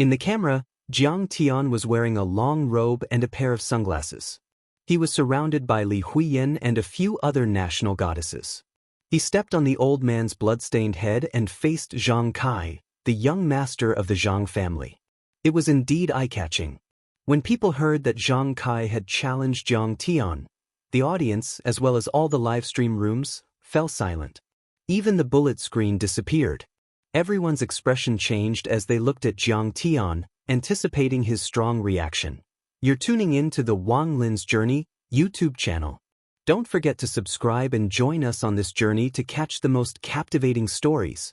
In the camera, Jiang Tian was wearing a long robe and a pair of sunglasses. He was surrounded by Li Huiyan and a few other national goddesses. He stepped on the old man's blood-stained head and faced Zhang Kai, the young master of the Zhang family. It was indeed eye-catching. When people heard that Zhang Kai had challenged Jiang Tian, the audience, as well as all the live-stream rooms, fell silent. Even the bullet screen disappeared. Everyone's expression changed as they looked at Jiang Tian, anticipating his strong reaction. You're tuning in to the Wang Lin's Journey YouTube channel. Don't forget to subscribe and join us on this journey to catch the most captivating stories.